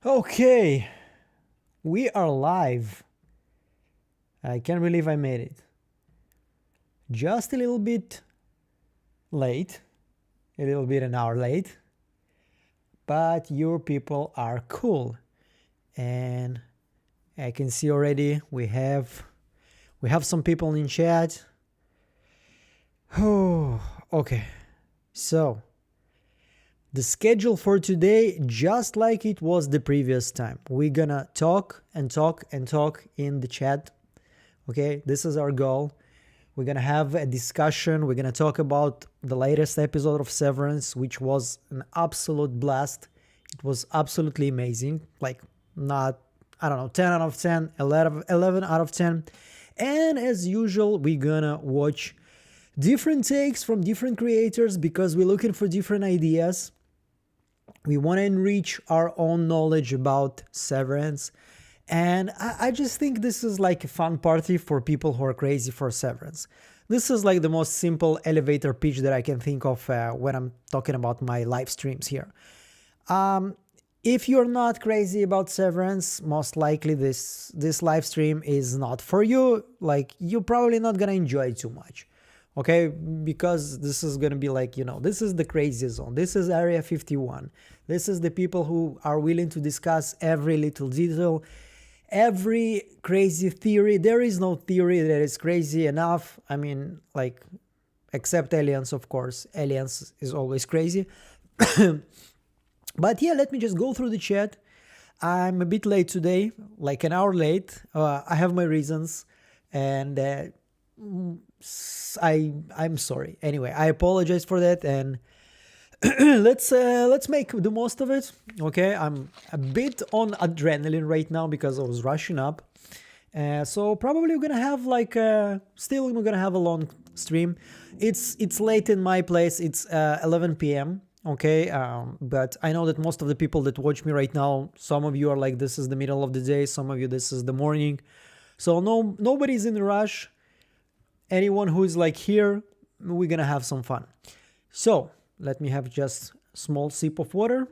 Okay, we are live. I can't believe I made it. Just a little bit late, a little bit an hour late, but your people are cool. And I can see already we have some people in chat. Oh, okay. So, the schedule for today, just like it was the previous time. We're gonna talk and talk and talk in the chat. Okay, this is our goal. We're gonna have a discussion. We're gonna talk about the latest episode of Severance, which was an absolute blast. It was absolutely amazing. Like, not, I don't know, 10 out of 10, 11 out of 10. And as usual, we're gonna watch different takes from different creators because we're looking for different ideas. We want to enrich our own knowledge about Severance. And I just think this is like a fun party for people who are crazy for Severance. This is like the most simple elevator pitch that I can think of when I'm talking about my live streams here. If you're not crazy about Severance, most likely this live stream is not for you. Like, you're probably not gonna enjoy it too much. Okay, because this is gonna be like, this is the crazy zone. This is Area 51. This is the people who are willing to discuss every little detail, every crazy theory. There is no theory that is crazy enough. I mean, like, except aliens, of course. Aliens is always crazy. But yeah, let me just go through the chat. I'm a bit late today, like an hour late. I have my reasons, and I'm sorry. Anyway, I apologize for that, and let's make the most of it. Okay, I'm a bit on adrenaline right now because I was rushing up. So probably we're gonna have like still we're gonna have a long stream. It's late in my place. It's 11 p.m. Okay, but I know that most of the people that watch me right now, some of you are like, this is the middle of the day, some of you this is the morning. So nobody's in a rush. Anyone who is like here, we're gonna have some fun. So let me have just a small sip of water.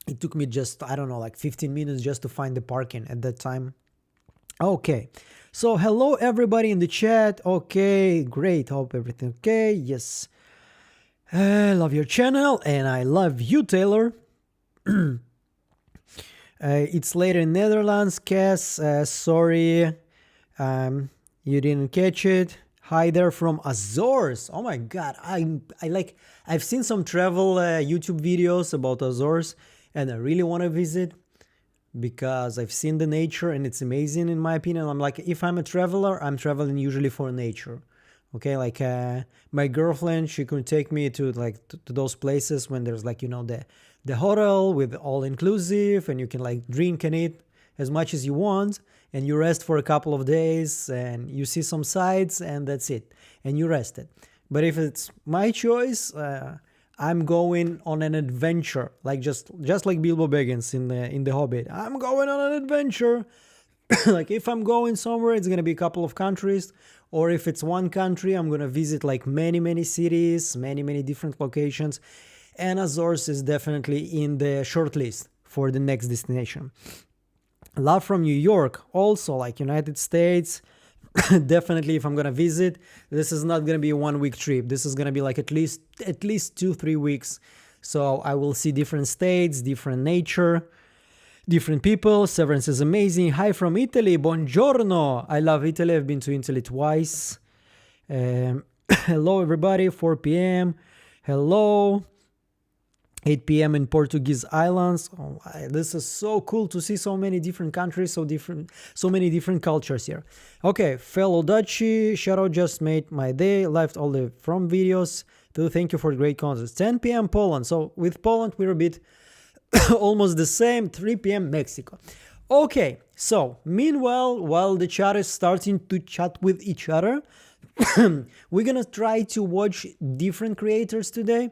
It took me just, I don't know, like 15 minutes just to find the parking at that time. Okay, so hello everybody in the chat. Okay, great, hope everything okay. Yes, I love your channel and I love you, Taylor. It's later in Netherlands. Cass, sorry, you didn't catch it. Hi there from Azores. Oh my god, I've seen some travel YouTube videos about Azores, and I really want to visit because I've seen the nature and it's amazing in my opinion. I'm like, if I'm a traveler, I'm traveling usually for nature. Okay, like my girlfriend, she could take me to like to those places when there's like, the hotel with all inclusive and you can like drink and eat as much as you want and you rest for a couple of days and you see some sights and that's it and you rested. But if it's my choice, I'm going on an adventure, like just like Bilbo Baggins in the Hobbit. I'm going on an adventure. Like, if I'm going somewhere, it's gonna be a couple of countries, or if it's one country, I'm gonna visit like many cities, many different locations, and Azores is definitely in the short list for the next destination. Love from New York, also like United States. Definitely, if I'm gonna visit, this is not gonna be a 1 week trip. This is gonna be like at least 2-3 weeks. So I will see different states, different nature, different people. Severance is amazing. Hi from Italy. Buongiorno. I love Italy. I've been to Italy twice. Hello everybody. 4 p.m. Hello. 8 p.m. in Portuguese islands. Oh, this is so cool to see so many different countries, so many different cultures here. Okay, fellow Dutchie, shout out, just made my day. Left all the from videos. Thank you for the great content. 10 p.m. Poland. So with Poland, we're a bit almost the same. 3 p.m. Mexico. Okay, so meanwhile, while the chat is starting to chat with each other, we're gonna try to watch different creators today.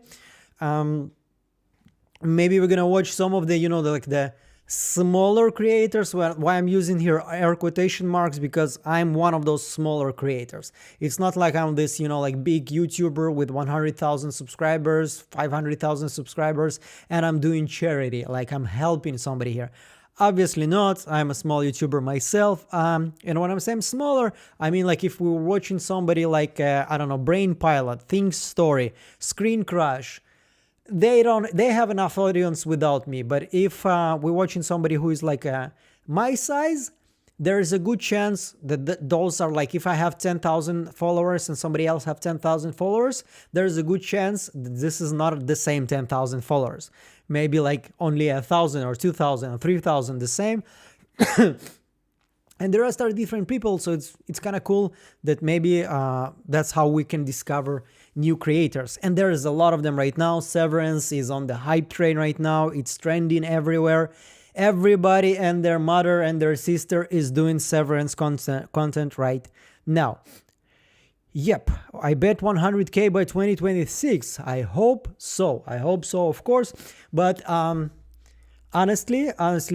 Maybe we're gonna watch some of the, smaller creators. Why I'm using here air quotation marks, because I'm one of those smaller creators. It's not like I'm this, like big YouTuber with 100,000 subscribers, 500,000 subscribers, and I'm doing charity, like I'm helping somebody here. Obviously not. I'm a small YouTuber myself. And when I'm saying smaller, I mean like if we were watching somebody like, I don't know, Brain Pilot, Think Story, Screen Crush, they have enough audience without me. But if we're watching somebody who is like my size, there is a good chance that those are like, if I have 10,000 followers and somebody else have 10,000 followers, there's a good chance that this is not the same 10,000 followers. Maybe like only 1,000 or 2,000 or 3,000 the same. And the rest are different people, so it's kind of cool that maybe that's how we can discover new creators. And there is a lot of them right now. Severance is on the hype train right now. It's trending everywhere. Everybody and their mother and their sister is doing Severance content right now. Yep, I bet 100K by 2026. I hope so. I hope so, of course. But honestly,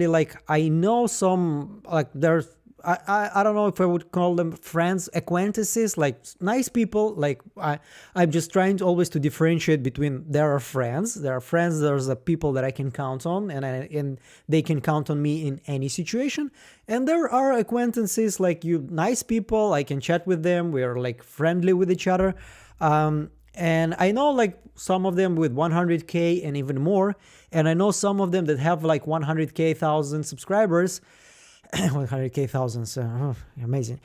like I know some, like there's, I don't know if I would call them friends, acquaintances, like nice people. Like I'm just trying to always to differentiate between there are friends, there's the people that I can count on, and they can count on me in any situation. And there are acquaintances, like you, nice people, I can chat with them, we are like friendly with each other. And I know like some of them with 100K and even more, and I know some of them that have like 100K thousand subscribers. 100K thousands, amazing.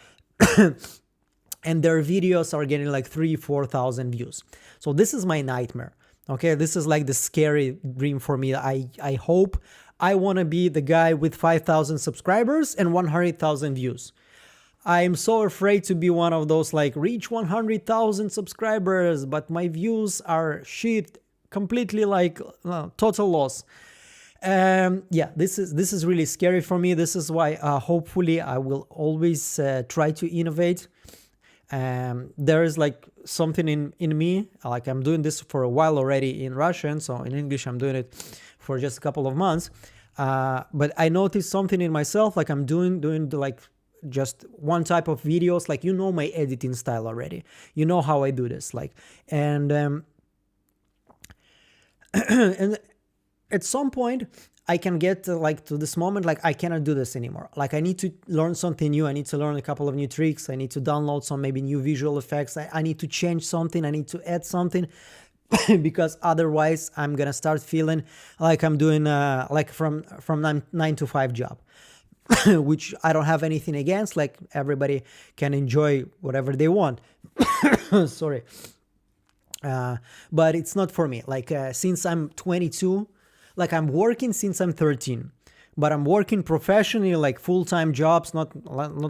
And their videos are getting like 3,000-4,000 views. So this is my nightmare. Okay, this is like the scary dream for me. I hope I want to be the guy with 5,000 subscribers and 100,000 views. I'm so afraid to be one of those like reach 100,000 subscribers, but my views are shit, completely like total loss. Yeah, this is really scary for me. This is why hopefully I will always try to innovate. There is like something in me, like I'm doing this for a while already in Russian, so in English I'm doing it for just a couple of months. But I noticed something in myself, like I'm doing like just one type of videos, like my editing style already. You know how I do this, like, and and at some point I can get to this moment, like I cannot do this anymore. Like I need to learn something new. I need to learn a couple of new tricks. I need to download some maybe new visual effects. I need to change something. I need to add something because otherwise I'm gonna start feeling like I'm doing like from 9 to 5 job, which I don't have anything against. Like everybody can enjoy whatever they want. Sorry. But it's not for me. Like since I'm 22, like I'm working since I'm 13, but I'm working professionally, like full-time jobs, not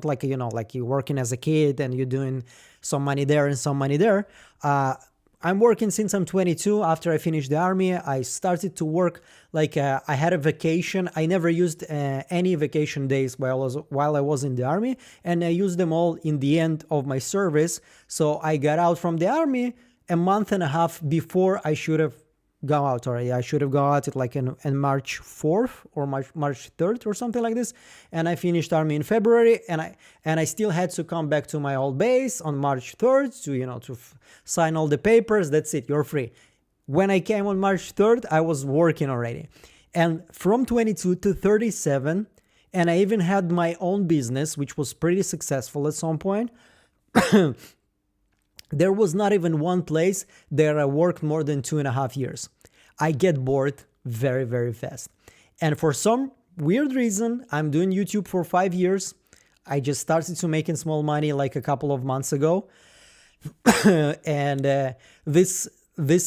like, like you're working as a kid and you're doing some money there and some money there. I'm working since I'm 22. After I finished the army, I started to work like I had a vacation. I never used any vacation days while I was in the army, and I used them all in the end of my service. So I got out from the army a month and a half before I should have gone out already. I should have gone out like in March 4th or March 3rd or something like this. And I finished army in February, and I still had to come back to my old base on March 3rd to sign all the papers. That's it. You're free. When I came on March 3rd, I was working already. And from 22 to 37, and I even had my own business, which was pretty successful at some point. There was not even one place that I worked more than 2.5 years. I get bored very, very fast. And for some weird reason, I'm doing YouTube for 5 years. I just started to making small money like a couple of months ago. And this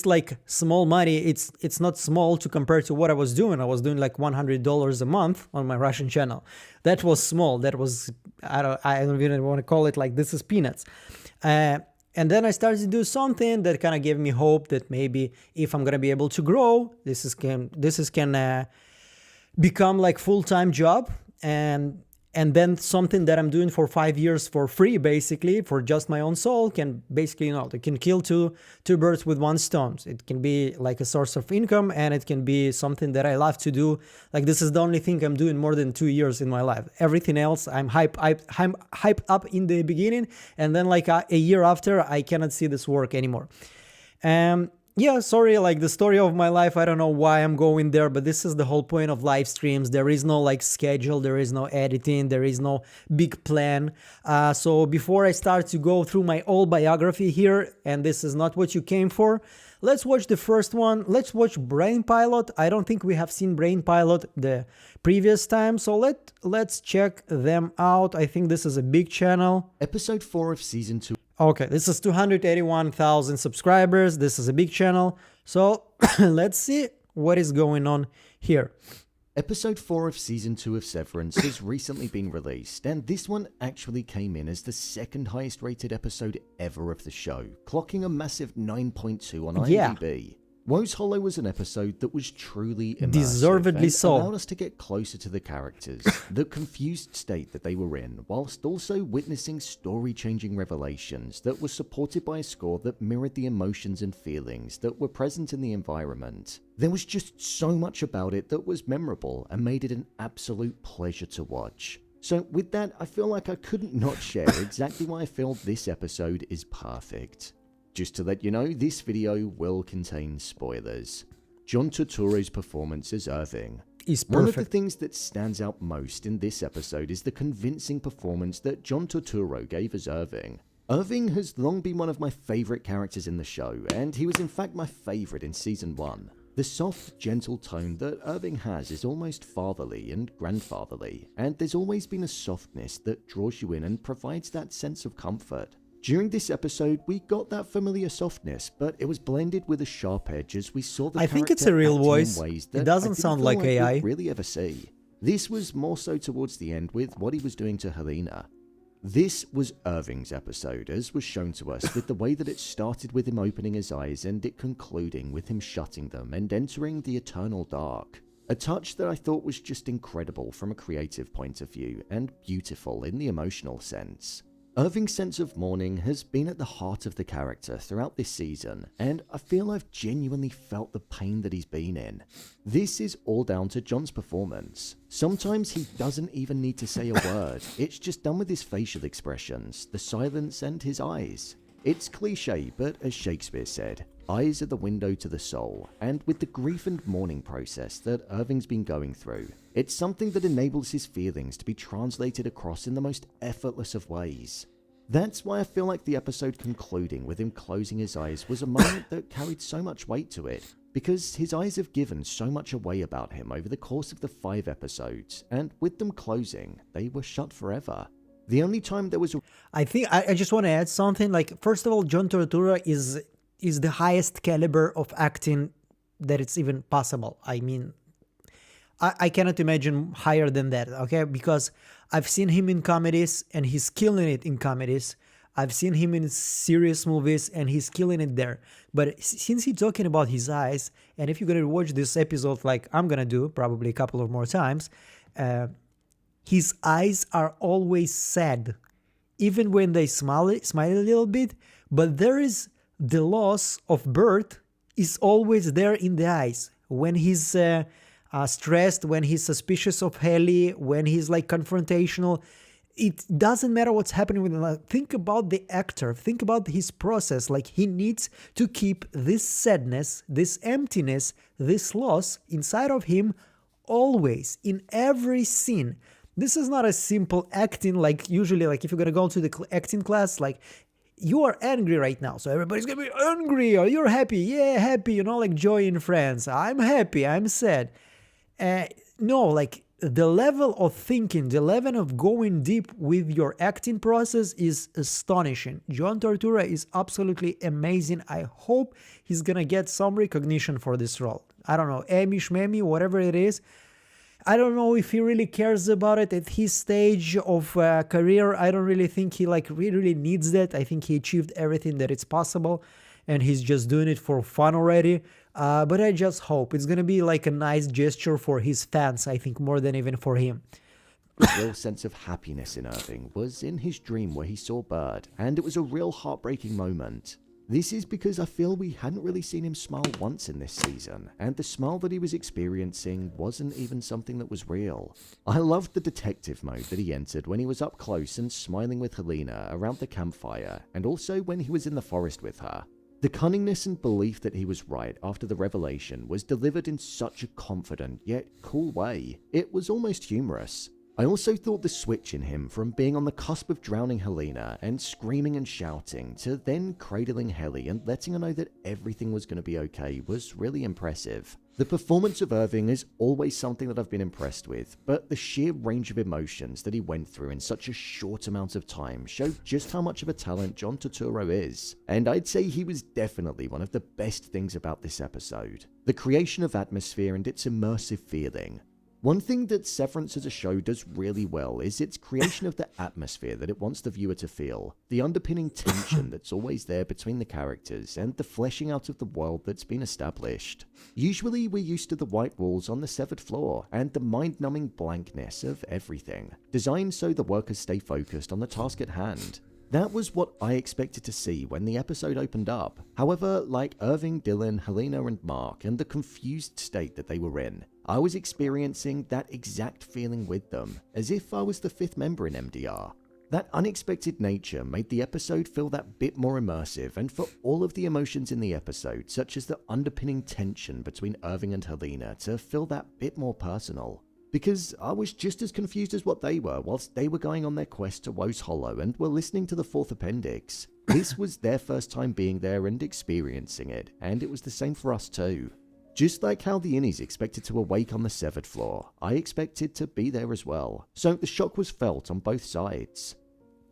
like small money, it's not small to compare to what I was doing. I was doing like $100 a month on my Russian channel. That was small. That was, I don't even want to call it like this is peanuts. And then I started to do something that kind of gave me hope that maybe if I'm gonna be able to grow, this can become like full-time job. And and then something that I'm doing for 5 years for free, basically, for just my own soul, can basically, it can kill two birds with one stone. It can be like a source of income, and it can be something that I love to do. Like, this is the only thing I'm doing more than 2 years in my life. Everything else, I'm hyped up in the beginning, and then like a year after, I cannot see this work anymore. Yeah, sorry, like the story of my life, I don't know why I'm going there, but this is the whole point of live streams. There is no like schedule, there is no editing, there is no big plan. So before I start to go through my old biography here, and this is not what you came for, let's watch the first one. Let's watch Brain Pilot. I don't think we have seen Brain Pilot the previous time, so let's check them out. I think this is a big channel. Episode 4 of Season 2. Okay, this is 281,000 subscribers. This is a big channel. So let's see what is going on here. Episode 4 of Season 2 of Severance has recently been released, and this one actually came in as the second highest rated episode ever of the show, clocking a massive 9.2 on IMDb. Yeah. Woe's Hollow was an episode that was truly immersive, Deservedly and so. allowed us to get closer to the characters, the confused state that they were in, whilst also witnessing story-changing revelations that were supported by a score that mirrored the emotions and feelings that were present in the environment. There was just so much about it that was memorable and made it an absolute pleasure to watch. So with that, I feel like I couldn't not share exactly why I feel this episode is perfect. Just to let you know, this video will contain spoilers. John Turturro's performance as Irving Is One of perfect. the things that stands out most in this episode is the convincing performance that John Turturro gave as Irving. Irving has long been one of my favourite characters in the show, and he was in fact my favourite in Season 1. The soft, gentle tone that Irving has is almost fatherly and grandfatherly, and there's always been a softness that draws you in and provides that sense of comfort. During this episode, we got that familiar softness, but it was blended with a sharp edge as we saw the I think it's a real acting in voice. ways It that doesn't I didn't sound feel like we'd AI. really ever see. This was more so towards the end with what he was doing to Helena. This was Irving's episode, as was shown to us, with the way that it started with him opening his eyes and it concluding with him shutting them and entering the eternal dark. A touch that I thought was just incredible from a creative point of view and beautiful in the emotional sense. Irving's sense of mourning has been at the heart of the character throughout this season, and I feel I've genuinely felt the pain that he's been in. This is all down to John's performance. Sometimes he doesn't even need to say a word, it's just done with his facial expressions, the silence and his eyes. It's cliche, but as Shakespeare said, eyes are the window to the soul, and with the grief and mourning process that Irving's been going through, it's something that enables his feelings to be translated across in the most effortless of ways. That's why I feel like the episode concluding with him closing his eyes was a moment that carried so much weight to it, because his eyes have given so much away about him over the course of the 5 episodes, and with them closing, they were shut forever. The only time there was a I think I just want to add something. Like, first of all, John Turturro is the highest caliber of acting that it's even possible. I mean, I cannot imagine higher than that, okay? Because I've seen him in comedies and he's killing it in comedies. I've seen him in serious movies and he's killing it there. But since he's talking about his eyes, and if you're going to watch this episode like I'm going to do probably a couple of more times, his eyes are always sad, even when they smile a little bit, but there is the loss of birth is always there in the eyes. When he's stressed, when he's suspicious of Helly, when he's like confrontational, it doesn't matter what's happening with him. Like, think about the actor, think about his process. Like, he needs to keep this sadness, this emptiness, this loss inside of him always, in every scene. This is not a simple acting, like usually, like if you're gonna go to the acting class, like you are angry right now, so everybody's gonna be angry, or you're happy, yeah, happy, you know, like Joy in Friends, I'm happy, I'm sad. No, like the level of thinking, the level of going deep with your acting process is astonishing. John Turturro is absolutely amazing. I hope he's gonna get some recognition for this role. I don't know, Emmy, Shmemmy, whatever it is. I don't know if he really cares about it at his stage of career. I don't really think he like really needs that. I think he achieved everything that it's possible and he's just doing it for fun already. But I just hope it's going to be like a nice gesture for his fans, I think, more than even for him. the real sense of happiness in Irving was in his dream where he saw Bird, and it was a real heartbreaking moment. This is because I feel we hadn't really seen him smile once in this season, and the smile that he was experiencing wasn't even something that was real. I loved the detective mode that he entered when he was up close and smiling with Helena around the campfire, and also when he was in the forest with her. The cunningness and belief that he was right after the revelation was delivered in such a confident yet cool way. It was almost humorous. I also thought the switch in him from being on the cusp of drowning Helena and screaming and shouting to then cradling Helly and letting her know that everything was going to be okay was really impressive. The performance of Irving is always something that I've been impressed with, but the sheer range of emotions that he went through in such a short amount of time showed just how much of a talent John Turturro is, and I'd say he was definitely one of the best things about this episode. The creation of atmosphere and its immersive feeling. One thing that Severance as a show does really well is its creation of the atmosphere that it wants the viewer to feel, the underpinning tension that's always there between the characters, and the fleshing out of the world that's been established. Usually we're used to the white walls on the severed floor, and the mind-numbing blankness of everything, designed so the workers stay focused on the task at hand. That was what I expected to see when the episode opened up. However, like Irving, Dylan, Helena, and Mark, and the confused state that they were in, I was experiencing that exact feeling with them, as if I was the fifth member in MDR. That unexpected nature made the episode feel that bit more immersive, and for all of the emotions in the episode, such as the underpinning tension between Irving and Helena, to feel that bit more personal. Because I was just as confused as what they were whilst they were going on their quest to Woe's Hollow and were listening to the fourth appendix. This was their first time being there and experiencing it, and it was the same for us too. Just like how the innies expected to awake on the severed floor, I expected to be there as well, so the shock was felt on both sides.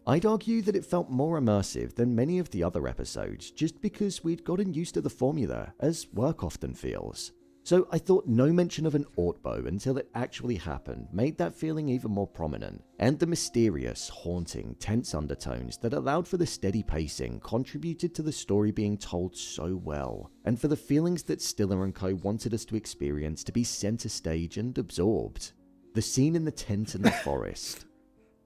I'd argue that it felt more immersive than many of the other episodes just because we'd gotten used to the formula, as work often feels. So I thought no mention of an Ortbo until it actually happened made that feeling even more prominent, and the mysterious, haunting, tense undertones that allowed for the steady pacing contributed to the story being told so well, and for the feelings that Stiller and co wanted us to experience to be center stage and absorbed. The scene in the tent in the forest.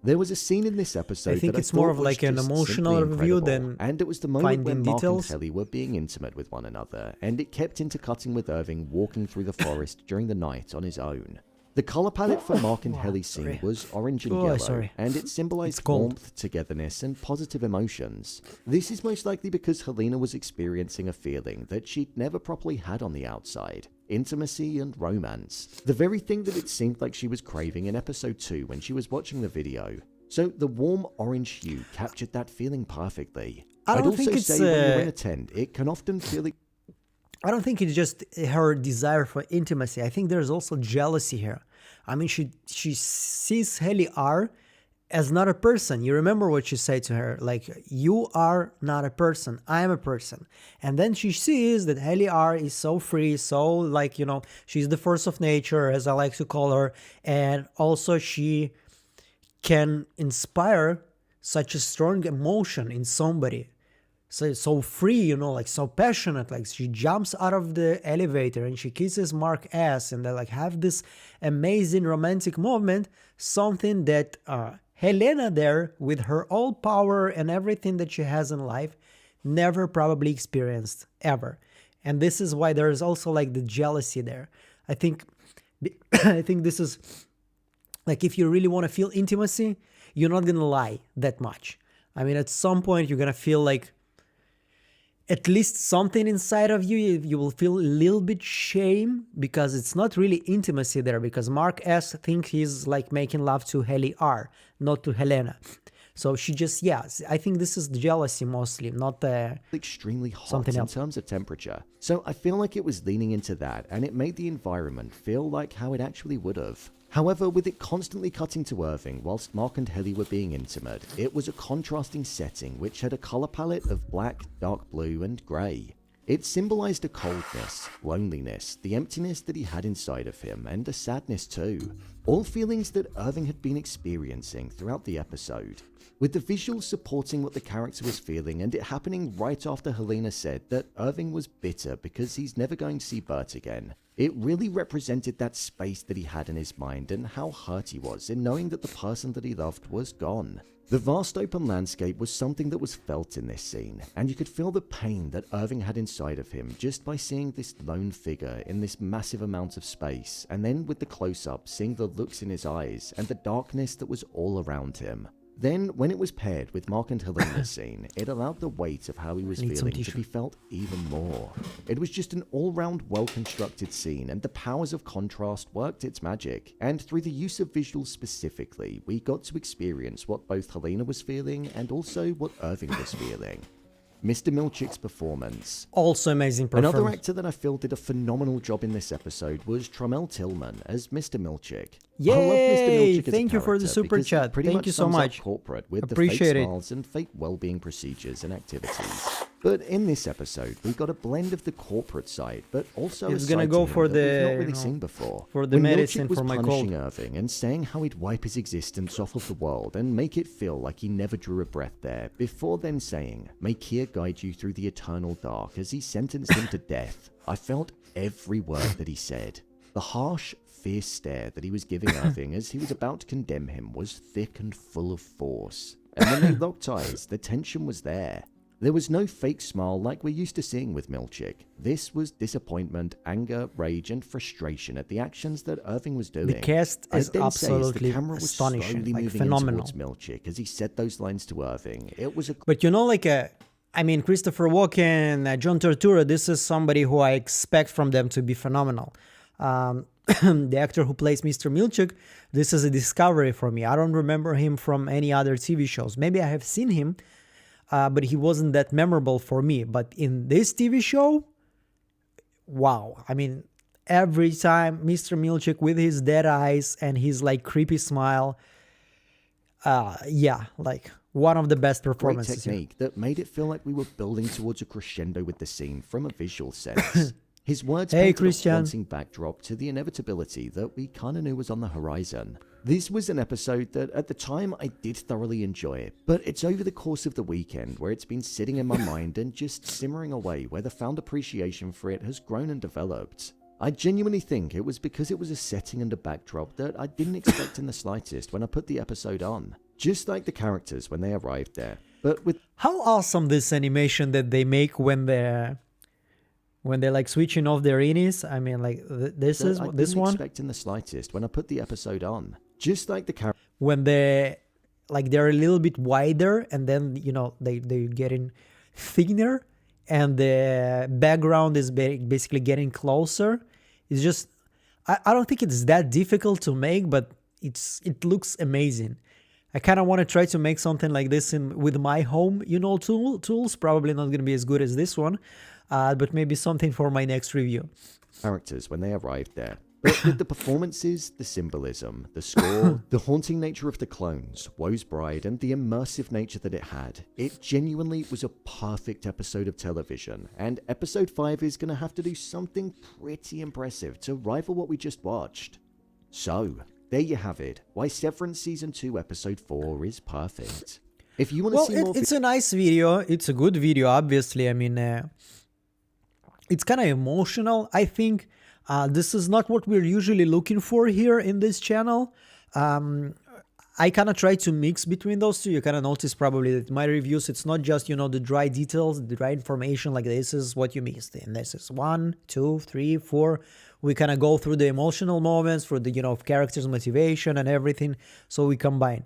There was a scene in this episode I think that it's more of like an emotional review than and it was the moment when Mark details. and Helly were being intimate with one another, and it kept intercutting with Irving walking through the forest during the night on his own. The color palette for Mark and Helly's scene was orange and yellow, and it symbolized warmth, togetherness, and positive emotions. This is most likely because Helena was experiencing a feeling that she'd never properly had on the outside. Intimacy and romance. The very thing that it seemed like she was craving in episode 2 when she was watching the video. So the warm orange hue captured that feeling perfectly. I'd also say when you're in a tent, it can often feel like... I don't think it's just her desire for intimacy. I think there's also jealousy here. I mean, she sees Helly R as not a person. You remember what she said to her, like, you are not a person, I am a person. And then she sees that Helly R is so free, so like, you know, she's the force of nature, as I like to call her. And also she can inspire such a strong emotion in somebody. So free, you know, like so passionate, like she jumps out of the elevator and she kisses Mark's ass and they like have this amazing romantic moment, something that Helena there with her all power and everything that she has in life never probably experienced ever. And this is why there is also like the jealousy there. I think this is like, if you really want to feel intimacy, you're not going to lie that much. I mean, at some point you're going to feel like at least something inside of you, you will feel a little bit shame because it's not really intimacy there, because Mark S thinks he's like making love to Helly R, not to Helena. So she just, yeah, I think this is jealousy mostly, not extremely hot something in else. terms of temperature. So I feel like it was leaning into that, and it made the environment feel like how it actually would have. However, with it constantly cutting to Irving whilst Mark and Helly were being intimate, it was a contrasting setting which had a colour palette of black, dark blue and grey. It symbolized a coldness, loneliness, the emptiness that he had inside of him, and a sadness too. All feelings that Irving had been experiencing throughout the episode. With the visuals supporting what the character was feeling, and it happening right after Helena said that Irving was bitter because he's never going to see Bert again. It really represented that space that he had in his mind and how hurt he was in knowing that the person that he loved was gone. The vast open landscape was something that was felt in this scene, and you could feel the pain that Irving had inside of him just by seeing this lone figure in this massive amount of space, and then with the close-up seeing the looks in his eyes and the darkness that was all around him. Then, when it was paired with Mark and Helena's scene, it allowed the weight of how he was feeling to be felt even more. It was just an all-round well-constructed scene, and the powers of contrast worked its magic. And through the use of visuals specifically, we got to experience what both Helena was feeling and also what Irving was feeling. Mr. Milchick's performance. Also amazing performance. Another actor that I feel did a phenomenal job in this episode was Tromel Tillman as Mr. Milchick. Yay! I love Mr. Milchick as Thank a you for the character super because he chat. pretty Thank much you so sums up much. corporate with Appreciate the fake it. smiles and fake well-being procedures and activities. But in this episode, we got a blend of the corporate side, but also It's a gonna side go to him for that we've the, not really you know, seen before. for the When medicine Milchick was for my punishing cold. Irving and saying how he'd wipe his existence off of the world and make it feel like he never drew a breath there, before then saying, "May Kier guide you through the eternal dark," as he sentenced him to death. I felt every word that he said. The harsh, fierce stare that he was giving Irving as he was about to condemn him was thick and full of force. And when they locked eyes, the tension was there. There was no fake smile like we're used to seeing with Milchick. This was disappointment, anger, rage, and frustration at the actions that Irving was doing. The cast is I'd then say as absolutely the camera was astonishing, slowly like moving phenomenal. in towards Milchick as he said those lines to Irving. It was a But you know, like I mean, Christopher Walken, John Turturro, this is somebody who I expect from them to be phenomenal. The actor who plays Mr. Milchick, this is a discovery for me. I don't remember him from any other TV shows. Maybe I have seen him, but he wasn't that memorable for me. But in this TV show, wow. I mean, every time Mr. Milchick with his dead eyes and his like creepy smile, yeah, like one of the best great performances. technique that made it feel like we were building towards a crescendo with the scene from a visual sense. His words Hey, painted Christian. a haunting backdrop to the inevitability that we kind of knew was on the horizon. This was an episode that at the time I did thoroughly enjoy, but it's over the course of the weekend where it's been sitting in my mind and just simmering away, where the found appreciation for it has grown and developed. I genuinely think it was because it was a setting and a backdrop that I didn't expect in the slightest when I put the episode on. Just like the characters when they arrived there, but with How awesome this animation that they make when they're like switching off their innies. I mean, like this that is I this didn't one expect in the slightest when I put the episode on. Just like the characters. when they're a little bit wider and then you know they getting thinner and the background is basically getting closer. It's just I don't think it's that difficult to make, but it looks amazing. I kind of want to try to make something like this with my home, you know, tools. Probably not going to be as good as this one, but maybe something for my next review. Characters when they arrived there. But with the performances, the symbolism, the score, the haunting nature of the clones, Woe's Bride, and the immersive nature that it had, it genuinely was a perfect episode of television, and episode 5 is going to have to do something pretty impressive to rival what we just watched. So, there you have it, why Severance Season 2 Episode 4 is perfect. If you want to see more... It's a nice video, it's a good video, obviously. I mean, it's kind of emotional, I think. This is not what we're usually looking for here in this channel. I kind of try to mix between those two. You kind of notice probably that my reviews, it's not just, you know, the dry details, the dry information, like this is what you missed. And this is 1, 2, 3, 4. We kind of go through the emotional moments, for the, you know, characters' motivation and everything. So we combine.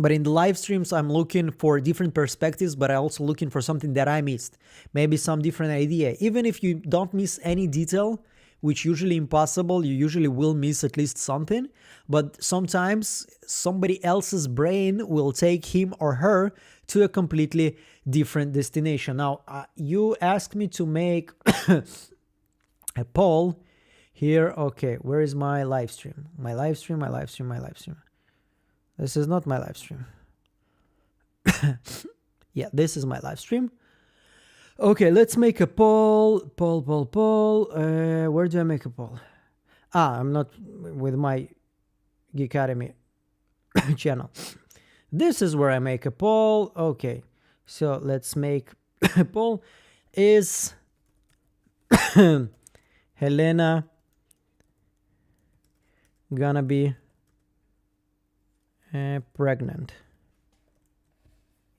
But in the live streams, I'm looking for different perspectives, but I'm also looking for something that I missed. Maybe some different idea. Even if you don't miss any detail, which usually impossible, you usually will miss at least something. But sometimes somebody else's brain will take him or her to a completely different destination. Now, you asked me to make a poll here. Okay, where is my live stream? My live stream. This is not my live stream. Yeah, this is my live stream. Okay, let's make a poll. Poll. Where do I make a poll? I'm not with my Geekademy channel. This is where I make a poll. Okay, so let's make a poll. Is Helena gonna be pregnant?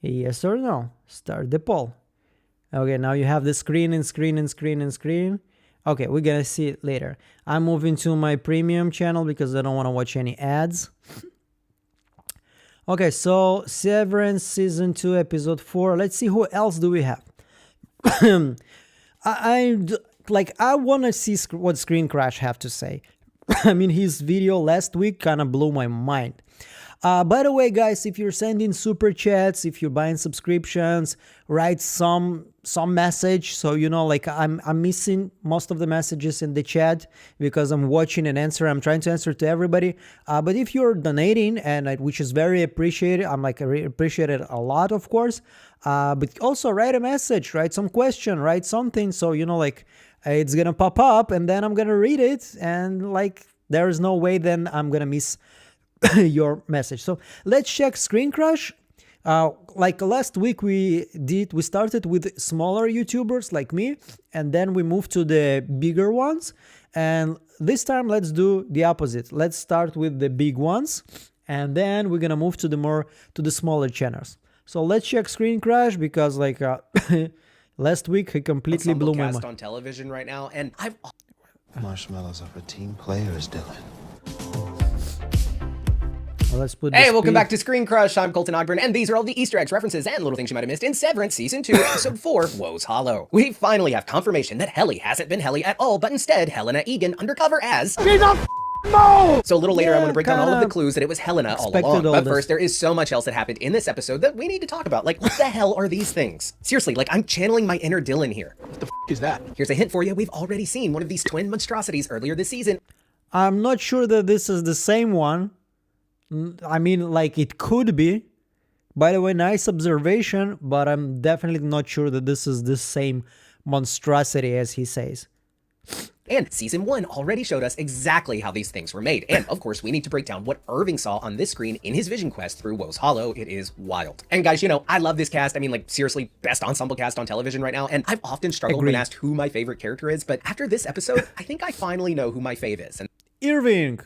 Yes or no? Start the poll. Okay, now you have the screen. Okay, we're gonna see it later. I'm moving to my premium channel because I don't want to watch any ads. Okay, so Severance season 2 episode 4. Let's see who else do we have. I want to see what Screen Crash have to say. I mean, his video last week kind of blew my mind. By the way, guys, if you're sending super chats, if you're buying subscriptions, write some message. So I'm missing most of the messages in the chat because I'm watching and answering. I'm trying to answer to everybody. But if you're donating, which is very appreciated, I appreciate it a lot, of course. But also write a message, write some question, write something. So it's gonna pop up, and then I'm gonna read it, and there is no way then I'm gonna miss your message. So let's check Screen Crush. Last week we started with smaller YouTubers like me, and then we moved to the bigger ones. And this time let's do the opposite. Let's start with the big ones, and then we're gonna move to the smaller channels. So let's check Screen Crash because last week he completely blew my mind. On television right now, and Marshmallows are for team players, Dylan. Well, let's put hey, welcome back to Screen Crush. I'm Colton Ogburn, and these are all the Easter eggs, references, and little things you might have missed in Severance Season 2, Episode 4, Woe's Hollow. We finally have confirmation that Helly hasn't been Helly at all, but instead Helena Egan undercover as... So a little later, I want to break down all of the clues that it was Helena all along. But first, there is so much else that happened in this episode that we need to talk about. What the hell are these things? Seriously, I'm channeling my inner Dylan here. What the is that? Here's a hint for you. We've already seen one of these twin monstrosities earlier this season. I'm not sure that this is the same one. I mean, it could be. By the way, nice observation, but I'm definitely not sure that this is the same monstrosity as he says. And Season 1 already showed us exactly how these things were made. And of course, we need to break down what Irving saw on this screen in his vision quest through Woe's Hollow. It is wild. And guys, I love this cast. I mean, seriously, best ensemble cast on television right now. And I've often struggled when asked who my favorite character is. But after this episode, I think I finally know who my fave is. And Irving.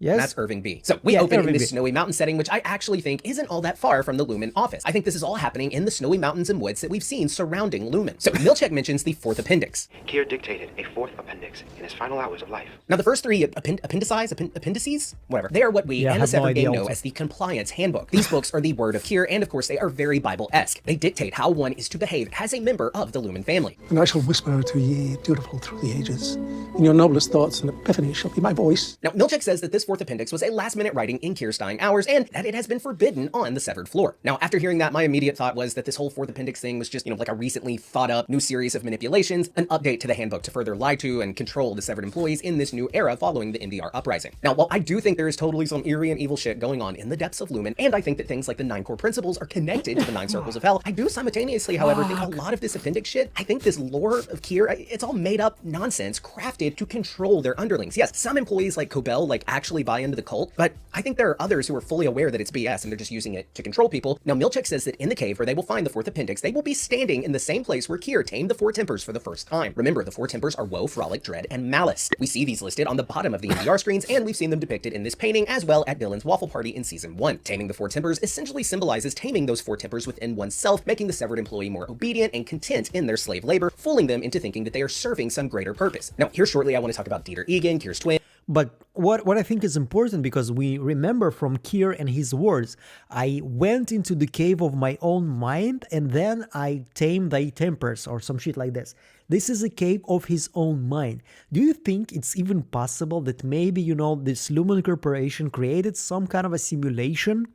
Yes. And that's Irving B. So we open in this snowy mountain setting, which I actually think isn't all that far from the Lumen office. I think this is all happening in the snowy mountains and woods that we've seen surrounding Lumen. So Milchek mentions the fourth appendix. Kier dictated a fourth appendix in his final hours of life. Now the first three appendices, whatever, they are what we and the Severed Game know as the Compliance Handbook. These books are the word of Kier, and of course they are very Bible-esque. They dictate how one is to behave as a member of the Lumen family. And I shall whisper to ye, dutiful through the ages. In your noblest thoughts and epiphany shall be my voice. Now Milchek says that this fourth appendix was a last-minute writing in Kier's dying hours, and that it has been forbidden on the Severed floor. Now, after hearing that, my immediate thought was that this whole fourth appendix thing was just, a recently thought-up new series of manipulations, an update to the handbook to further lie to and control the Severed employees in this new era following the NDR uprising. Now, while I do think there is totally some eerie and evil shit going on in the depths of Lumen, and I think that things like the 9 core principles are connected to the 9 circles of hell, I do simultaneously, however, think a lot of this appendix shit, I think this lore of Kier, it's all made-up nonsense crafted to control their underlings. Yes, some employees like Cobell, actually buy into the cult, but I think there are others who are fully aware that it's BS and they're just using it to control people. Now, Milchek says that in the cave where they will find the fourth appendix, they will be standing in the same place where Kier tamed the 4 tempers for the first time. Remember, the 4 tempers are Woe, Frolic, Dread, and Malice. We see these listed on the bottom of the NDR screens, and we've seen them depicted in this painting as well at Dylan's Waffle Party in Season 1. Taming the 4 tempers essentially symbolizes taming those 4 tempers within oneself, making the Severed employee more obedient and content in their slave labor, fooling them into thinking that they are serving some greater purpose. Now, here shortly, I want to talk about Dieter Egan, Kier's twin. But what I think is important, because we remember from Kier and his words, I went into the cave of my own mind and then I tamed thy tempers or some shit like this. This is a cave of his own mind. Do you think it's even possible that maybe, this Lumen Corporation created some kind of a simulation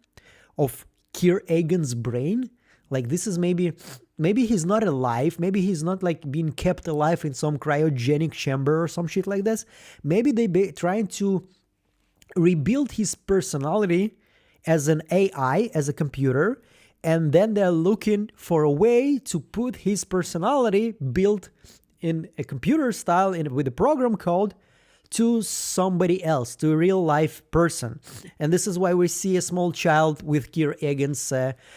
of Kier Egan's brain? This is maybe he's not alive. Maybe he's not being kept alive in some cryogenic chamber or some shit like this. Maybe they be trying to rebuild his personality as an AI, as a computer, and then they're looking for a way to put his personality built in a computer style with a program code to somebody else, to a real life person. And this is why we see a small child with Kier Egan's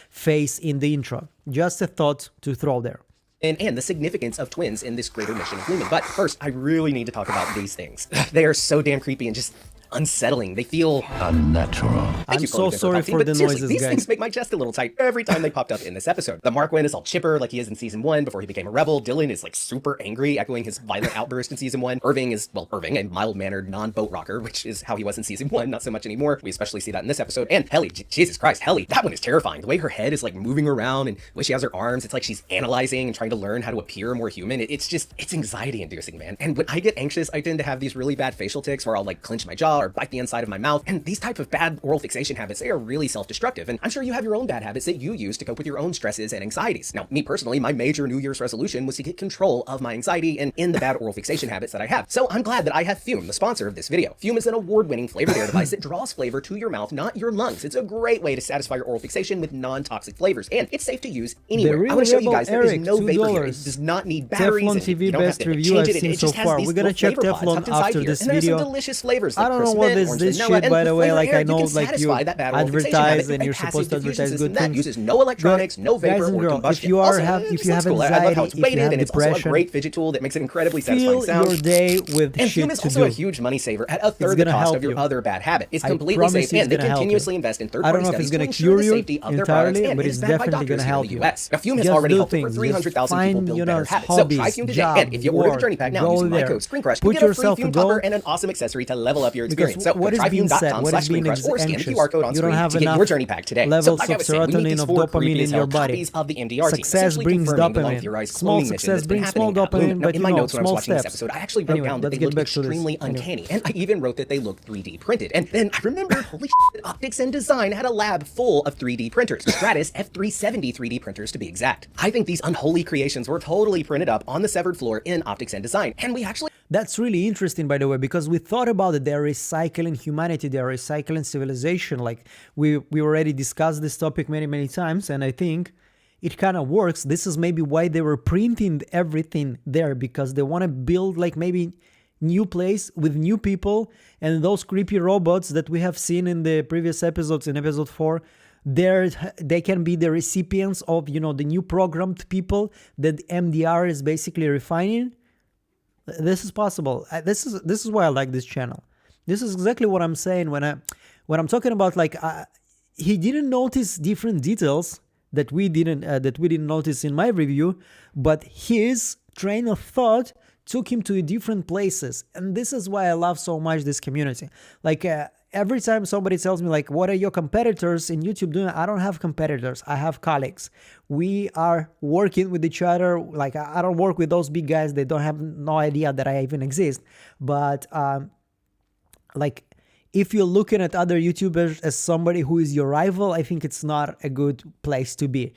face in the intro. Just a thought to throw there. And the significance of twins in this greater mission of Lumen. But first, I really need to talk about these things. They are so damn creepy and just unsettling. They feel Unnatural. I'm so sorry for the noises, these guys. things make my chest a little tight every time they popped up in this episode. The Marquand is all chipper like he is in season 1 before he became a rebel. Dylan is like super angry, echoing his violent outburst in season 1. Irving is, well, Irving, a mild-mannered non-boat rocker, which is how he was in season 1, not so much anymore. We especially see that in this episode. And Helly, Jesus Christ, Helly, that one is terrifying. The way her head is like moving around and the way she has her arms, it's like she's analyzing and trying to learn how to appear more human. It's anxiety-inducing, man. And when I get anxious, I tend to have these really bad facial tics where I'll like clench my jaw or bite the inside of my mouth. And these type of bad oral fixation habits, they are really self-destructive. And I'm sure you have your own bad habits that you use to cope with your own stresses and anxieties. Now, me personally, my major New Year's resolution was to get control of my anxiety and in the bad oral fixation habits that I have. So I'm glad that I have Fume, the sponsor of this video. Fume is an award-winning flavored air device that draws flavor to your mouth, not your lungs. It's a great way to satisfy your oral fixation with non-toxic flavors, and it's safe to use anywhere. Real I want to show you Rebel guys there is Eric, no vapor here. $2. It does not need batteries. Teflon and TV you don't have best to review change I've it. seen It so just has far. these We're gonna little check flavor pods Teflon tucked inside after here. this And there's video. some delicious flavors like I don't know what persimmon, is orange this vanilla, shit, and by with the way. flavored Like air, I you know, can like you satisfy that bad oral fixation advertise habit and you're passive supposed to diffusion advertise system good that things. uses no electronics, no vapor Guys and or girls, combustion. if you are Also, have it if just you looks have cool. I love how anxiety, it's if you weighted, have and it's also a depression, great fidget tool that makes an incredibly satisfying fill sound. your day with And shit Fume is to also do. a huge money saver at a third the gonna cost help of your you. other bad habit. It's I completely promise safe, you it's and they gonna help continuously you. invest in I third-party don't know if studies it's to gonna ensure cure the you safety of their products, entirely, and but it it's is backed by definitely doctors gonna here help in the you. US. Now, Fume has Just already do helped over things. 300,000 Just people find, build you know, better habits. So hobbies, try Fume today, job, and if you order the work, Journey Pack now go using my there. code ScreenCrush, you Put get a free yourself a Fume goal. topper and an awesome accessory to level up your Because experience. So what is being said, what is being tryfume.com/ScreenCrush or scan the anxious? QR code on You don't screen have to get enough your Journey Pack today. So, levels like I of was saying, we meet serotonin these of four dopamine creepy in as hell your body. copies of the MDR team, Success essentially brings confirming the dopamine. non-theorized Small cloning mission success that's been brings small happening at Lumen. dopamine, Now, but in you my know, notes when I was small watching this steps. episode, I actually wrote Anyway, down that let's they get looked back to this. extremely Anyway. uncanny, and I even wrote that they looked 3D printed. And then I remembered, holy shit, Optics and Design had a lab full of 3D printers, Stratus F370 3D printers to be exact. I think these unholy creations were totally printed up on the severed floor in Optics and Design, and we actually That's really interesting, by the way, because we thought about it. They're recycling humanity. They're recycling civilization. Like we already discussed this topic many times, and I think it kind of works. This is maybe why they were printing everything there, because they want to build like maybe new place with new people, and those creepy robots that we have seen in the previous episodes, in episode 4, they can be the recipients of, you know, the new programmed people that MDR is basically refining. This is possible. This is why I like this channel. This is exactly what I'm saying when I'm talking about like he didn't notice different details that we didn't notice in my review, but his train of thought took him to different places, and this is why I love so much this community. Like every time somebody tells me like, what are your competitors in YouTube doing? I don't have competitors. I have colleagues. We are working with each other. Like I don't work with those big guys. They don't have no idea that I even exist. But like if you're looking at other YouTubers as somebody who is your rival, I think it's not a good place to be.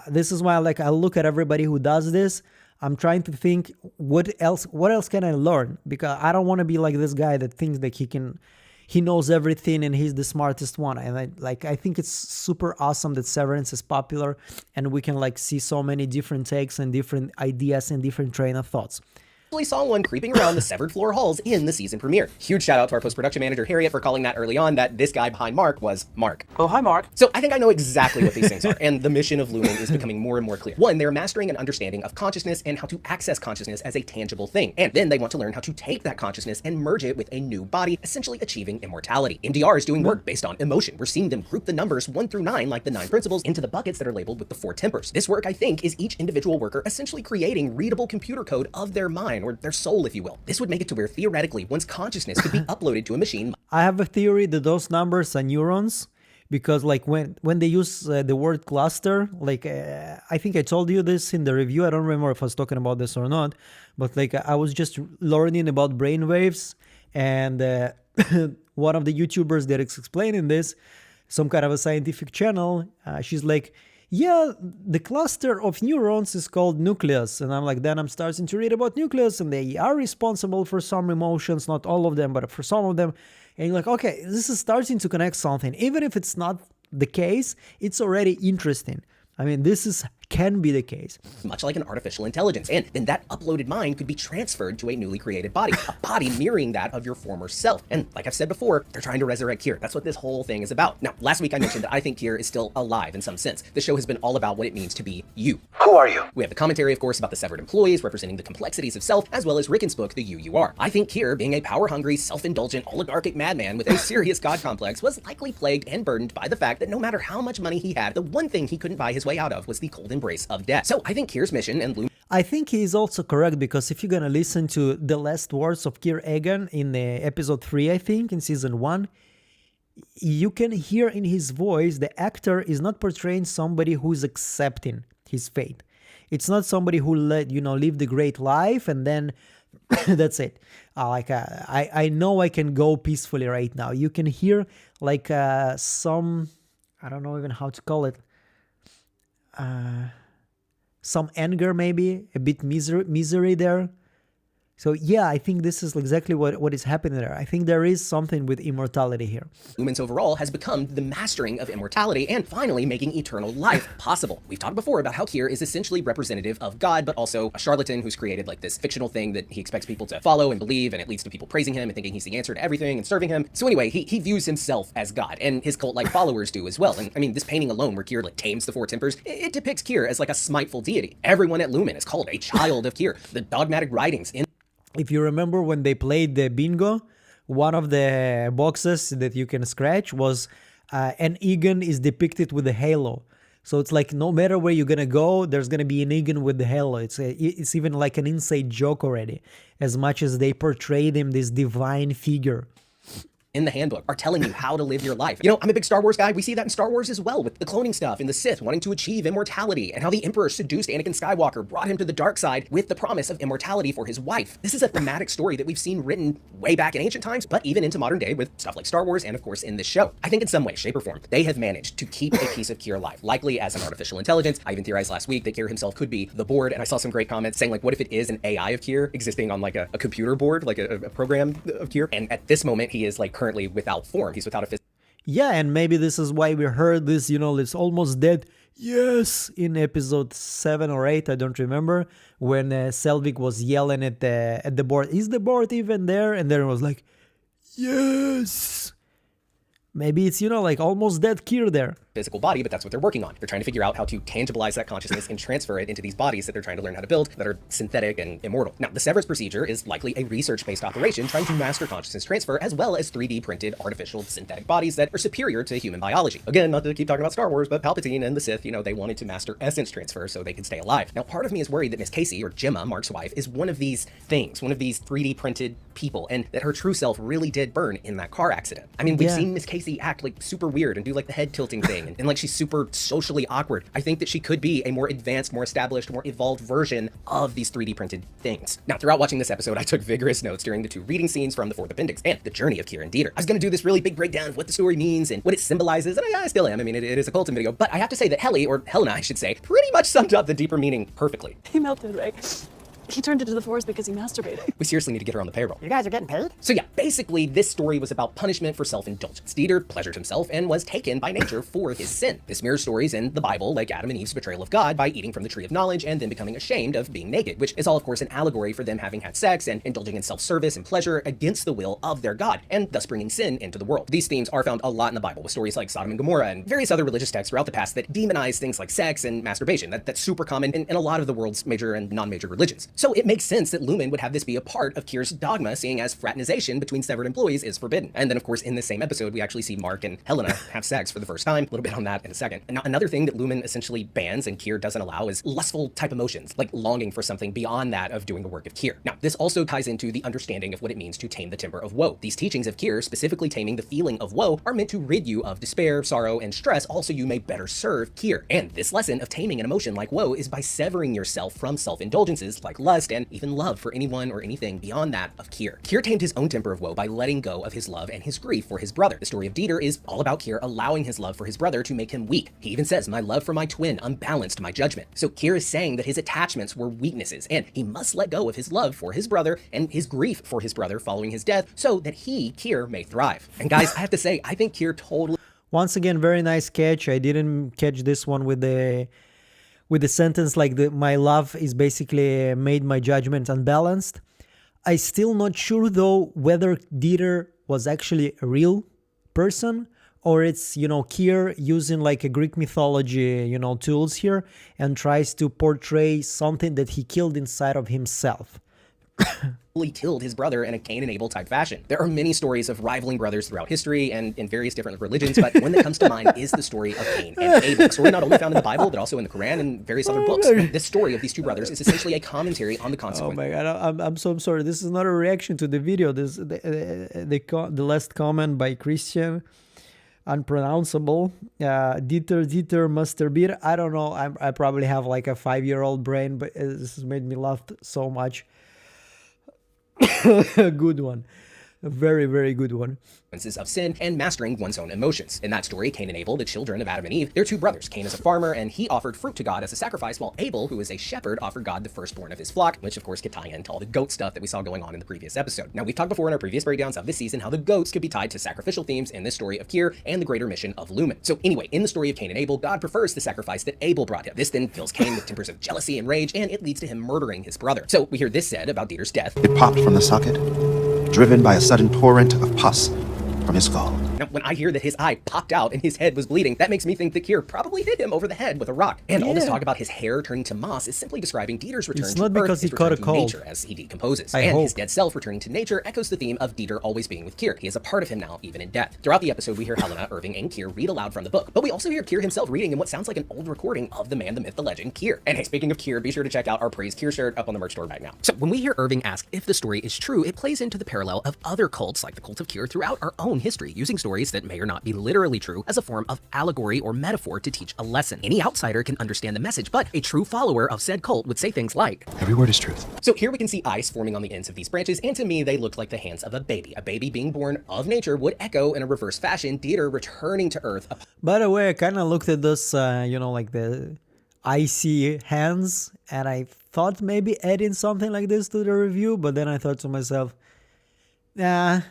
This is why like I look at everybody who does this. I'm trying to think what else can I learn, because I don't want to be like this guy that thinks that he knows everything and he's the smartest one. And I think it's super awesome that Severance is popular and we can like see so many different takes and different ideas and different train of thoughts. saw one creeping around the severed floor halls in the season premiere. Huge shout out to our post-production manager Harriet for calling that early on, that this guy behind Mark was Mark. Oh, hi, Mark. So I think I know exactly what these things are, and the mission of Lumen is becoming more and more clear. One, they're mastering an understanding of consciousness and how to access consciousness as a tangible thing. And then they want to learn how to take that consciousness and merge it with a new body, essentially achieving immortality. MDR is doing work based on emotion. We're seeing them group the numbers 1 through 9, like the 9 principles, into the buckets that are labeled with the 4 tempers. This work, I think, is each individual worker essentially creating readable computer code of their mind, or their soul, if you will. This would make it to where theoretically one's consciousness could be uploaded to a machine. I have a theory that those numbers are neurons, because like when they use the word cluster, like I think I told you this in the review. I don't remember if I was talking about this or not, but like I was just learning about brainwaves, and one of the YouTubers that is explaining this, some kind of a scientific channel, she's like, yeah, the cluster of neurons is called nucleus. And I'm like, then I'm starting to read about nucleus, and they are responsible for some emotions, not all of them, but for some of them. And you're like, okay, this is starting to connect something, even if it's not the case, it's already interesting. I mean, can be the case. Much like an artificial intelligence, and then that uploaded mind could be transferred to a newly created body, a body mirroring that of your former self. And like I've said before, they're trying to resurrect Kier. That's what this whole thing is about. Now, last week I mentioned that I think Kier is still alive in some sense. The show has been all about what it means to be you. Who are you? We have the commentary, of course, about the severed employees representing the complexities of self, as well as Rickon's book, The You Are. I think Kier, being a power-hungry, self-indulgent, oligarchic madman with a serious god complex, was likely plagued and burdened by the fact that no matter how much money he had, the one thing he couldn't buy his way out of was the cold embrace of death. So I think Kier's mission and Lumen. I think he's also correct, because if you're gonna listen to the last words of Kier Egan in episode 3, I think, in season 1, you can hear in his voice the actor is not portraying somebody who's accepting his fate. It's not somebody who lived a great life and then that's it. I know I can go peacefully right now. You can hear some, I don't know even how to call it, some anger, maybe a bit misery there. So yeah, I think this is exactly what is happening there. I think there is something with immortality here. Lumens overall has become the mastering of immortality and finally making eternal life possible. We've talked before about how Kier is essentially representative of God, but also a charlatan who's created this fictional thing that he expects people to follow and believe, and it leads to people praising him and thinking he's the answer to everything and serving him. So anyway, he views himself as God, and his cult-like followers do as well. And I mean, this painting alone where Kier tames the four tempers, it depicts Kier as a spiteful deity. Everyone at Lumen is called a child of Kier. The dogmatic writings in If you remember when they played the bingo, one of the boxes that you can scratch was an Egan is depicted with a halo. So it's no matter where you're gonna go, there's gonna be an Egan with the halo. It's even like an inside joke already, as much as they portrayed him this divine figure. In the handbook are telling you how to live your life. I'm a big Star Wars guy. We see that in Star Wars as well, with the cloning stuff and the Sith wanting to achieve immortality, and how the Emperor seduced Anakin Skywalker, brought him to the dark side with the promise of immortality for his wife. This is a thematic story that we've seen written way back in ancient times, but even into modern day with stuff like Star Wars and of course in this show. I think in some way, shape or form, they have managed to keep a piece of Kier alive, likely as an artificial intelligence. I even theorized last week that Kier himself could be the board, and I saw some great comments saying what if it is an AI of Kier existing on a computer board, a program of Kier, and at this moment he is currently without form. He's without a physical. Yeah, and maybe this is why we heard this, this almost dead yes in episode 7 or 8, I don't remember, when Selvig was yelling at the board, is the board even there? And then it was yes. Maybe it's, almost dead Kier there. Physical body, but that's what they're working on. They're trying to figure out how to tangibilize that consciousness and transfer it into these bodies that they're trying to learn how to build that are synthetic and immortal. Now, the Severance procedure is likely a research-based operation trying to master consciousness transfer, as well as 3D printed artificial synthetic bodies that are superior to human biology. Again, not to keep talking about Star Wars, but Palpatine and the Sith, they wanted to master essence transfer so they could stay alive. Now, part of me is worried that Miss Casey, or Gemma, Mark's wife, is one of these things, one of these 3D printed people, and that her true self really did burn in that car accident. I mean, we've seen Miss Casey act super weird and do the head tilting thing, and she's super socially awkward. I think that she could be a more advanced, more established, more evolved version of these 3D printed things. Now, throughout watching this episode, I took vigorous notes during the 2 reading scenes from the 4th appendix and the journey of Kier and Dieter. I was going to do this really big breakdown of what the story means and what it symbolizes, and I still am. I mean, it is a Colton video, but I have to say that Helena, I should say, pretty much summed up the deeper meaning perfectly. He melted, right? He turned into the Force because he masturbated. We seriously need to get her on the payroll. You guys are getting paid? So yeah, basically this story was about punishment for self-indulgence. Dieter pleasured himself and was taken by nature for his sin. This mirrors stories in the Bible, like Adam and Eve's betrayal of God by eating from the tree of knowledge and then becoming ashamed of being naked, which is all of course an allegory for them having had sex and indulging in self-service and pleasure against the will of their God, and thus bringing sin into the world. These themes are found a lot in the Bible, with stories like Sodom and Gomorrah and various other religious texts throughout the past that demonize things like sex and masturbation. That's super common in a lot of the world's major and non-major religions. So it makes sense that Lumen would have this be a part of Kier's dogma, seeing as fraternization between severed employees is forbidden. And then, of course, in the same episode, we actually see Mark and Helena have sex for the first time. A little bit on that in a second. And now, another thing that Lumen essentially bans and Kier doesn't allow is lustful type emotions, like longing for something beyond that of doing the work of Kier. Now, this also ties into the understanding of what it means to tame the temper of woe. These teachings of Kier, specifically taming the feeling of woe, are meant to rid you of despair, sorrow, and stress, also you may better serve Kier. And this lesson of taming an emotion like woe is by severing yourself from self-indulgences like lust and even love for anyone or anything beyond that of Kier. Kier tamed his own temper of woe by letting go of his love and his grief for his brother. The story of Dieter is all about Kier allowing his love for his brother to make him weak. He even says, "My love for my twin unbalanced my judgment." So Kier is saying that his attachments were weaknesses, and he must let go of his love for his brother and his grief for his brother following his death so that he, Kier, may thrive. And guys, I have to say, I think Kier totally... Once again, very nice catch. I didn't catch this one with the sentence like my love is basically made my judgment unbalanced. I still not sure though whether Dieter was actually a real person or it's, Kier using like a Greek mythology, tools here and tries to portray something that he killed inside of himself. He killed his brother in a Cain and Abel type fashion. There are many stories of rivaling brothers throughout history and in various different religions, but one that comes to mind is the story of Cain and Abel. A story not only found in the Bible, but also in the Quran and various other books. This story of these two brothers is essentially a commentary on the consequences. Oh my god, I'm so sorry. This is not a reaction to the video. This the last comment by Christian, unpronounceable. Dieter Musterbier. I don't know. I probably have like a 5-year-old brain, but this has made me laugh so much. A good one. A very, very good one. Of sin and mastering one's own emotions. In that story, Cain and Abel, the children of Adam and Eve, they're two brothers. Cain is a farmer, and he offered fruit to God as a sacrifice, while Abel, who is a shepherd, offered God the firstborn of his flock, which of course could tie into all the goat stuff that we saw going on in the previous episode. Now, we've talked before in our previous breakdowns of this season how the goats could be tied to sacrificial themes in this story of Kier and the greater mission of Lumen. So anyway, in the story of Cain and Abel, God prefers the sacrifice that Abel brought him. This then fills Cain with tempers of jealousy and rage, and it leads to him murdering his brother. So we hear this said about Dieter's death. It popped from the socket, driven by a sudden torrent of pus from his skull. Now, when I hear that his eye popped out and his head was bleeding, that makes me think that Kier probably hit him over the head with a rock. And all this talk about his hair turning to moss is simply describing Dieter's return it's to not Earth, because his he caught return a to cold. nature as he decomposes. I and hope. his dead self returning to nature echoes the theme of Dieter always being with Kier. He is a part of him now, even in death. Throughout the episode, we hear Helena, Irving, and Kier read aloud from the book, but we also hear Kier himself reading in what sounds like an old recording of the man, the myth, the legend, Kier. And hey, speaking of Kier, be sure to check out our Praise Kier shirt up on the merch store right now. So when we hear Irving ask if the story is true, it plays into the parallel of other cults like the cult of Kier throughout our own history, using stories that may or not be literally true as a form of allegory or metaphor to teach a lesson. Any outsider can understand the message, but a true follower of said cult would say things like, Every word is truth. so here we can see ice forming on the ends of these branches, and to me they look like the hands of a baby. A baby being born of nature would echo in a reverse fashion Dieter returning to Earth. By the way, I kind of looked at this, like the icy hands, and I thought maybe adding something like this to the review, but then I thought to myself, nah,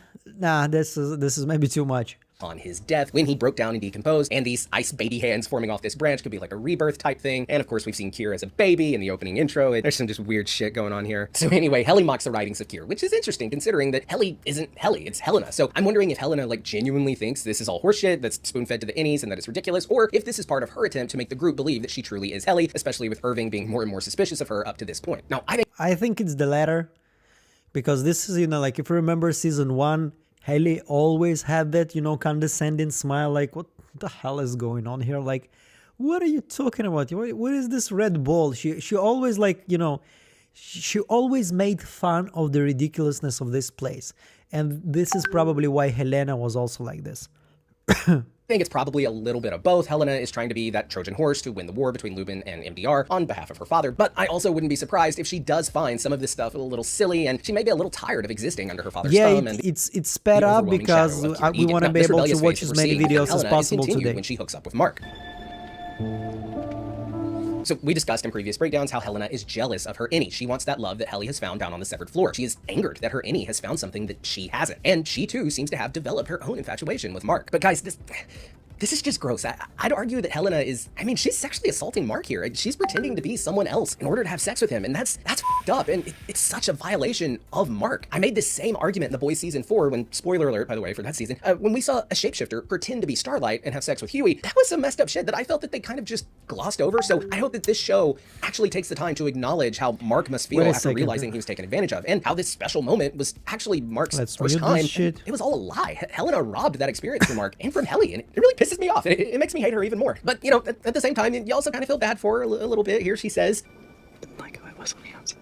this is maybe too much. On his death when he broke down and decomposed, and these ice baby hands forming off this branch could be like a rebirth type thing. And of course, we've seen Kier as a baby in the opening intro. There's some just weird shit going on here. So anyway, Heli mocks the writings of Kier, which is interesting considering that Heli isn't Heli, it's Helena. So I'm wondering if Helena like genuinely thinks this is all horseshit that's spoon-fed to the innies and that it's ridiculous, or if this is part of her attempt to make the group believe that she truly is Heli, especially with Irving being more and more suspicious of her up to this point. Now, I think it's the latter, because this is, like if you remember season 1, Haley always had that, condescending smile, like, what the hell is going on here? Like, what are you talking about? What is this Red Bull? She always like, she always made fun of the ridiculousness of this place. And this is probably why Helena was also like this. I think it's probably a little bit of both. Helena is trying to be that Trojan horse to win the war between Lubin and MDR on behalf of her father, but I also wouldn't be surprised if she does find some of this stuff a little silly and she may be a little tired of existing under her father's thumb. And it's sped up because we want to be able to watch as many videos as possible today. When she hooks up with Mark. So we discussed in previous breakdowns how Helena is jealous of her innie. She wants that love that Heli has found down on the severed floor. She is angered that her innie has found something that she hasn't. And she too seems to have developed her own infatuation with Mark. But guys, this is just gross. I'd argue that Helena is, she's sexually assaulting Mark here. She's pretending to be someone else in order to have sex with him. And that's f***ed up. And it's such a violation of Mark. I made this same argument in The Boys season 4 when, spoiler alert, by the way, for that season, when we saw a shapeshifter pretend to be Starlight and have sex with Huey. That was some messed up shit that I felt that they kind of just glossed over. So I hope that this show actually takes the time to acknowledge how Mark must feel after realizing he was taken advantage of, and how this special moment was actually Mark's first time. It was all a lie. Helena robbed that experience from Mark and from Heli, and it really pisses me off. It makes me hate her even more. But, at the same time, you also kind of feel bad for her a little bit. Here she says, like who I was on the outside.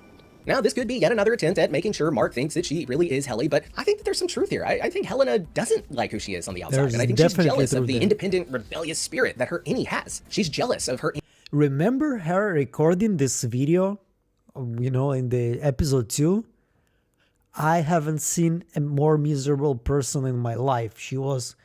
now this could be yet another attempt at making sure Mark thinks that she really is Heli, but I think that there's some truth here. I think Helena doesn't like who she is on the outside, and I think she's jealous of the independent, rebellious spirit that her innie has. She's jealous of her. Remember her recording this video, in the episode 2? I haven't seen a more miserable person in my life. She was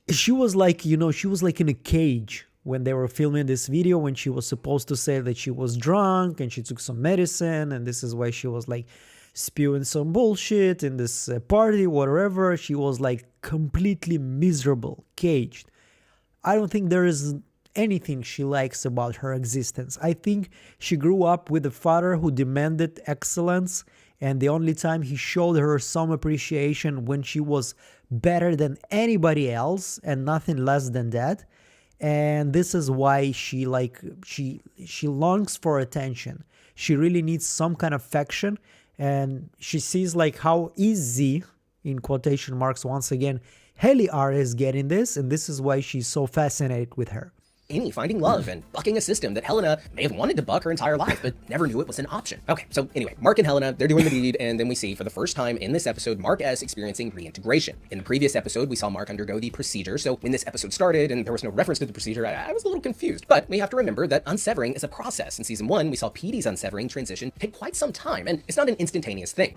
like, she was like in a cage when they were filming this video, when she was supposed to say that she was drunk and she took some medicine, and this is why she was like spewing some bullshit in this party, whatever. She was like completely miserable, caged. I don't think there is anything she likes about her existence. I think she grew up with a father who demanded excellence, and the only time he showed her some appreciation when she was better than anybody else and nothing less than that. And this is why she longs for attention. She really needs some kind of affection, and she sees like how easy, in quotation marks once again, Haley R is getting this, and this is why she's so fascinated with her. Amy finding love and bucking a system that Helena may have wanted to buck her entire life, but never knew it was an option. Okay, so anyway, Mark and Helena, they're doing the deed, and then we see for the first time in this episode, Mark S experiencing reintegration. In the previous episode, we saw Mark undergo the procedure, so when this episode started and there was no reference to the procedure, I was a little confused. But we have to remember that unsevering is a process. In season 1, we saw Petey's unsevering transition take quite some time, and it's not an instantaneous thing.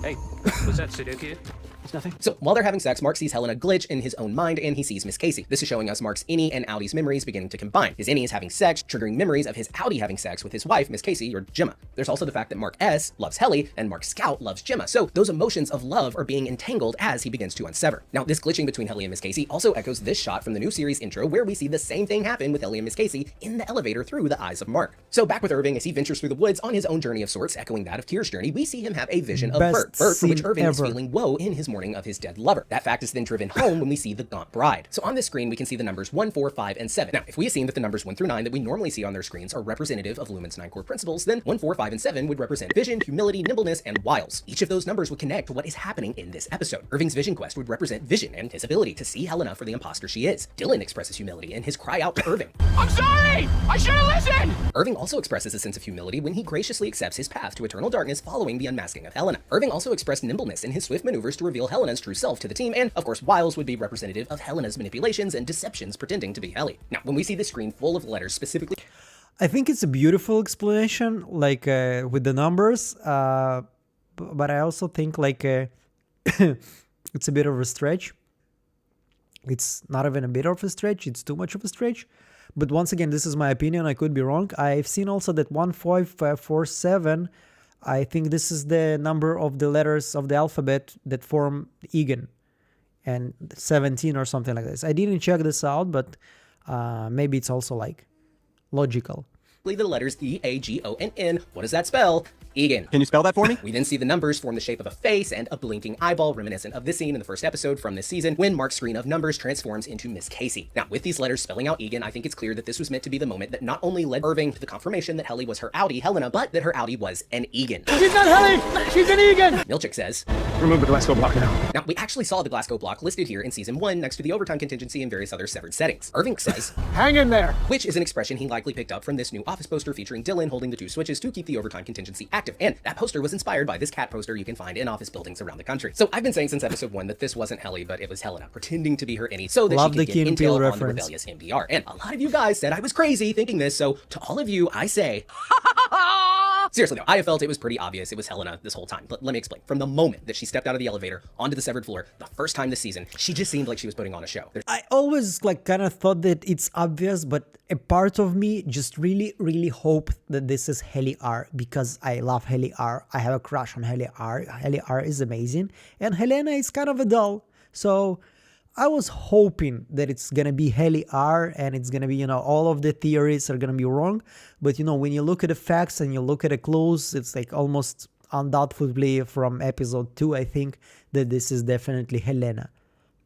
Hey, was that Sudoku? It's nothing. So while they're having sex, Mark sees Helena glitch in his own mind, and he sees Miss Casey. This is showing us Mark's innie and outtie's memories beginning to combine. His innie is having sex, triggering memories of his outie having sex with his wife, Miss Casey, or Gemma. There's also the fact that Mark S loves Helly, and Mark Scout loves Gemma. So those emotions of love are being entangled as he begins to unsever. Now, this glitching between Helly and Miss Casey also echoes this shot from the new series intro, where we see the same thing happen with Helly and Miss Casey in the elevator through the eyes of Mark. So back with Irving, as he ventures through the woods on his own journey of sorts, echoing that of Kier's journey, we see him have a vision of Bert for which Irving is feeling woe in his mourning of his dead lover. That fact is then driven home when we see the Gaunt Bride. So on this screen, we can see the numbers 1, 4, 5, and 7. Now, if we assume that the numbers 1 through 9 that we normally see on their screens are representative of Lumen's 9 core principles, then 1, 4, 5, and 7 would represent vision, humility, nimbleness, and wiles. Each of those numbers would connect to what is happening in this episode. Irving's vision quest would represent vision and his ability to see Helena for the imposter she is. Dylan expresses humility in his cry out to Irving. I'm sorry! I should have listened! Irving also expresses a sense of humility when he graciously accepts his path to eternal darkness following the unmasking of Helena. Irving also expressed nimbleness in his swift maneuvers to reveal Helena's true self to the team, and of course, wiles would be representative of Helena's manipulations and deceptions pretending to be Helly. Now, when we see the screen full of letters specifically, I think it's a beautiful explanation, like with the numbers, but I also think like it's a bit of a stretch. It's not even a bit of a stretch, it's too much of a stretch. But once again, this is my opinion, I could be wrong. I've seen also that 1547, I think this is the number of the letters of the alphabet that form Egan, and 17 or something like this. I didn't check this out, but maybe it's also like logical. the letters E, A, G, O, and N. What does that spell? Egan. Can you spell that for me? We then see the numbers form the shape of a face and a blinking eyeball, reminiscent of this scene in the first episode from this season when Mark's screen of numbers transforms into Miss Casey. Now, with these letters spelling out Egan, I think it's clear that this was meant to be the moment that not only led Irving to the confirmation that Helly was her outie, Helena, but that her outie was an Egan. She's not Helly! She's an Egan! Milchick says, Remove the Glasgow block now. now, we actually saw the Glasgow block listed here in season 1 next to the overtime contingency and various other severed settings. Irving says, Hang in there! which is an expression he likely picked up from this new office poster featuring Dylan holding the two switches to keep the overtime contingency active. And that poster was inspired by this cat poster you can find in office buildings around the country. So I've been saying since episode 1 that this wasn't Helly, but it was Helena pretending to be her innie so that Love she the could Key get and Peele intel on the reference. rebellious MDR. And a lot of you guys said I was crazy thinking this, so to all of you, I say, seriously though, I have felt it was pretty obvious it was Helena this whole time. Let me explain. From the moment that she stepped out of the elevator onto the severed floor, the first time this season, she just seemed like she was putting on a show. I always kind of thought that it's obvious, but a part of me just really hope that this is Helly R, because I love Helly R. I have a crush on Helly R. Helly R is amazing, and Helena is kind of a doll. So I was hoping that it's gonna be Helly R and it's gonna be, all of the theories are gonna be wrong. But when you look at the facts and you look at the clues, it's like almost undoubtedly from episode 2, I think, that this is definitely Helena.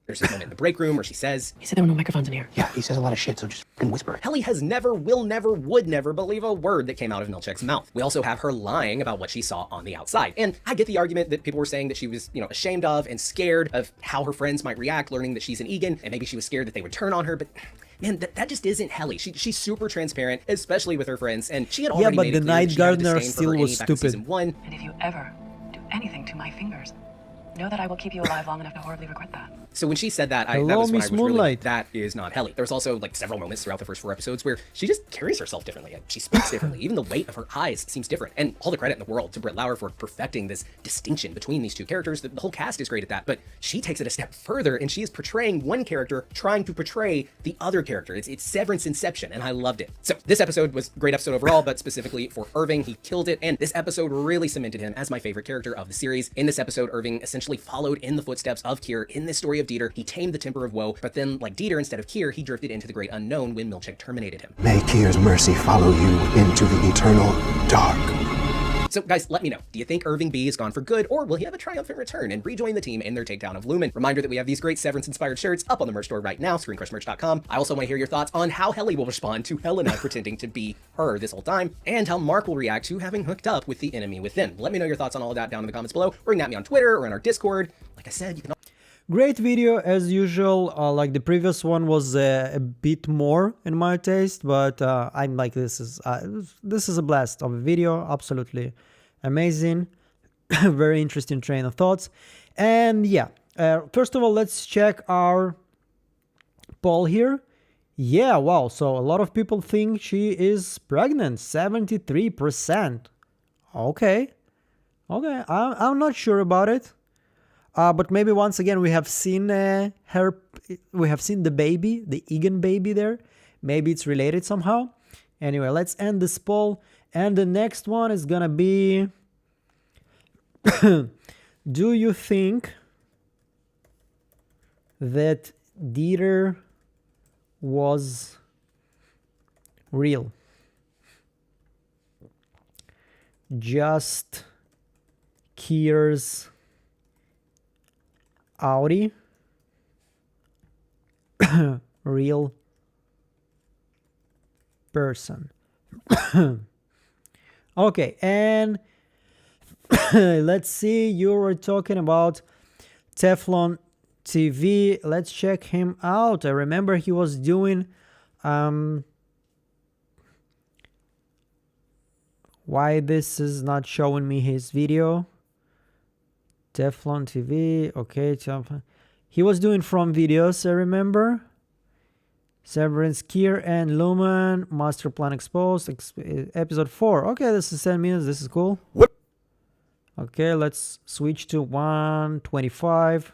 There's this moment in the break room where she says, He said there were no microphones in here. Yeah, he says a lot of shit, so just fucking whisper it. Helly has never, will never, would never believe a word that came out of Milchick's mouth. We also have her lying about what she saw on the outside. And I get the argument that people were saying that she was, ashamed of and scared of how her friends might react learning that she's an Egan, and maybe she was scared that they would turn on her, but man, that just isn't Helly. She's super transparent, especially with her friends, and she had already but made it the clear that Night she had a Gardener disdain for still her was Annie back in stupid. season 1. And if you ever do anything to my fingers, know that I will keep you alive long enough to horribly regret that. So when she said that, that Hello, was when Miss I was really Moonlight. like, that is not Helly. There's also like several moments throughout the first 4 episodes where she just carries herself differently and she speaks differently. Even the weight of her eyes seems different. And all the credit in the world to Britt Lauer for perfecting this distinction between these two characters. The whole cast is great at that, but she takes it a step further and she is portraying one character trying to portray the other character. It's Severance Inception, and I loved it. So this episode was a great episode overall, but specifically for Irving, he killed it. And this episode really cemented him as my favorite character of the series. In this episode, Irving essentially followed in the footsteps of Kier in this story of Dieter. He tamed the temper of woe, but then like Dieter, instead of Kier, he drifted into the great unknown when Milchek terminated him. May Kier's mercy follow you into the eternal dark. So guys, let me know. Do you think Irving B is gone for good, or will he have a triumphant return and rejoin the team in their takedown of Lumen? Reminder that we have these great Severance-inspired shirts up on the merch store right now, screencrushmerch.com. I also want to hear your thoughts on how Helly will respond to Helena pretending to be her this whole time, and how Mark will react to having hooked up with the enemy within. Let me know your thoughts on all of that down in the comments below, or at me on Twitter or in our Discord. Like I said, you can... Great video as usual. Like the previous one was a bit more in my taste, but I'm like, this is a blast of a video. Absolutely amazing. Very interesting train of thoughts. And yeah, first of all, let's check our poll here. Yeah, wow, so a lot of people think she is pregnant. 73%. Okay, I'm not sure about it. But maybe once again we have seen we have seen the baby, the Egan baby there. Maybe it's related somehow. Anyway, let's end this poll. And the next one is gonna be, do you think that Dieter was real? Just Kier's Audi? Real person. Okay, and let's see, you were talking about Teflon TV. Let's check him out. I remember he was doing why this is not showing me his video. Teflon TV, okay. He was doing from videos, I remember. Severance, Kier and Lumen, Master Plan Exposed, episode 4. Okay, this is 10 minutes, this is cool. What? Okay, let's switch to 125.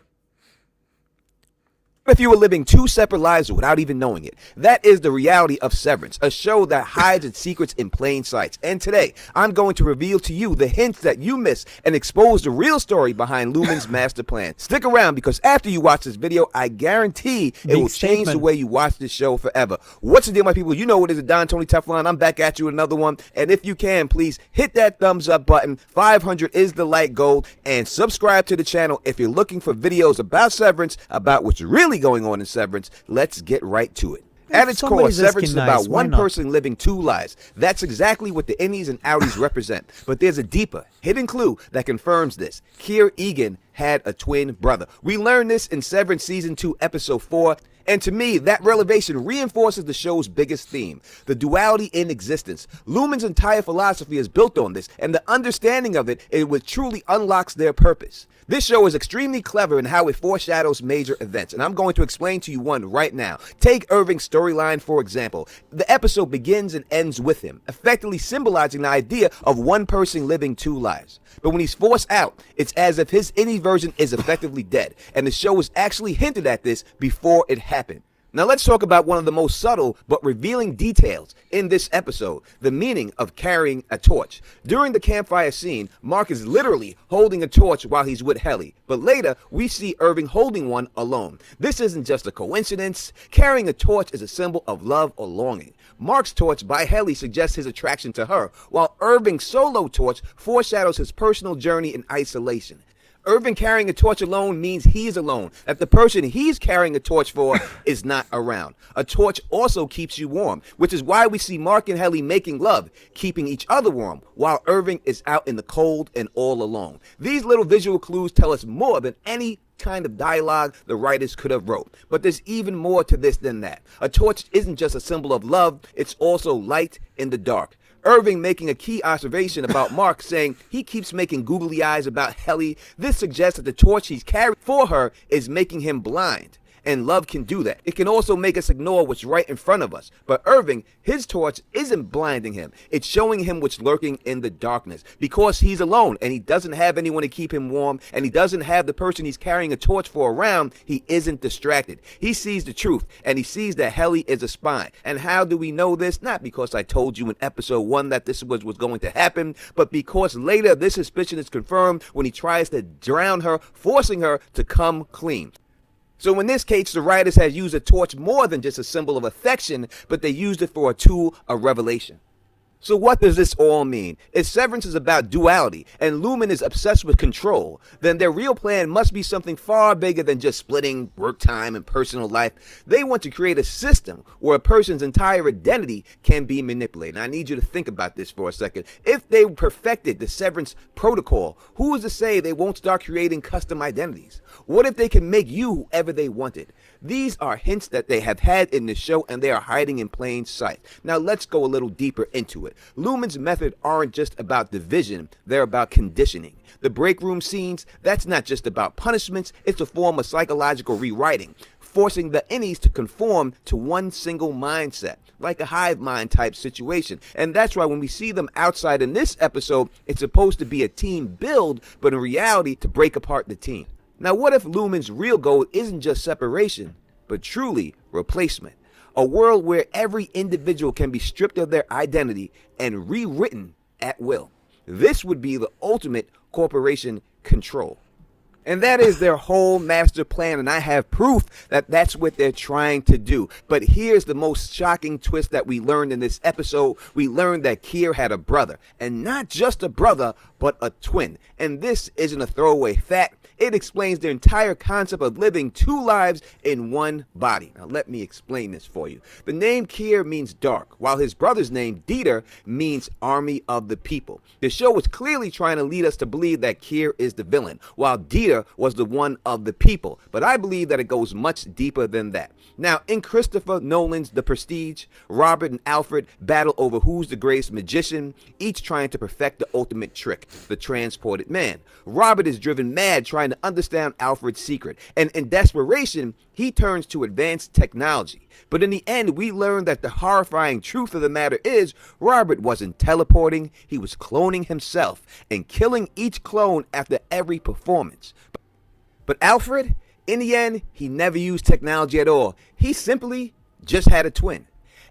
If you were living 2 separate lives without even knowing it. That is the reality of Severance, a show that hides its secrets in plain sight. And today, I'm going to reveal to you the hints that you miss and expose the real story behind Lumen's master plan. Stick around, because after you watch this video, I guarantee it will change the way you watch this show forever. What's the deal, my people? You know what it is, Don Tony Teflon. I'm back at you with another one. And if you can, please hit that thumbs up button. 500 is the light goal. And subscribe to the channel if you're looking for videos about Severance, about what's really going on in Severance. Let's get right to it. At its core, Severance is about one person living 2 lives. That's exactly what the innies and outies represent. But there's a deeper, hidden clue that confirms this. Kier Egan had a twin brother. We learned this in Severance Season 2, Episode 4. And to me, that revelation reinforces the show's biggest theme, the duality in existence. Lumen's entire philosophy is built on this, and the understanding of it what truly unlocks their purpose. This show is extremely clever in how it foreshadows major events, and I'm going to explain to you one right now. Take Irving's storyline, for example. The episode begins and ends with him, effectively symbolizing the idea of one person living 2 lives. But when he's forced out, it's as if his innie version is effectively dead, and the show was actually hinted at this before it happened. Now let's talk about one of the most subtle but revealing details in this episode, the meaning of carrying a torch. During the campfire scene, Mark is literally holding a torch while he's with Helly, but later we see Irving holding one alone. This isn't just a coincidence. Carrying a torch is a symbol of love or longing. Mark's torch by Helly suggests his attraction to her, while Irving's solo torch foreshadows his personal journey in isolation. Irving carrying a torch alone means he's alone, that the person he's carrying a torch for is not around. A torch also keeps you warm, which is why we see Mark and Helly making love, keeping each other warm, while Irving is out in the cold and all alone. These little visual clues tell us more than any kind of dialogue the writers could have wrote. But there's even more to this than that. A torch isn't just a symbol of love, it's also light in the dark. Irving making a key observation about Mark, saying he keeps making googly eyes about Helly. This suggests that the torch he's carried for her is making him blind. And love can do that. It can also make us ignore what's right in front of us. But Irving, his torch isn't blinding him. It's showing him what's lurking in the darkness. Because he's alone and he doesn't have anyone to keep him warm and he doesn't have the person he's carrying a torch for around, he isn't distracted. He sees the truth and he sees that Helly is a spy. And how do we know this? Not because I told you in episode 1 that this was going to happen, but because later this suspicion is confirmed when he tries to drown her, forcing her to come clean. So in this case, the writers had used a torch more than just a symbol of affection, but they used it for a tool of revelation. So what does this all mean? If Severance is about duality and Lumen is obsessed with control, then their real plan must be something far bigger than just splitting work time and personal life. They want to create a system where a person's entire identity can be manipulated. Now, I need you to think about this for a second. If they perfected the Severance protocol, who is to say they won't start creating custom identities? What if they can make you whoever they wanted? These are hints that they have had in the show and they are hiding in plain sight. Now let's go a little deeper into it. Lumen's method aren't just about division, they're about conditioning. The break room scenes, that's not just about punishments, it's a form of psychological rewriting, forcing the innies to conform to one single mindset, like a hive mind type situation. And that's why when we see them outside in this episode, it's supposed to be a team build, but in reality, to break apart the team. Now, what if Lumen's real goal isn't just separation, but truly replacement? A world where every individual can be stripped of their identity and rewritten at will. This would be the ultimate corporation control. And that is their whole master plan, and I have proof that that's what they're trying to do. But here's the most shocking twist that we learned in this episode. We learned that Kier had a brother, and not just a brother, but a twin. And this isn't a throwaway fact. It explains the entire concept of living two lives in one body. Now, let me explain this for you. The name Kier means dark, while his brother's name, Dieter, means army of the people. The show was clearly trying to lead us to believe that Kier is the villain, while Dieter was the one of the people. But I believe that it goes much deeper than that. Now, in Christopher Nolan's The Prestige, Robert and Alfred battle over who's the greatest magician, each trying to perfect the ultimate trick, the transported man. Robert is driven mad trying to understand Alfred's secret, and in desperation, he turns to advanced technology. But in the end, we learn that the horrifying truth of the matter is Robert wasn't teleporting, he was cloning himself and killing each clone after every performance. But Alfred, in the end, he never used technology at all. He simply just had a twin.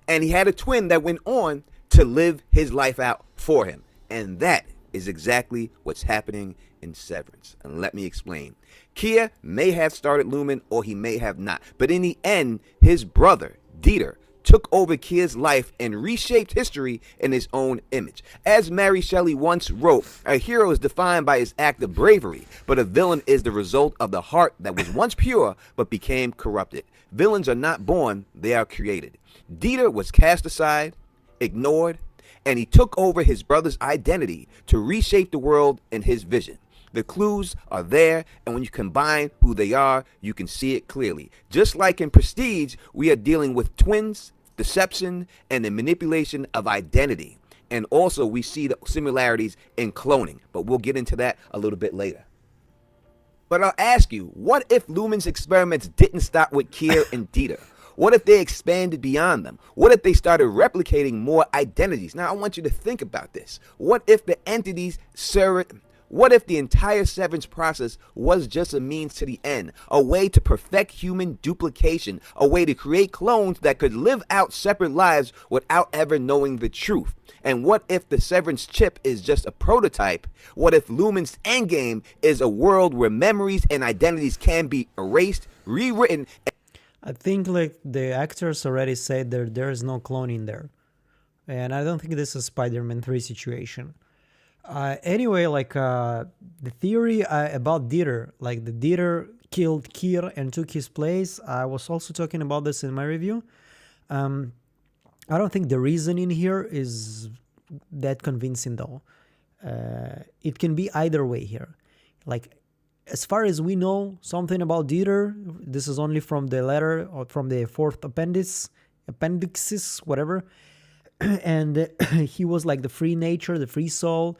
And he had a twin that went on to live his life out for him. And that is exactly what's happening in Severance. And let me explain. Kier may have started Lumen or he may have not. But in the end, his brother, Dieter, took over Kier's life and reshaped history in his own image. As Mary Shelley once wrote, a hero is defined by his act of bravery, but a villain is the result of the heart that was once pure but became corrupted. Villains are not born, they are created. Dieter was cast aside, ignored, and he took over his brother's identity to reshape the world in his vision. The clues are there, and when you combine who they are, you can see it clearly. Just like in Prestige, we are dealing with twins, deception, and the manipulation of identity. And also, we see the similarities in cloning, but we'll get into that a little bit later. But I'll ask you, what if Lumen's experiments didn't stop with Kier and Dieter? What if they expanded beyond them? What if they started replicating more identities? Now, I want you to think about this. What if the entities served... What if the entire Severance process was just a means to the end, a way to perfect human duplication, a way to create clones that could live out separate lives without ever knowing the truth? And what if the Severance chip is just a prototype? What if Lumen's endgame is a world where memories and identities can be erased, rewritten? I think like the actors already said that there is no cloning there. And I don't think this is Spider-Man 3 situation. Anyway, like the theory about Dieter, like the Dieter killed Kier and took his place, I was also talking about this in my review. I don't think the reasoning here is that convincing though. It can be either way here. Like as far as we know something about Dieter, this is only from the letter or from the fourth appendixes, whatever. and he was like the free nature, the free soul,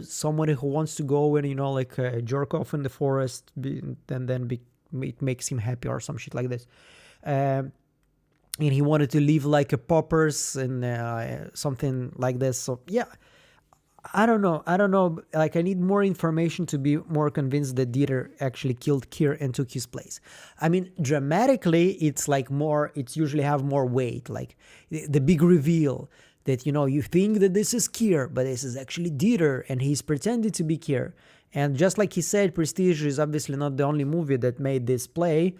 somebody who wants to go and like jerk off in the forest, and then it makes him happy or some shit like this. And he wanted to live like a paupers and something like this. So yeah, I don't know. Like, I need more information to be more convinced that Dieter actually killed Kier and took his place. I mean, dramatically, it's like it's usually have more weight, like the big reveal that, you think that this is Kier, but this is actually Dieter, and he's pretending to be Kier. And just like he said, Prestige is obviously not the only movie that made this play,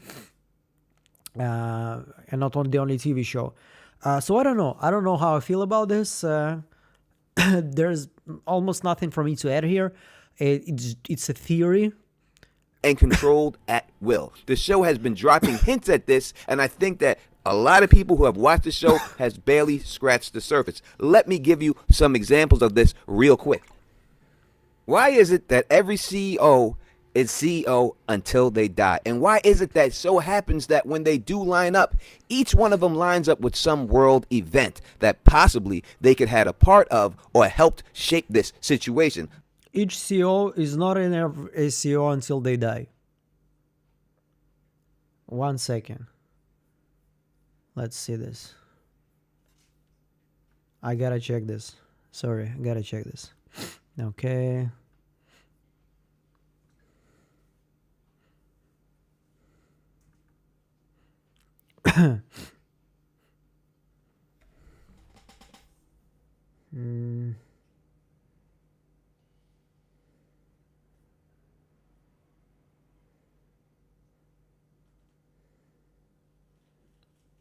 and not on the only TV show. So I don't know how I feel about this. There's almost nothing for me to add here. It's a theory. And controlled at will. The show has been dropping hints at this, and I think that a lot of people who have watched the show has barely scratched the surface. Let me give you some examples of this real quick. Why is it that every CEO is CEO until they die? And why is it that so happens that when they do line up, each one of them lines up with some world event that possibly they could have a part of or helped shape this situation? Each CEO is not a CEO until they die. 1 second. Let's see this. I gotta check this. Sorry, I gotta check this. Okay.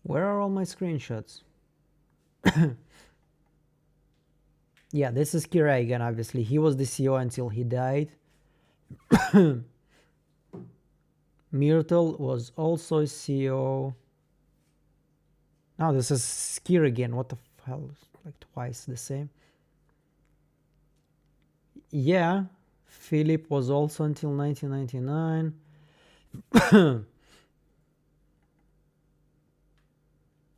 Where are all my screenshots? Yeah, this is Kira again, obviously. He was the CEO until he died. Myrtle was also a CEO. Now this is Kira again. What the hell? Like twice the same. Yeah, Philip was also until 1999.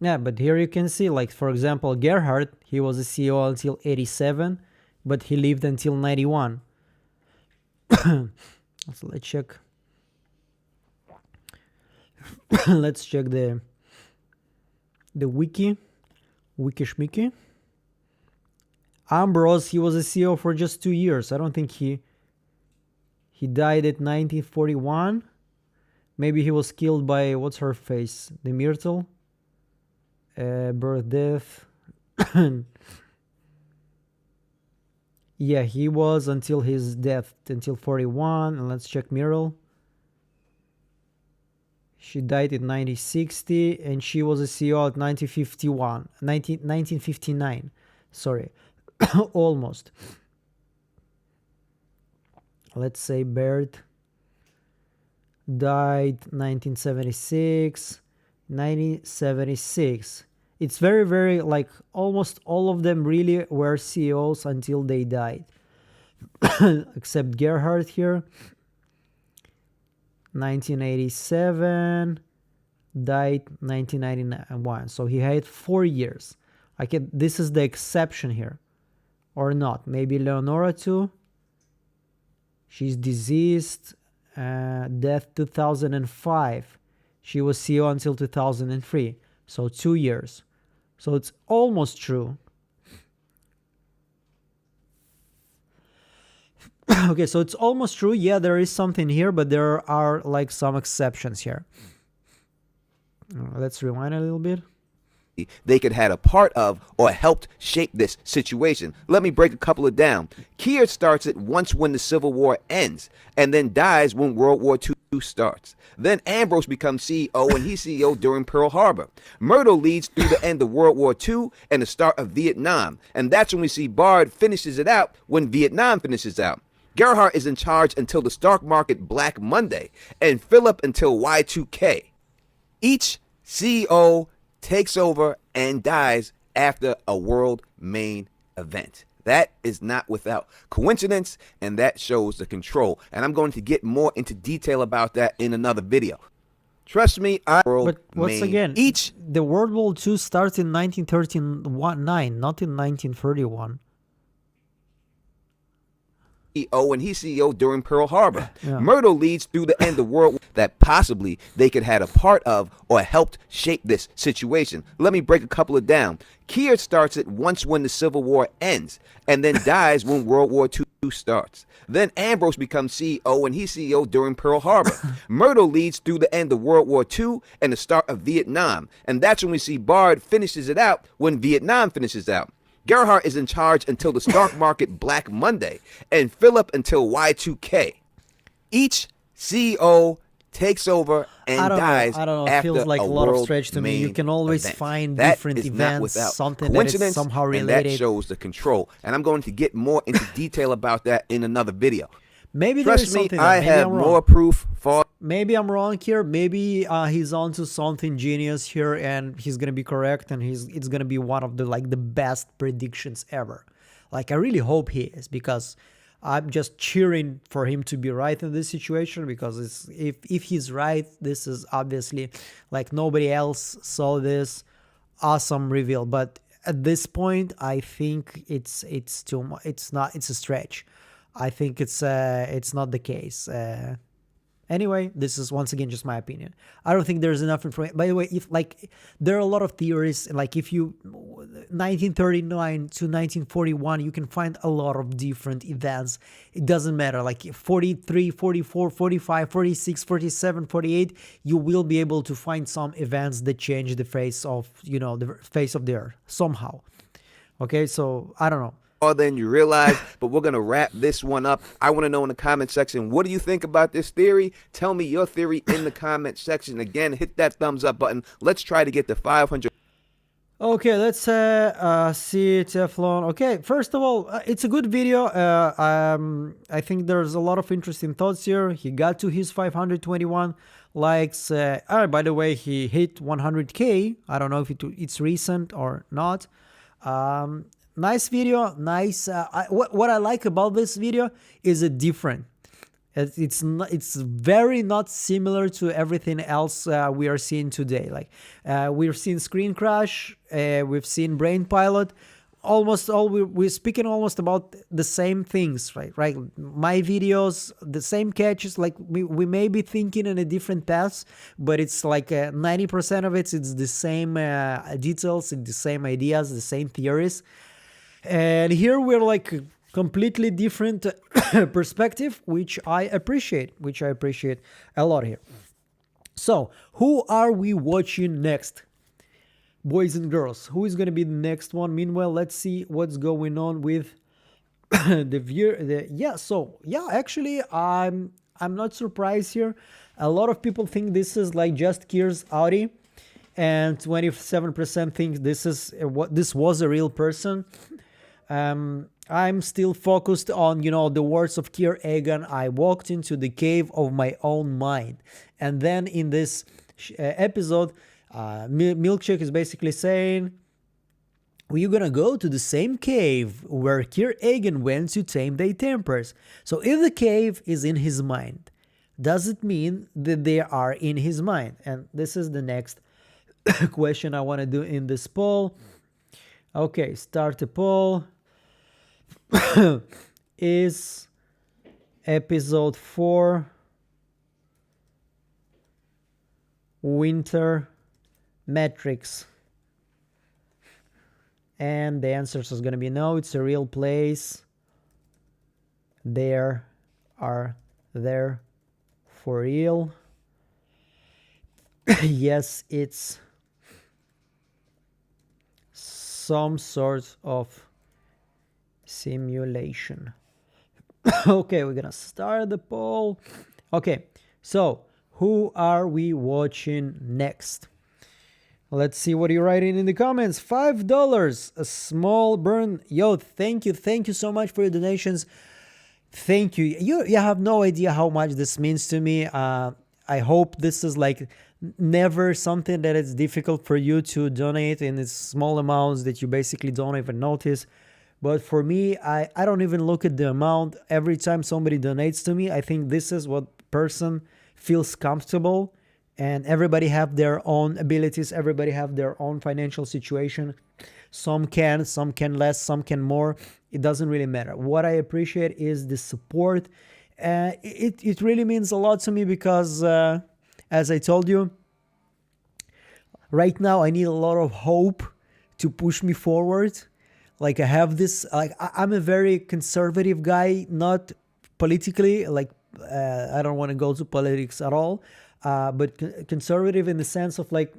Yeah, but here you can see, like, for example, Gerhard, he was a CEO until 87, but he lived until 91. So let's check. Let's check the wiki. Wiki. Ambrose, he was a CEO for just 2 years. I don't think he died at 1941. Maybe he was killed by, what's her face? The Myrtle. Birth, death. Yeah, he was until his death, until 41. And let's check Myrtle. She died in 1960, and she was a CEO at 1959. Sorry, almost. Let's say Baird died 1976. 1976. It's very, very, like, almost all of them really were CEOs until they died. Except Gerhard here. 1987. Died 1991. So he had 4 years. This is the exception here. Or not. Maybe Leonora too. She's deceased. Death 2005. She was CEO until 2003, so 2 years. So it's almost true. Okay, so it's almost true. Yeah, there is something here, but there are like some exceptions here. Let's rewind a little bit. They could have a part of or helped shape this situation. Let me break a couple of down. Kier starts it once when the Civil War ends, and then dies when World War II starts. Then Ambrose becomes CEO, and he's CEO during Pearl Harbor. Myrtle leads through the end of World War II and the start of Vietnam, and that's when we see Bard finishes it out when Vietnam finishes out. Gerhardt is in charge until the stock market Black Monday, and Philip until Y2K. Each CEO takes over and dies after a world main event. That is not without coincidence, and that shows the control. And I'm going to get more into detail about that in another video. Trust me, But once again, the World War II starts in 1939, not in 1931. CEO and he's CEO during Pearl Harbor. Yeah. Myrtle leads through the end of the world that possibly they could had a part of or helped shape this situation. Let me break a couple of down. Keir starts it once when the Civil War ends and then dies when World War II starts. Then Ambrose becomes CEO and he's CEO during Pearl Harbor. Myrtle leads through the end of World War II and the start of Vietnam. And that's when we see Bard finishes it out when Vietnam finishes out. Gerhardt is in charge until the stock market Black Monday, and Philip until Y2K. Each CEO takes over and dies I don't know. It after feels like a lot of stretch to me. You can always find different events, something that is somehow related. And that shows the control. And I'm going to get more into detail about that in another video. Maybe there's Trust me, something. I have more proof for. Maybe I'm wrong here. Maybe he's onto something genius here, and he's gonna be correct, and it's gonna be one of the the best predictions ever. Like, I really hope he is, because I'm just cheering for him to be right in this situation, because if he's right, this is obviously like nobody else saw this awesome reveal. But at this point, I think it's too much. It's a stretch. I think it's not the case. Anyway, this is once again just my opinion. I don't think there's enough information. By the way, if there are a lot of theories, like if you 1939 to 1941, you can find a lot of different events. It doesn't matter, like 43, 44, 45, 46, 47, 48, you will be able to find some events that change the face of, the face of the earth somehow. Okay, so I don't know. Than you realize, but we're going to wrap this one up. I want to know in the comment section, what do you think about this theory? Tell me your theory in the comment section. Again, hit that thumbs up button. Let's try to get to 500. Okay, let's see Teflon. Okay, first of all, it's a good video. I think there's a lot of interesting thoughts here. He got to his 521 likes. By the way, he hit 100K. I don't know if it's recent or not. Nice video, nice. What I like about this video is it different. It's very not similar to everything else we are seeing today. Like we've seen Screen Crash, we've seen Brain Pilot. Almost all we're speaking almost about the same things, right? My videos, the same catches. Like we may be thinking in a different paths, but it's like 90% of it's the same details, the same ideas, the same theories. And here we're like completely different perspective, which I appreciate a lot here. So who are we watching next, boys and girls? Who is going to be the next one? Meanwhile, let's see what's going on with the viewer. Actually, I'm not surprised here. A lot of people think this is like just Keir's Audi, and 27% think this was a real person. I'm still focused on, the words of Keir Egan. I walked into the cave of my own mind. And then in this episode, Milkshake is basically saying, we're gonna go to the same cave where Keir Egan went to tame their tempers. So if the cave is in his mind, does it mean that they are in his mind? And this is the next question I want to do in this poll. Okay, start a poll. Is episode 4 Winter Matrix? And the answer is going to be no, it's a real place. They are there for real. Yes, it's some sort of simulation. Okay, we're gonna start the poll. Okay, so who are we watching next? Let's see what you're writing in the comments. $5, a small burn. Yo, thank you so much for your donations. Thank you. You have no idea how much this means to me. I hope this is like never something that it's difficult for you to donate in its small amounts that you basically don't even notice. But for me, I don't even look at the amount. Every time somebody donates to me, I think this is what person feels comfortable and everybody have their own abilities, everybody have their own financial situation. Some can less, some can more. It doesn't really matter. What I appreciate is the support. It really means a lot to me because, as I told you, right now I need a lot of hope to push me forward. Like I have this, like I'm a very conservative guy, not politically, like I don't want to go to politics at all, but conservative in the sense of like,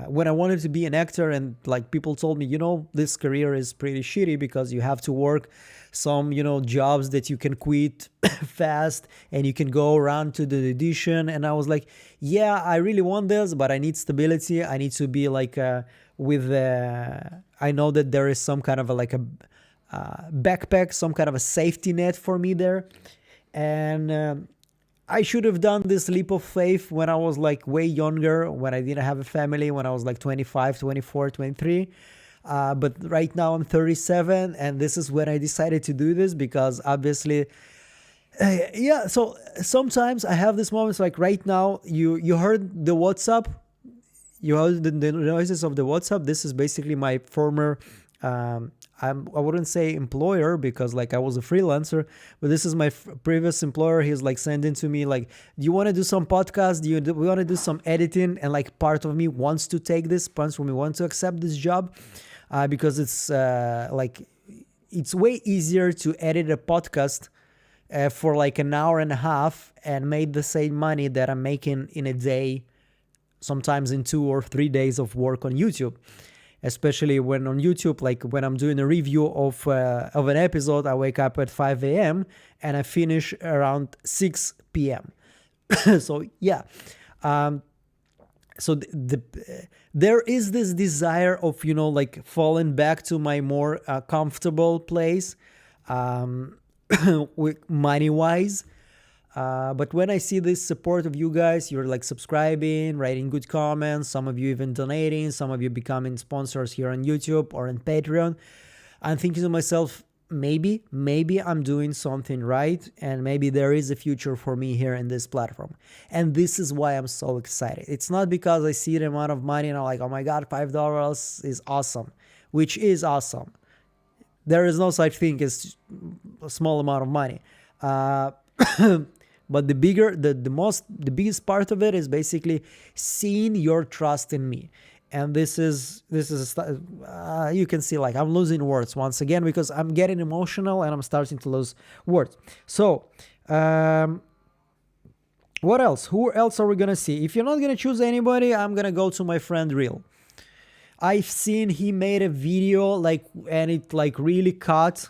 when I wanted to be an actor and like people told me, this career is pretty shitty because you have to work some, jobs that you can quit fast and you can go around to the audition. And I was like, yeah, I really want this, but I need stability. I need to be like I know that there is some kind of a backpack, some kind of a safety net for me there. And I should have done this leap of faith when I was like way younger, when I didn't have a family, when I was like 25, 24, 23. But right now I'm 37, and this is when I decided to do this because obviously, so sometimes I have these moments like right now, you heard the WhatsApp, you heard the noises of the WhatsApp. This is basically my former, I wouldn't say employer because like I was a freelancer, but this is my previous employer. He's like sending to me like, do you want to do some podcast? We want to do some editing? And like part of me wants to take this, part of me wants to accept this job because it's like, it's way easier to edit a podcast for like an hour and a half and make the same money that I'm making in a day, sometimes in 2 or 3 days of work on YouTube. Especially when on YouTube, like when I'm doing a review of an episode, I wake up at 5 a.m. and I finish around 6 p.m. So yeah, so there is this desire of like falling back to my more comfortable place, with money-wise. But when I see this support of you guys, you're like subscribing, writing good comments, some of you even donating, some of you becoming sponsors here on YouTube or on Patreon, I'm thinking to myself, maybe I'm doing something right, and maybe there is a future for me here in this platform. And this is why I'm so excited. It's not because I see the amount of money and I'm like, oh my God, $5 is awesome, which is awesome. There is no such thing as a small amount of money. But the biggest part of it is basically seeing your trust in me. And this is you can see like I'm losing words once again because I'm getting emotional and I'm starting to lose words. So what else? Who else are we gonna see? If you're not gonna choose anybody, I'm gonna go to my friend Real. I've seen he made a video like, and it like really caught.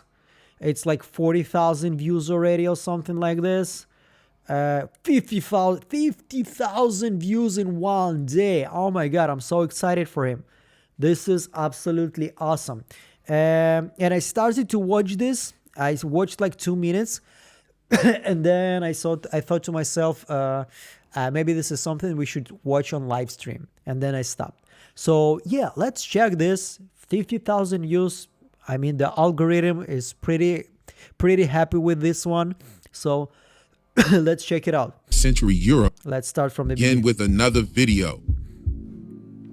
It's like 40,000 views already or something like this. 50,000 views in one day. Oh my God, I'm so excited for him. This is absolutely awesome. And I started to watch this. I watched like 2 minutes and then I thought to myself, maybe this is something we should watch on live stream. And then I stopped. So yeah, let's check this. 50,000 views. I mean, the algorithm is pretty happy with this one. So let's check it out. Century Europe. Let's start from the beginning with another video.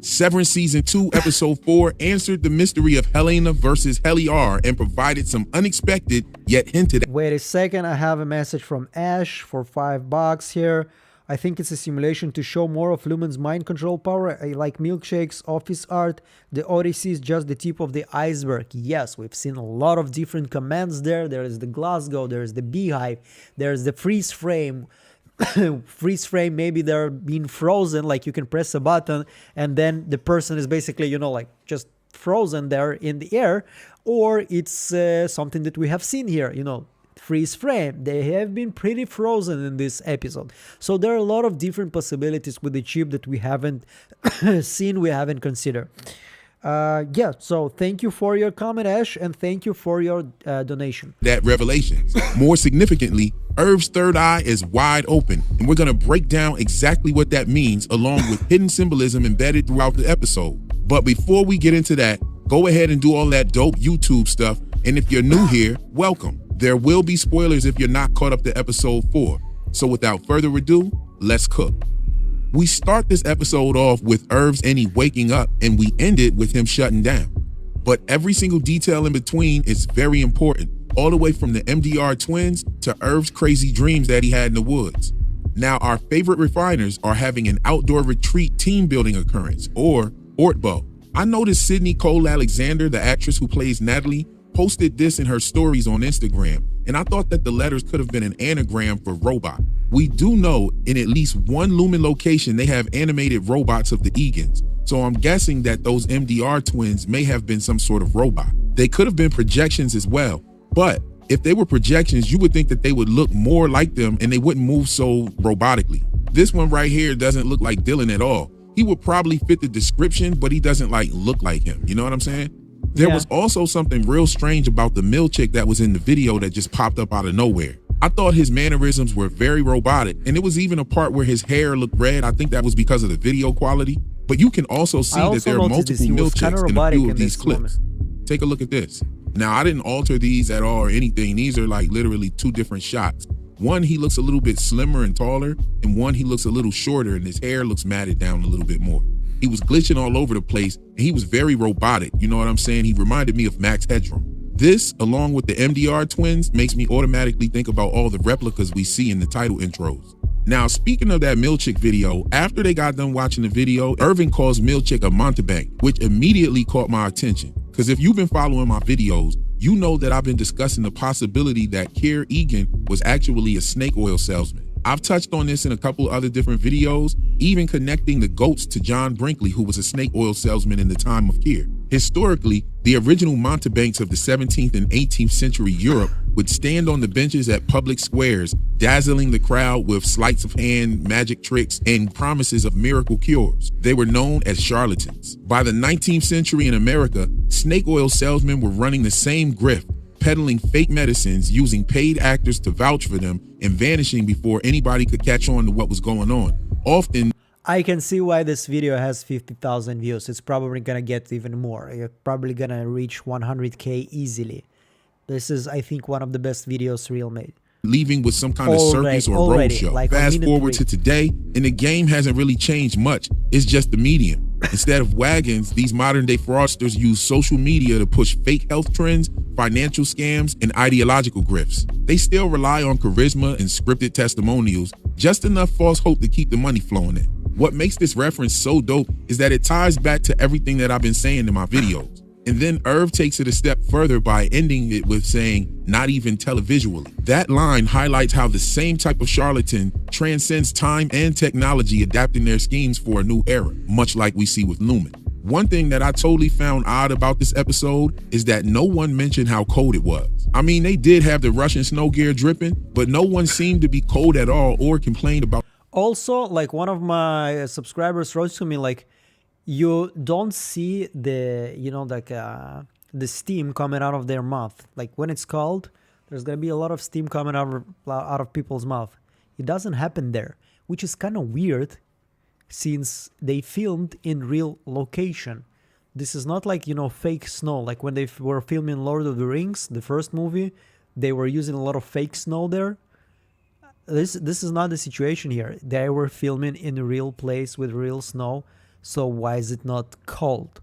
Severance Season 2, Episode 4 answered the mystery of Helena versus Heliar and provided some unexpected yet hinted at. Wait a second, I have a message from Ash for $5 here. I think it's a simulation to show more of Lumen's mind control power. I like Milkshake's office art. The Odyssey is just the tip of the iceberg. Yes, we've seen a lot of different commands there. There is the Glasgow, there is the Beehive, there's the freeze frame. Freeze frame, maybe they're being frozen, like you can press a button and then the person is basically, like just frozen there in the air. Or it's something that we have seen here, freeze frame. They have been pretty frozen in this episode. So there are a lot of different possibilities with the chip that we haven't seen, we haven't considered. Yeah, so thank you for your comment, Ash, and thank you for your donation. That revelations. More significantly, Irv's third eye is wide open, and we're going to break down exactly what that means along with hidden symbolism embedded throughout the episode. But before we get into that, go ahead and do all that dope YouTube stuff, and if you're new here, welcome. There will be spoilers if you're not caught up to episode 4. So without further ado, let's cook. We start this episode off with Irv's Any waking up, and we end it with him shutting down. But every single detail in between is very important, all the way from the MDR twins to Irv's crazy dreams that he had in the woods. Now, our favorite refiners are having an outdoor retreat team building occurrence, or ORTBO. I noticed Sydney Cole Alexander, the actress who plays Natalie, posted this in her stories on Instagram, and I thought that the letters could have been an anagram for robot. We do know in at least one Lumen location they have animated robots of the Egans, so I'm guessing that those MDR twins may have been some sort of robot. They could have been projections as well, but if they were projections, you would think that they would look more like them and they wouldn't move so robotically. This one right here doesn't look like Dylan at all. He would probably fit the description, but he doesn't look like him. You know what I'm saying? There was also something real strange about the mill chick that was in the video that just popped up out of nowhere. I thought his mannerisms were very robotic, and it was even a part where his hair looked red. I think that was because of the video quality. But you can also see that there are multiple mill chicks in a few of these clips. Take a look at this. Now, I didn't alter these at all or anything. These are like literally two different shots. One, he looks a little bit slimmer and taller, and one, he looks a little shorter and his hair looks matted down a little bit more. He was glitching all over the place, and he was very robotic. You know what I'm saying? He reminded me of Max Headroom. This, along with the MDR twins, makes me automatically think about all the replicas we see in the title intros. Now, speaking of that Milchick video, after they got done watching the video, Irving calls Milchick a mountebank, which immediately caught my attention. Because if you've been following my videos, you know that I've been discussing the possibility that Keir Egan was actually a snake oil salesman. I've touched on this in a couple other different videos, even connecting the goats to John Brinkley, who was a snake oil salesman in the time of Keir. Historically, the original mountebanks of the 17th and 18th century Europe would stand on the benches at public squares, dazzling the crowd with sleights of hand, magic tricks, and promises of miracle cures. They were known as charlatans. By the 19th century in America, snake oil salesmen were running the same grift, peddling fake medicines, using paid actors to vouch for them, and vanishing before anybody could catch on to what was going on. Often, I can see why this video has 50,000 views. It's probably gonna get even more. You're probably gonna reach 100K easily. This is, I think, one of the best videos Real made. Leaving with some kind of circus or road show. Like Fast forward to today, and the game hasn't really changed much. It's just the medium. Instead of wagons, these modern day fraudsters use social media to push fake health trends, financial scams, and ideological grifts. They still rely on charisma and scripted testimonials, just enough false hope to keep the money flowing in. What makes this reference so dope is that it ties back to everything that I've been saying in my videos. And then Irv takes it a step further by ending it with saying, not even televisually. That line highlights how the same type of charlatan transcends time and technology, adapting their schemes for a new era, much like we see with Lumen. One thing that I totally found odd about this episode is that no one mentioned how cold it was. I mean, they did have the Russian snow gear dripping, but no one seemed to be cold at all or complained about. Also, like, one of my subscribers wrote to me, like, you don't see the, you know, like the steam coming out of their mouth. Like when it's cold, there's gonna be a lot of steam coming out of people's mouth. It doesn't happen there, which is kind of weird since they filmed in real location. This is not like, you know, fake snow. Like when they were filming Lord of the Rings, the first movie, they were using a lot of fake snow there. This is not the situation here. They were filming in a real place with real snow. So why is it not cold?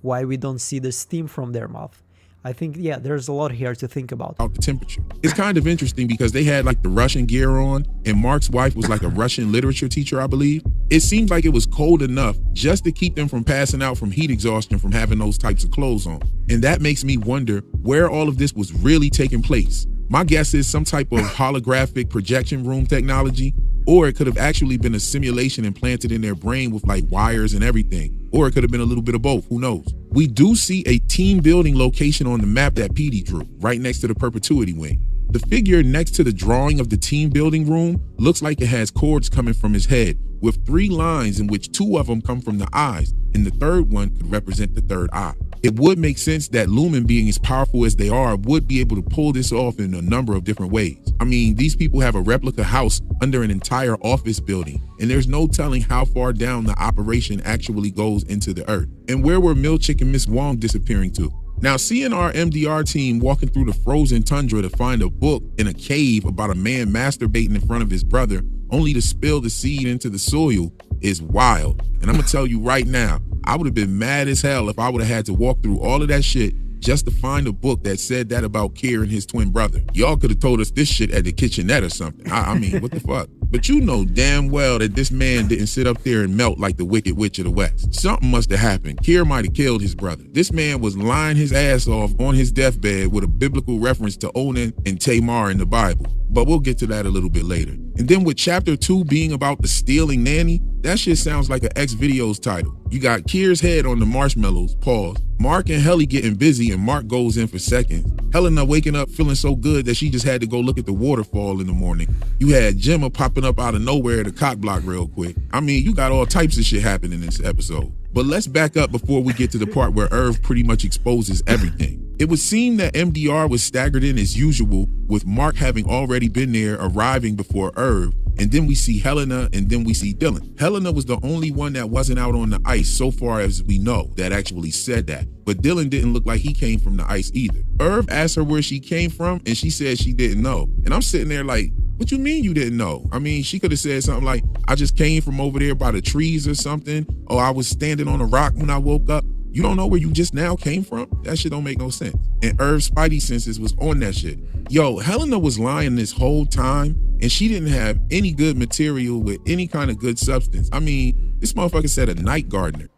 Why we don't see the steam from their mouth? I think, yeah, there's a lot here to think about. The temperature. It's kind of interesting because they had like the Russian gear on, and Mark's wife was like a Russian literature teacher, I believe. It seemed like it was cold enough just to keep them from passing out from heat exhaustion from having those types of clothes on. And that makes me wonder where all of this was really taking place. My guess is some type of holographic projection room technology, or it could have actually been a simulation implanted in their brain with like wires and everything, or it could have been a little bit of both, who knows. We do see a team building location on the map that PD drew, right next to the perpetuity wing. The figure next to the drawing of the team building room looks like it has cords coming from his head, with 3 lines in which 2 of them come from the eyes, and the third one could represent the third eye. It would make sense that Lumen, being as powerful as they are, would be able to pull this off in a number of different ways. I mean, these people have a replica house under an entire office building, and there's no telling how far down the operation actually goes into the earth. And where were Milchick and Miss Wong disappearing to? Now, seeing our MDR team walking through the frozen tundra to find a book in a cave about a man masturbating in front of his brother, only to spill the seed into the soil, is wild. And I'm gonna tell you right now, I would have been mad as hell if I would have had to walk through all of that shit just to find a book that said that about Kier and his twin brother. Y'all could have told us this shit at the kitchenette or something. I mean, what the fuck? But you know damn well that this man didn't sit up there and melt like the Wicked Witch of the West. Something must have happened. Kier might have killed his brother. This man was lying his ass off on his deathbed with a biblical reference to Onan and Tamar in the Bible. But we'll get to that a little bit later. And then with chapter 2 being about the stealing nanny, that shit sounds like an X-Videos title. You got Kier's head on the marshmallows, pause. Mark and Helly getting busy and Mark goes in for seconds. Helena waking up feeling so good that she just had to go look at the waterfall in the morning. You had Gemma popping up out of nowhere at the cock block real quick. I mean, you got all types of shit happening in this episode. But let's back up before we get to the part where Irv pretty much exposes everything. It would seem that MDR was staggered in as usual, with Mark having already been there, arriving before Irv, and then we see Helena, and then we see Dylan. Helena was the only one that wasn't out on the ice so far as we know that actually said that, but Dylan didn't look like he came from the ice either. Irv asked her where she came from, and she said she didn't know. And I'm sitting there like, what you mean you didn't know? I mean, she could have said something like, I just came from over there by the trees or something, or I was standing on a rock when I woke up. You don't know where you just now came from? That shit don't make no sense. And Irv's spidey senses was on that shit. Yo, Helena was lying this whole time, and she didn't have any good material with any kind of good substance. I mean, this motherfucker said a night gardener.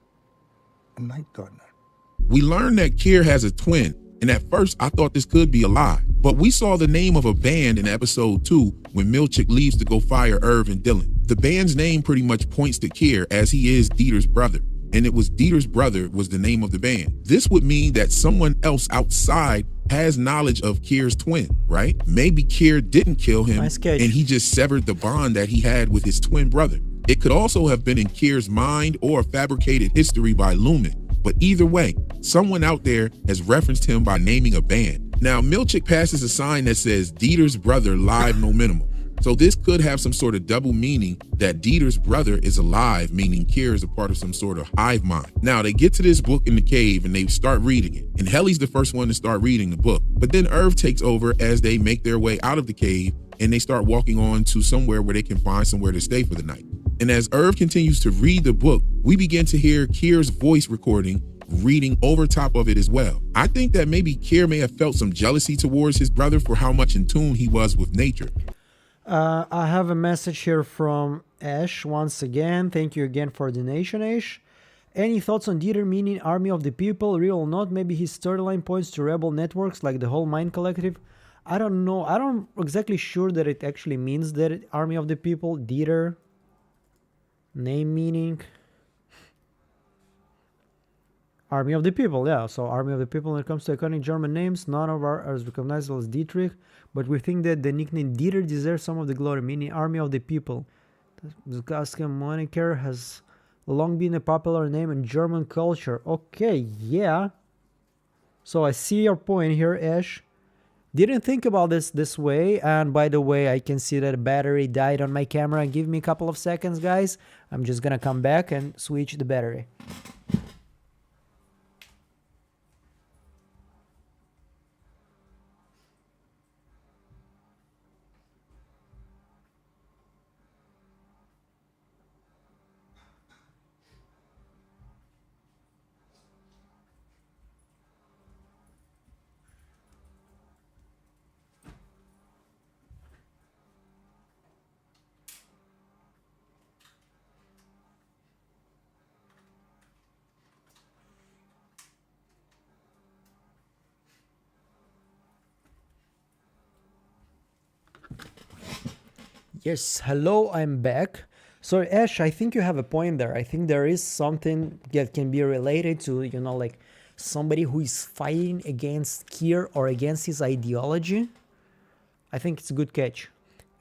A night gardener. We learned that Kier has a twin, and at first I thought this could be a lie. But we saw the name of a band in episode 2 when Milchick leaves to go fire Irv and Dylan. The band's name pretty much points to Kier, as he is Dieter's brother. And it was Dieter's brother was the name of the band. This would mean that someone else outside has knowledge of Kier's twin, right? Maybe Kier didn't kill him and he just severed the bond that he had with his twin brother. It could also have been in Kier's mind or fabricated history by Lumen. But either way, someone out there has referenced him by naming a band. Now, Milchick passes a sign that says Dieter's brother live no minimum. So this could have some sort of double meaning that Dieter's brother is alive, meaning Kier is a part of some sort of hive mind. Now they get to this book in the cave and they start reading it. And Helly's the first one to start reading the book. But then Irv takes over as they make their way out of the cave and they start walking on to somewhere where they can find somewhere to stay for the night. And as Irv continues to read the book, we begin to hear Kier's voice recording reading over top of it as well. I think that maybe Kier may have felt some jealousy towards his brother for how much in tune he was with nature. I have a message here from Ash once again. Thank you again for the donation, Ash. Any thoughts on Dieter meaning army of the people, real or not? Maybe his storyline points to rebel networks like the whole Mind Collective. I don't know. I don't exactly sure that it actually means that army of the people. Dieter. Name meaning. Army of the people, yeah. So Army of the people, when it comes to iconic German names, none of our are as recognizable as Dietrich, but we think that the nickname Dieter deserves some of the glory, meaning Army of the people. The Gaskin moniker has long been a popular name in German culture. Okay, yeah. So I see your point here, Ash. Didn't think about this way, and by the way, I can see that a battery died on my camera. Give me a couple of seconds, guys. I'm just gonna come back and switch the battery. Yes, hello, I'm back. So Ash, I think you have a point there. I think there is something that can be related to, you know, like somebody who is fighting against Kier or against his ideology. I think it's a good catch.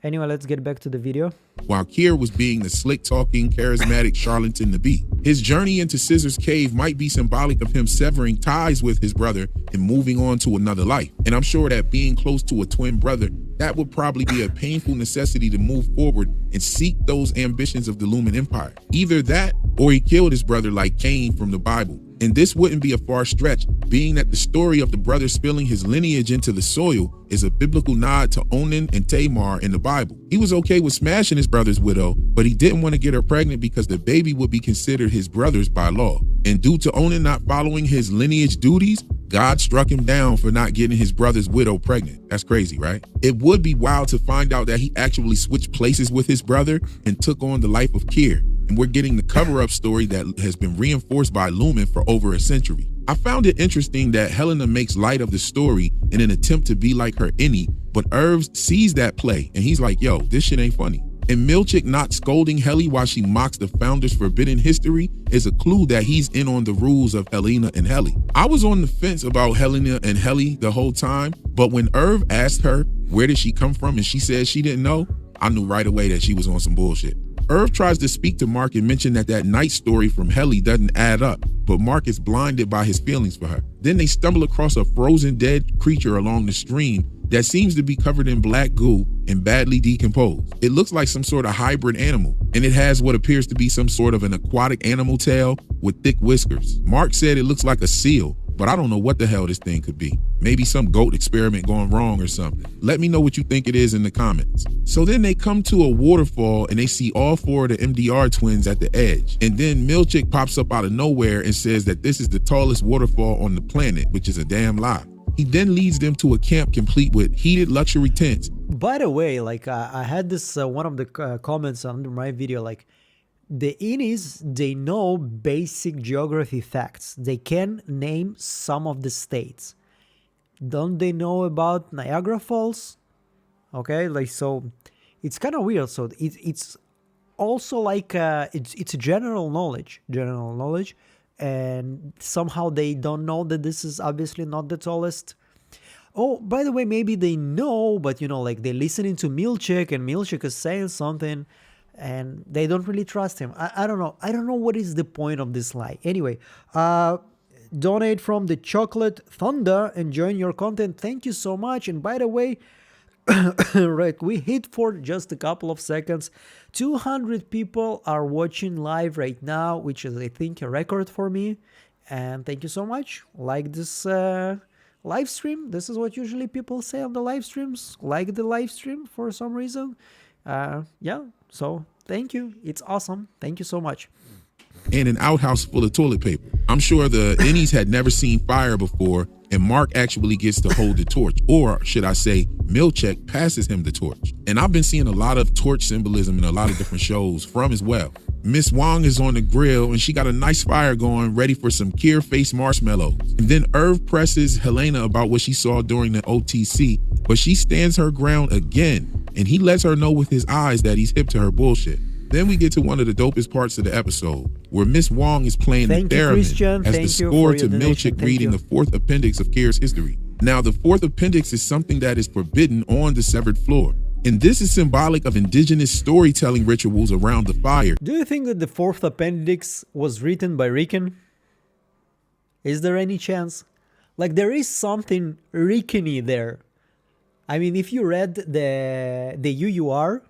Anyway, let's get back to the video. While Kier was being the slick-talking, charismatic charlatan to be. His journey into Scissor's cave might be symbolic of him severing ties with his brother and moving on to another life. And I'm sure that being close to a twin brother that would probably be a painful necessity to move forward and seek those ambitions of the Lumen Empire. Either that, or he killed his brother like Cain from the Bible. And this wouldn't be a far stretch, being that the story of the brother spilling his lineage into the soil is a biblical nod to Onan and Tamar in the Bible. He was okay with smashing his brother's widow, but he didn't want to get her pregnant because the baby would be considered his brother's by law. And due to Onan not following his lineage duties, God struck him down for not getting his brother's widow pregnant. That's crazy, right? It would be wild to find out that he actually switched places with his brother and took on the life of Kier. And we're getting the cover-up story that has been reinforced by Lumen for over a century. I found it interesting that Helena makes light of the story in an attempt to be like her Innie, but Irvs sees that play and he's like, yo, this shit ain't funny. And Milchick not scolding Helly while she mocks the founder's forbidden history is a clue that he's in on the rules of Helena and Helly. I was on the fence about Helena and Helly the whole time, but when Irv asked her where did she come from and she said she didn't know, I knew right away that she was on some bullshit. Irv tries to speak to Mark and mention that night story from Helly doesn't add up, but Mark is blinded by his feelings for her. Then they stumble across a frozen dead creature along the stream that seems to be covered in black goo and badly decomposed. It looks like some sort of hybrid animal, and it has what appears to be some sort of an aquatic animal tail with thick whiskers. Mark said it looks like a seal, but I don't know what the hell this thing could be. Maybe some goat experiment going wrong or something. Let me know what you think it is in the comments. So then they come to a waterfall and they see all four of the MDR twins at the edge. And then Milchick pops up out of nowhere and says that this is the tallest waterfall on the planet, which is a damn lie. He then leads them to a camp complete with heated luxury tents. By the way, like I had this one of the comments under my video, like the Innies, they know basic geography facts. They can name some of the states. Don't they know about Niagara Falls? Okay, like, so it's kind of weird. So it's also like it's general knowledge, and somehow they don't know that this is obviously not the tallest. Oh, by the way, maybe they know, but you know, like they're listening to Milchick and Milchick is saying something and they don't really trust him. I don't know. I don't know what is the point of this lie. Anyway, donate from the Chocolate Thunder, enjoying your content. Thank you so much. And by the way, right, we hit for just a couple of seconds 200 people are watching live right now, which is, I think, a record for me. And thank you so much. Like this live stream. This is what usually people say on the live streams. Like the live stream for some reason. Yeah, so thank you. It's awesome. Thank you so much. And an outhouse full of toilet paper. I'm sure the Innies had never seen fire before, and Mark actually gets to hold the torch. Or should I say, Milchick passes him the torch. And I've been seeing a lot of torch symbolism in a lot of different shows from as well. Miss Wong is on the grill and she got a nice fire going, ready for some Kier-faced marshmallows. And then Irv presses Helena about what she saw during the OTC, but she stands her ground again, and he lets her know with his eyes that he's hip to her bullshit. Then we get to one of the dopest parts of the episode, where Miss Wong is playing the theremin as the score to Milchick reading the fourth appendix of Kier's history. Now, the fourth appendix is something that is forbidden on the severed floor. And this is symbolic of indigenous storytelling rituals around the fire. Do you think that the fourth appendix was written by Rickon? Is there any chance? Like, there is something Rickon-y there. I mean, if you read the UUR,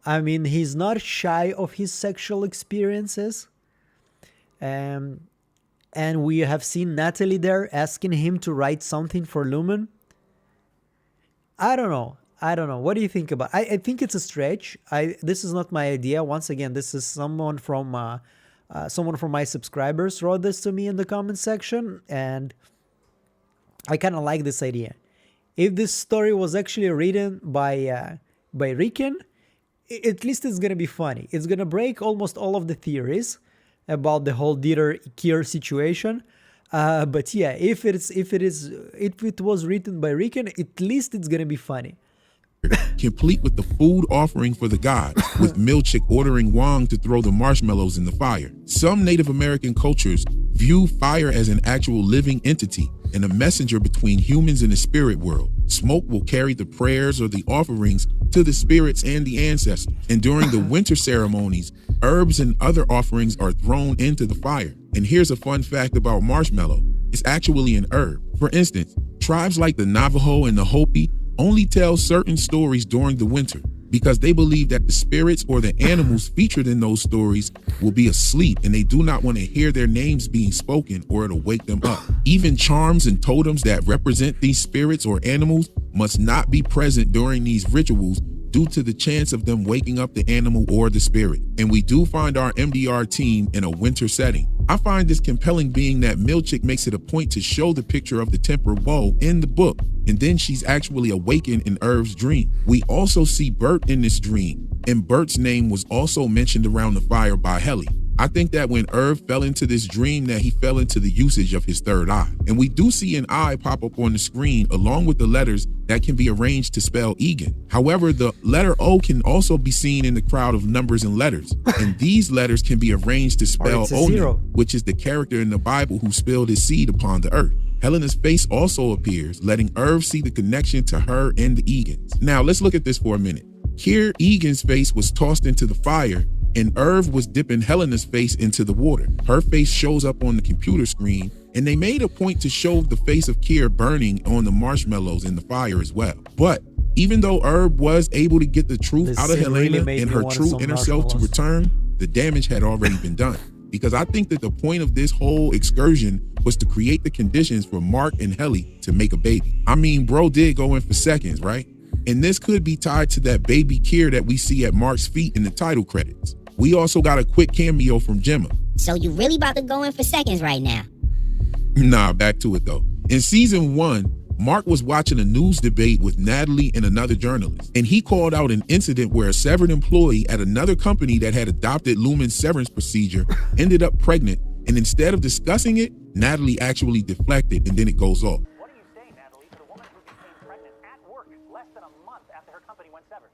I mean, he's not shy of his sexual experiences. And we have seen Natalie there asking him to write something for Lumen. I don't know. What do you think about it? I think it's a stretch. This is not my idea. Once again, this is someone from my subscribers wrote this to me in the comment section, and I kind of like this idea. If this story was actually written by Rickon, at least it's gonna be funny. It's gonna break almost all of the theories about the whole Dieter-Kier situation. But yeah, if it was written by Rickon, at least it's gonna be funny. Complete with the food offering for the god, with Milchick ordering Wong to throw the marshmallows in the fire. Some Native American cultures view fire as an actual living entity and a messenger between humans and the spirit world. Smoke will carry the prayers or the offerings to the spirits and the ancestors. And during the winter ceremonies, herbs and other offerings are thrown into the fire. And here's a fun fact about marshmallow. It's actually an herb. For instance, tribes like the Navajo and the Hopi only tell certain stories during the winter because they believe that the spirits or the animals featured in those stories will be asleep and they do not want to hear their names being spoken or it'll wake them up. Even charms and totems that represent these spirits or animals must not be present during these rituals due to the chance of them waking up the animal or the spirit. And we do find our MDR team in a winter setting. I find this compelling being that Milchick makes it a point to show the picture of the tempered bow in the book, and then she's actually awakened in Irv's dream. We also see Bert in this dream, and Bert's name was also mentioned around the fire by Helly. I think that when Irv fell into this dream that he fell into the usage of his third eye. And we do see an eye pop up on the screen along with the letters that can be arranged to spell Egan. However, the letter O can also be seen in the crowd of numbers and letters. And these letters can be arranged to spell Onan, which is the character in the Bible who spilled his seed upon the earth. Helena's face also appears, letting Irv see the connection to her and the Egans. Now let's look at this for a minute. Here, Egan's face was tossed into the fire, and Irv was dipping Helena's face into the water. Her face shows up on the computer screen, and they made a point to show the face of Kier burning on the marshmallows in the fire as well. But even though Irv was able to get the truth out of Helena and her true inner self to return, the damage had already been done. Because I think that the point of this whole excursion was to create the conditions for Mark and Helly to make a baby. I mean, bro did go in for seconds, right? And this could be tied to that baby Kier that we see at Mark's feet in the title credits. We also got a quick cameo from Gemma. So you really about to go in for seconds right now? Nah, back to it though. In season 1, Mark was watching a news debate with Natalie and another journalist, and he called out an incident where a severed employee at another company that had adopted Lumen's severance procedure ended up pregnant, and instead of discussing it, Natalie actually deflected and then it goes off. What are you saying, Natalie? The woman who became pregnant at work less than a month after her company went severed.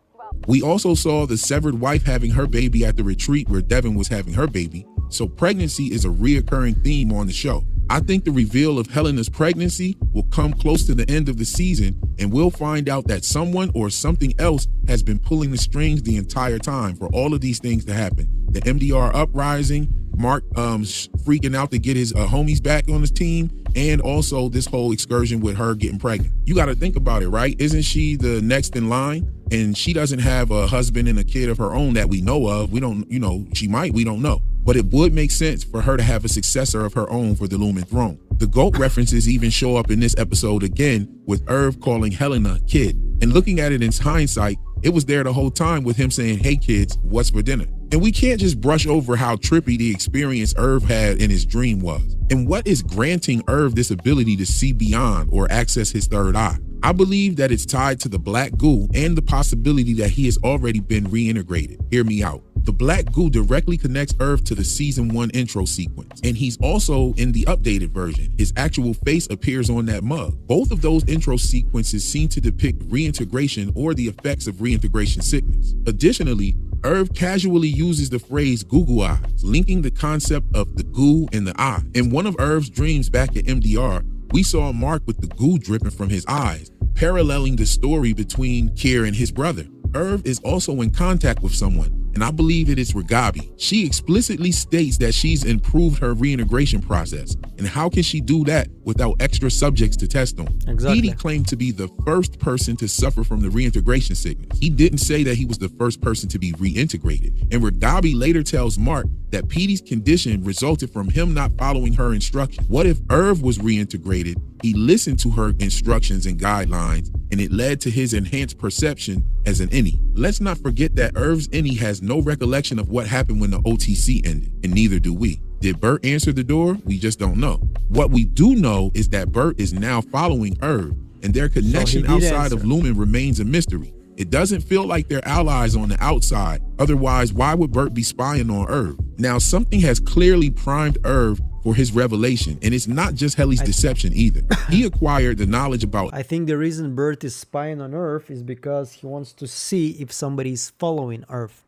We also saw the severed wife having her baby at the retreat where Devin was having her baby, so pregnancy is a reoccurring theme on the show. I think the reveal of Helena's pregnancy will come close to the end of the season, and we'll find out that someone or something else has been pulling the strings the entire time for all of these things to happen. The MDR uprising, Mark freaking out to get his homies back on his team, and also this whole excursion with her getting pregnant. You got to think about it, right? Isn't she the next in line? And she doesn't have a husband and a kid of her own that we know of. We don't, she might, we don't know. But it would make sense for her to have a successor of her own for the Lumen throne. The GOAT references even show up in this episode again, with Irv calling Helena kid. And looking at it in hindsight, it was there the whole time with him saying, hey kids, what's for dinner? And we can't just brush over how trippy the experience Irv had in his dream was. And what is granting Irv this ability to see beyond or access his third eye? I believe that it's tied to the black goo and the possibility that he has already been reintegrated. Hear me out. The black goo directly connects Irv to the season 1 intro sequence, and he's also in the updated version. His actual face appears on that mug. Both of those intro sequences seem to depict reintegration or the effects of reintegration sickness. Additionally, Irv casually uses the phrase "goo eyes," linking the concept of the goo and the eye. In one of Irv's dreams back at MDR, we saw Mark with the goo dripping from his eyes, paralleling the story between Kier and his brother. Irv is also in contact with someone, and I believe it is Ragabi. She explicitly states that she's improved her reintegration process, and how can she do that without extra subjects to test on? Exactly. Petey claimed to be the first person to suffer from the reintegration sickness. He didn't say that he was the first person to be reintegrated, and Ragabi later tells Mark that Petey's condition resulted from him not following her instructions. What if Irv was reintegrated, he listened to her instructions and guidelines, and it led to his enhanced perception as an innie? Let's not forget that Irv's innie has no recollection of what happened when the OTC ended, and neither do we. Did Bert answer the door? We just don't know. What we do know is that Bert is now following Irv, and their connection outside of Lumen remains a mystery. It doesn't feel like they're allies on the outside. Otherwise, why would Bert be spying on Irv? Now, something has clearly primed Irv for his revelation, and it's not just Helly's deception either. He acquired the knowledge about... I think the reason Bert is spying on Earth is because he wants to see if somebody is following Earth.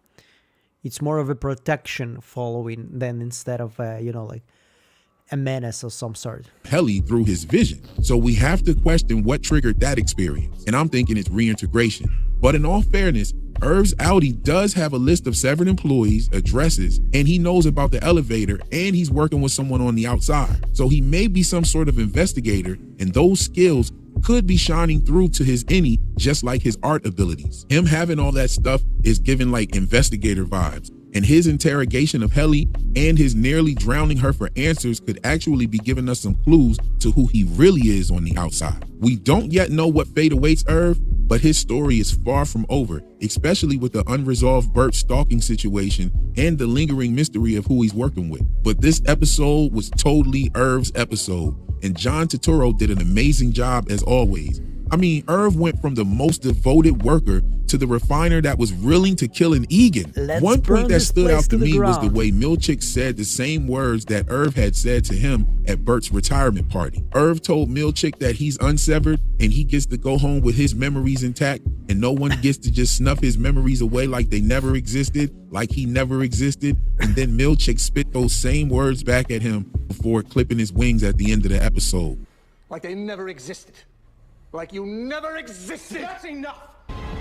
It's more of a protection following than instead of, like a menace of some sort. Helly through his vision. So we have to question what triggered that experience. And I'm thinking it's reintegration. But in all fairness, Irv's Audi does have a list of severed employees, addresses, and he knows about the elevator, and he's working with someone on the outside. So he may be some sort of investigator, and those skills could be shining through to his innie, just like his art abilities. Him having all that stuff is giving like investigator vibes. And his interrogation of Helly and his nearly drowning her for answers could actually be giving us some clues to who he really is on the outside. We don't yet know what fate awaits Irv, but his story is far from over, especially with the unresolved Burt stalking situation and the lingering mystery of who he's working with. But this episode was totally Irv's episode, and John Turturro did an amazing job as always. I mean, Irv went from the most devoted worker to the refiner that was willing to kill an Egan. One point that stood out to me was the way Milchick said the same words that Irv had said to him at Bert's retirement party. Irv told Milchick that he's unsevered and he gets to go home with his memories intact, and no one gets to just snuff his memories away like they never existed, like he never existed. And then Milchick spit those same words back at him before clipping his wings at the end of the episode. Like they never existed. Like you never existed. That's enough.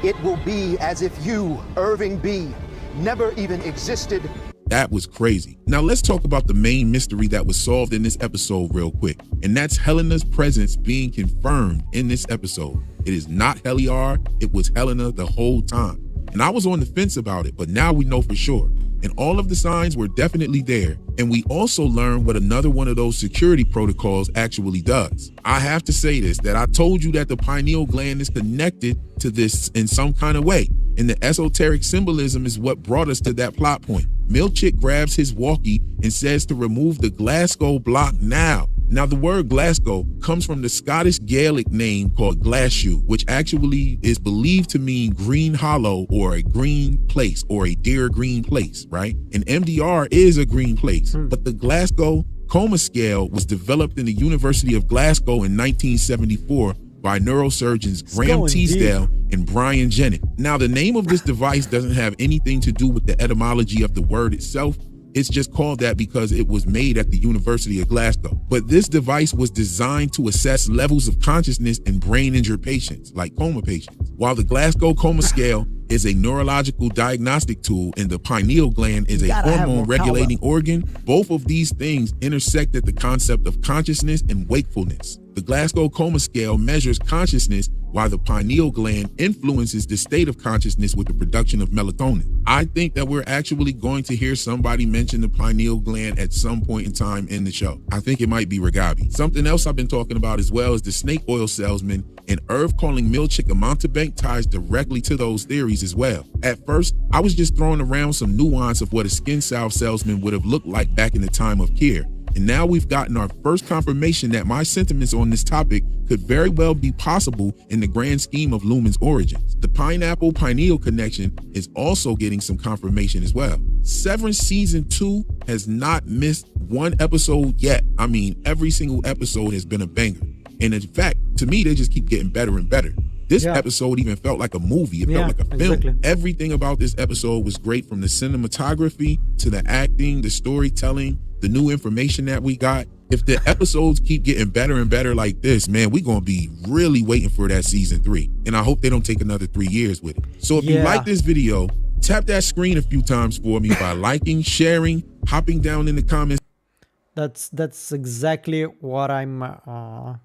It will be as if you, Irving B., never even existed. That was crazy. Now let's talk about the main mystery that was solved in this episode real quick. And that's Helena's presence being confirmed in this episode. It is not Heliar, it was Helena the whole time. And I was on the fence about it, but now we know for sure. And all of the signs were definitely there. And we also learned what another one of those security protocols actually does. I have to say this, that I told you that the pineal gland is connected to this in some kind of way. And the esoteric symbolism is what brought us to that plot point. Milchick grabs his walkie and says to remove the Glasgow block now. Now, the word Glasgow comes from the Scottish Gaelic name called Glasgow, which actually is believed to mean green hollow or a green place or a dear green place, right? And MDR is a green place, but the Glasgow coma scale was developed in the University of Glasgow in 1974 by neurosurgeons Graham Teasdale and Brian Jennett. Now, the name of this device doesn't have anything to do with the etymology of the word itself. It's just called that because it was made at the University of Glasgow. But this device was designed to assess levels of consciousness in brain injured patients, like coma patients. While the Glasgow Coma Scale is a neurological diagnostic tool and the pineal gland is a hormone regulating organ, both of these things intersect at the concept of consciousness and wakefulness. The Glasgow Coma Scale measures consciousness, while the pineal gland influences the state of consciousness with the production of melatonin. I think that we're actually going to hear somebody mention the pineal gland at some point in time in the show. I think it might be Ragabi. Something else I've been talking about as well is the snake oil salesman, and Irv calling Milchick a mountebank ties directly to those theories as well. At first, I was just throwing around some nuance of what a skin salve salesman would have looked like back in the time of Keir. And now we've gotten our first confirmation that my sentiments on this topic could very well be possible in the grand scheme of Lumen's origins. The pineapple pineal connection is also getting some confirmation as well. Severance season 2 has not missed one episode yet. I mean, every single episode has been a banger. And in fact, to me, they just keep getting better and better. This episode even felt like a movie. It felt like a film. Exactly. Everything about this episode was great, from the cinematography to the acting, the storytelling, the new information that we got. If the episodes keep getting better and better like this, man, we're going to be really waiting for that season 3. And I hope they don't take another 3 years with it. So if you like this video, tap that screen a few times for me by liking, sharing, hopping down in the comments. That's exactly what I'm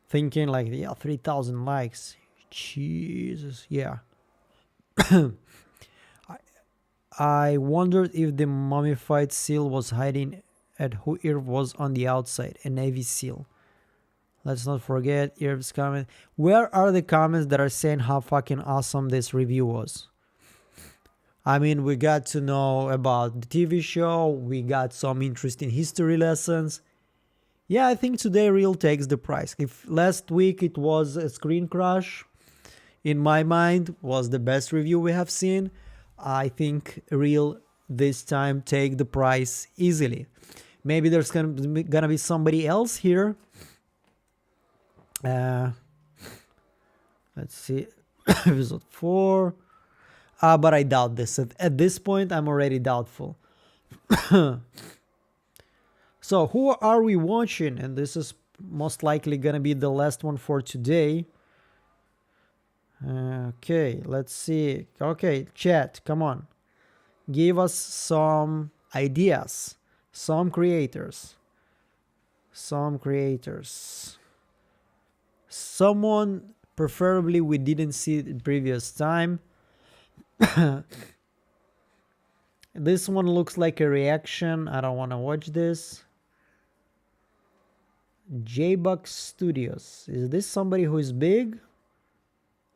thinking. Like, 3,000 likes. Jesus, yeah. I wondered if the mummified seal was hiding at who Irv was on the outside, a Navy SEAL. Let's not forget Irv's comment. Where are the comments that are saying how fucking awesome this review was? I mean, we got to know about the TV show. We got some interesting history lessons. Yeah, I think today Real takes the prize. If last week it was a Screen Crush, in my mind, was the best review we have seen, I think Real this time take the prize easily. Maybe there's gonna be somebody else here. Let's see. Episode 4. But I doubt this. At this point, I'm already doubtful. So, who are we watching? And this is most likely gonna be the last one for today. Okay, let's see. Okay, chat, come on. Give us some ideas. Some creators. Someone, preferably we didn't see the previous time. This one looks like a reaction. I don't want to watch this. Jbuck Studios. Is this somebody who is big?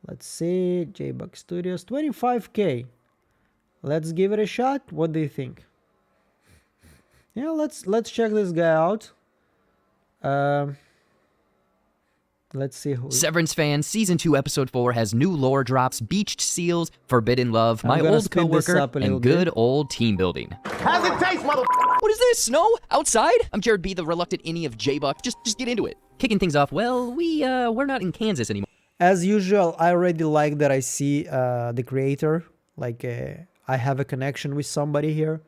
Let's see. Jbuck Studios. 25K. Let's give it a shot. What do you think? Yeah, let's check this guy out. Let's see who. Severance fans, season 2, episode 4 has new lore drops, beached seals, forbidden love, my old coworker, and good old team building. How's it taste, mother? What is this? Snow? Outside? I'm Jared B, the reluctant innie of Jbuck. Just get into it. Kicking things off, well, we're not in Kansas anymore. As usual, I already like that I see the creator. Like, I have a connection with somebody here.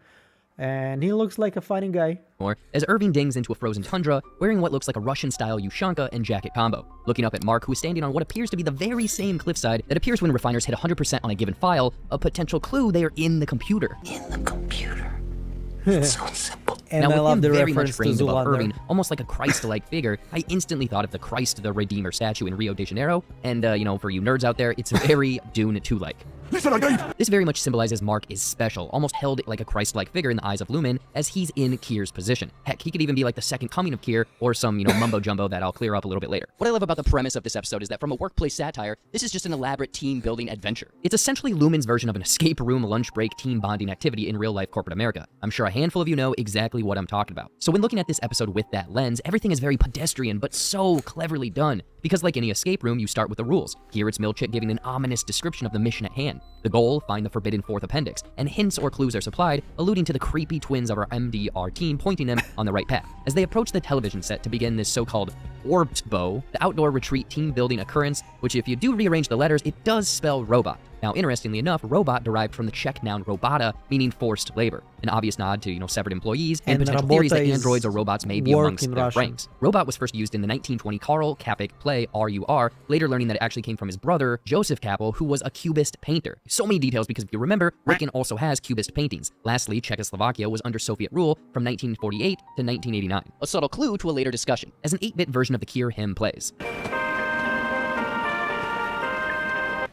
And he looks like a funny guy. As Irving dings into a frozen tundra, wearing what looks like a Russian-style Ushanka and jacket combo. Looking up at Mark, who is standing on what appears to be the very same cliffside that appears when refiners hit 100% on a given file, a potential clue they are in the computer. In the computer. It's so simple. And now, I with love him the very reference much framed to above Zoolander. Irving, almost like a Christ-like figure, I instantly thought of the Christ the Redeemer statue in Rio de Janeiro, and, for you nerds out there, it's very Dune 2-like. This very much symbolizes Mark is special, almost held like a Christ-like figure in the eyes of Lumen, as he's in Kier's position. Heck, he could even be like the second coming of Kier, or some, mumbo-jumbo that I'll clear up a little bit later. What I love about the premise of this episode is that from a workplace satire, this is just an elaborate team-building adventure. It's essentially Lumen's version of an escape room lunch break team bonding activity in real-life corporate America. I'm sure a handful of you know exactly what I'm talking about. So when looking at this episode with that lens, everything is very pedestrian, but so cleverly done. Because like any escape room, you start with the rules. Here it's Milchick giving an ominous description of the mission at hand. The goal, find the forbidden fourth appendix, and hints or clues are supplied, alluding to the creepy twins of our MDR team, pointing them on the right path. As they approach the television set to begin this so-called orbed bow, the outdoor retreat team-building occurrence, which if you do rearrange the letters, it does spell robot. Now, interestingly enough, robot derived from the Czech noun robota, meaning forced labor, an obvious nod to, severed employees and potential theories that androids or robots may be amongst their ranks. Robot was first used in the 1920 Karl Kapik play RUR, later learning that it actually came from his brother, Joseph Kapel, who was a Cubist painter. So many details because if you remember, Riken also has Cubist paintings. Lastly, Czechoslovakia was under Soviet rule from 1948 to 1989. A subtle clue to a later discussion, as an 8-bit version of the Kier hymn plays.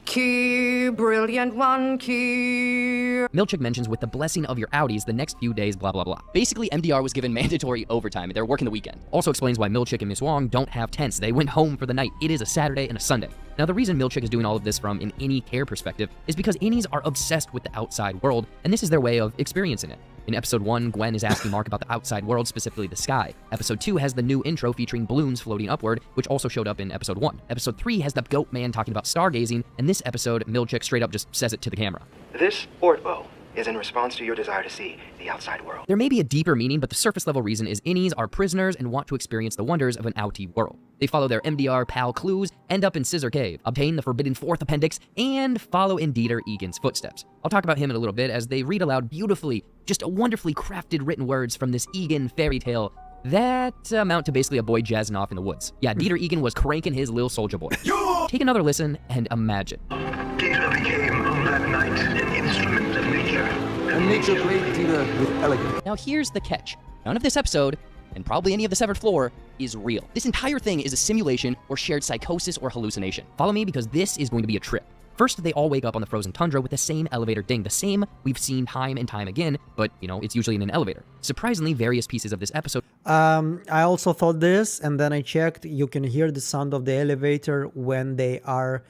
Key, brilliant one, key. Milchick mentions with the blessing of your Audis the next few days, blah, blah, blah. Basically, MDR was given mandatory overtime and they're working the weekend. Also explains why Milchick and Miss Wong don't have tents. They went home for the night. It is a Saturday and a Sunday. Now, the reason Milchick is doing all of this from an innie care perspective is because innies are obsessed with the outside world, and this is their way of experiencing it. In episode 1, Gwen is asking Mark about the outside world, specifically the sky. Episode 2 has the new intro featuring balloons floating upward, which also showed up in episode 1. Episode 3 has the goat man talking about stargazing, and this episode, Milchick straight up just says it to the camera. This Ortbo is in response to your desire to see the outside world. There may be a deeper meaning, but the surface level reason is innies are prisoners and want to experience the wonders of an outie world. They follow their MDR pal clues, end up in Scissor Cave, obtain the forbidden fourth appendix, and follow in Dieter Egan's footsteps. I'll talk about him in a little bit as they read aloud beautifully, just wonderfully crafted written words from this Egan fairy tale that amount to basically a boy jazzing off in the woods. Yeah, Dieter Egan was cranking his little soldier boy. Take another listen and imagine. Dieter became on that night an instrument of nature. And nature played Dieter with elegance. Now here's the catch. None of this episode, and probably any of the Severed Floor, is real. This entire thing is a simulation or shared psychosis or hallucination. Follow me because this is going to be a trip. First, they all wake up on the frozen tundra with the same elevator ding, the same we've seen time and time again, but, it's usually in an elevator. Surprisingly, various pieces of this episode... I also thought this, and then I checked. You can hear the sound of the elevator when they are...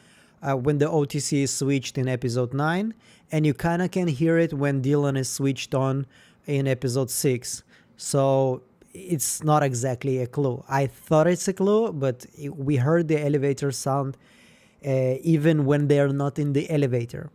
when the OTC is switched in episode 9, and you kind of can hear it when Dylan is switched on in episode 6. So it's not exactly a clue. I thought it's a clue, but we heard the elevator sound even when they're not in the elevator.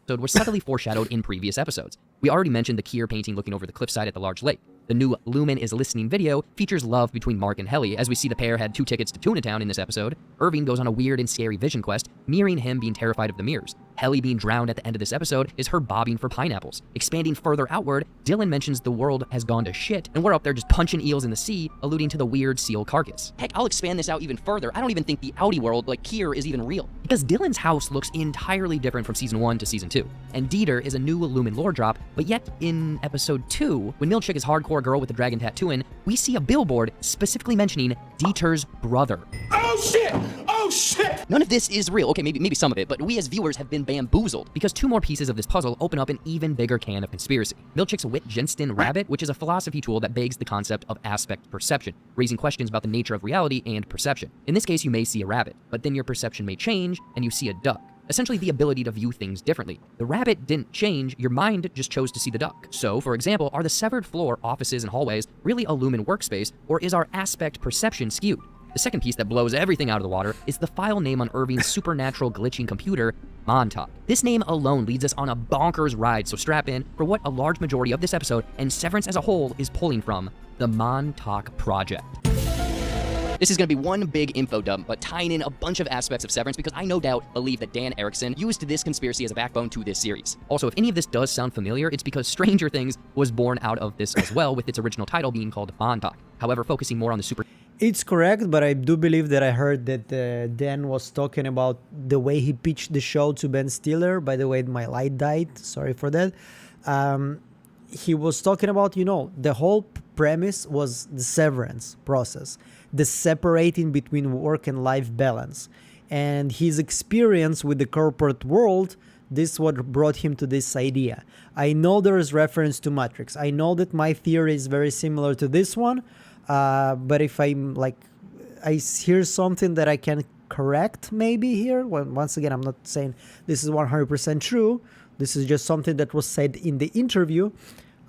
...were subtly foreshadowed in previous episodes. We already mentioned the Kier painting looking over the cliffside at the large lake. The new Lumen is Listening video features love between Mark and Helly, as we see the pair had 2 tickets to Tuna Town in this episode. Irving goes on a weird and scary vision quest, mirroring him being terrified of the mirrors. Helly being drowned at the end of this episode is her bobbing for pineapples. Expanding further outward, Dylan mentions the world has gone to shit, and we're up there just punching eels in the sea, alluding to the weird seal carcass. Heck, I'll expand this out even further. I don't even think the outie world, like Kier, is even real. Because Dylan's house looks entirely different from Season 1 to Season 2. And Dieter is a new Lumen lore drop, but yet in Episode 2, when Milchick is hardcore girl with the dragon tattooing, we see a billboard specifically mentioning Dieter's brother. Oh shit! Oh shit! None of this is real. Okay, maybe some of it, but we as viewers have been bamboozled because 2 more pieces of this puzzle open up an even bigger can of conspiracy. Milchick's Wittgenstein rabbit, which is a philosophy tool that begs the concept of aspect perception, raising questions about the nature of reality and perception. In this case, you may see a rabbit, but then your perception may change and you see a duck. Essentially the ability to view things differently. The rabbit didn't change, your mind just chose to see the duck. So, for example, are the severed floor, offices, and hallways really a Lumen workspace, or is our aspect perception skewed? The second piece that blows everything out of the water is the file name on Irving's supernatural glitching computer, Montauk. This name alone leads us on a bonkers ride, so strap in for what a large majority of this episode and Severance as a whole is pulling from, the Montauk Project. This is going to be one big info dump, but tying in a bunch of aspects of Severance because I no doubt believe that Dan Erickson used this conspiracy as a backbone to this series. Also, if any of this does sound familiar, it's because Stranger Things was born out of this as well, with its original title being called Montauk. However, focusing more on the super... It's correct, but I do believe that I heard that Dan was talking about the way he pitched the show to Ben Stiller. By the way, my light died. Sorry for that. He was talking about, the whole premise was the severance process, the separating between work and life balance. And his experience with the corporate world, this is what brought him to this idea. I know there is reference to Matrix. I know that my theory is very similar to this one. But if I hear something that I can correct maybe here, well, once again, I'm not saying this is 100% true. This is just something that was said in the interview,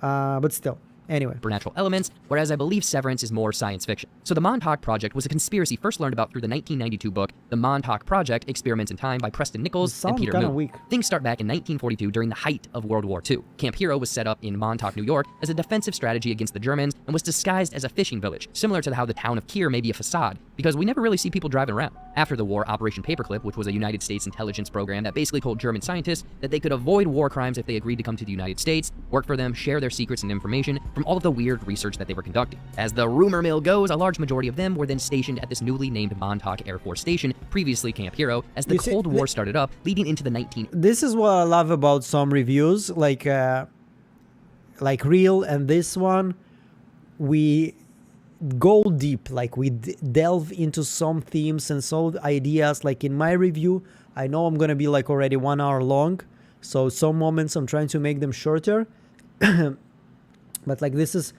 but still. Anyway. Supernatural elements, whereas I believe Severance is more science fiction. So the Montauk Project was a conspiracy first learned about through the 1992 book, The Montauk Project, Experiments in Time by Preston Nichols and Peter Moon. Weak. Things start back in 1942 during the height of World War II. Camp Hero was set up in Montauk, New York as a defensive strategy against the Germans and was disguised as a fishing village, similar to how the town of Kier may be a facade, because we never really see people driving around. After the war, Operation Paperclip, which was a United States intelligence program that basically told German scientists that they could avoid war crimes if they agreed to come to the United States, work for them, share their secrets and information from all of the weird research that they were conducting. As the rumor mill goes, a large majority of them were then stationed at this newly named Montauk Air Force Station, previously Camp Hero, as the Cold War started up, leading into the 19... This is what I love about some reviews, like Real and this one. We go deep, like we delve into some themes and some ideas. Like in my review, I know I'm gonna be like already 1 hour long, so some moments I'm trying to make them shorter. But like this is,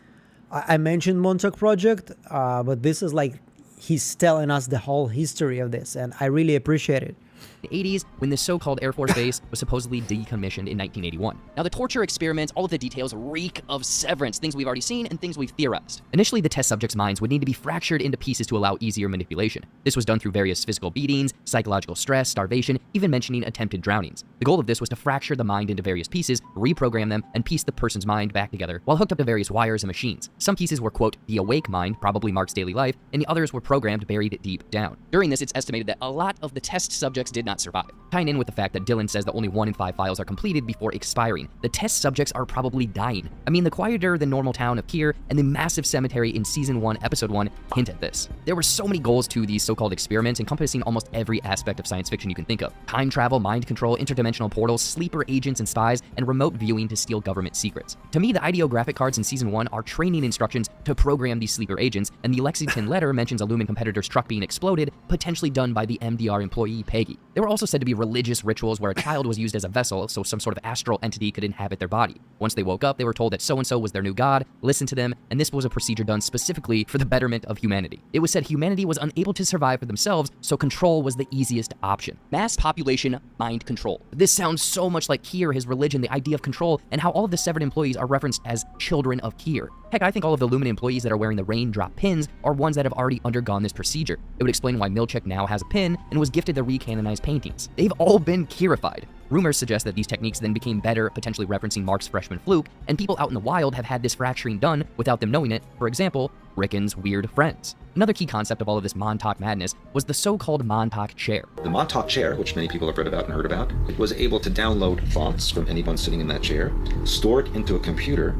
I mentioned Montauk Project, but this is like he's telling us the whole history of this, and I really appreciate it. The 80s, when this so-called Air Force base was supposedly decommissioned in 1981. Now, the torture experiments, all of the details reek of Severance, things we've already seen and things we've theorized. Initially, the test subjects' minds would need to be fractured into pieces to allow easier manipulation. This was done through various physical beatings, psychological stress, starvation, even mentioning attempted drownings. The goal of this was to fracture the mind into various pieces, reprogram them, and piece the person's mind back together while hooked up to various wires and machines. Some pieces were, quote, the awake mind, probably Mark's daily life, and the others were programmed buried deep down. During this, it's estimated that a lot of the test subjects did not survive. Tying in with the fact that Dylan says that only 1 in 5 files are completed before expiring, the test subjects are probably dying. I mean, the quieter than normal town of Kier and the massive cemetery in Season 1, Episode 1 hint at this. There were so many goals to these so-called experiments encompassing almost every aspect of science fiction you can think of. Time travel, mind control, interdimensional portals, sleeper agents and spies, and remote viewing to steal government secrets. To me, the ideographic cards in Season 1 are training instructions to program these sleeper agents, and the Lexington letter mentions a Lumen competitor's truck being exploded, potentially done by the MDR employee Peggy. They were also said to be religious rituals where a child was used as a vessel so some sort of astral entity could inhabit their body. Once they woke up, they were told that so-and-so was their new god, listened to them, and this was a procedure done specifically for the betterment of humanity. It was said humanity was unable to survive for themselves, so control was the easiest option. Mass population mind control. This sounds so much like Kier, his religion, the idea of control, and how all of the severed employees are referenced as children of Kier. Heck, I think all of the Lumen employees that are wearing the raindrop pins are ones that have already undergone this procedure. It would explain why Milchick now has a pin and was gifted the recanonized paintings. They've all been Kierified. Rumors suggest that these techniques then became better, potentially referencing Mark's freshman fluke, and people out in the wild have had this fracturing done without them knowing it. For example, Rickon's weird friends. Another key concept of all of this Montauk madness was the so-called Montauk chair. The Montauk chair, which many people have read about and heard about, was able to download thoughts from anyone sitting in that chair, store it into a computer,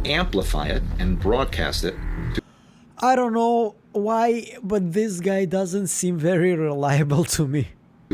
amplify it, and broadcast it to... I don't know why, but this guy doesn't seem very reliable to me.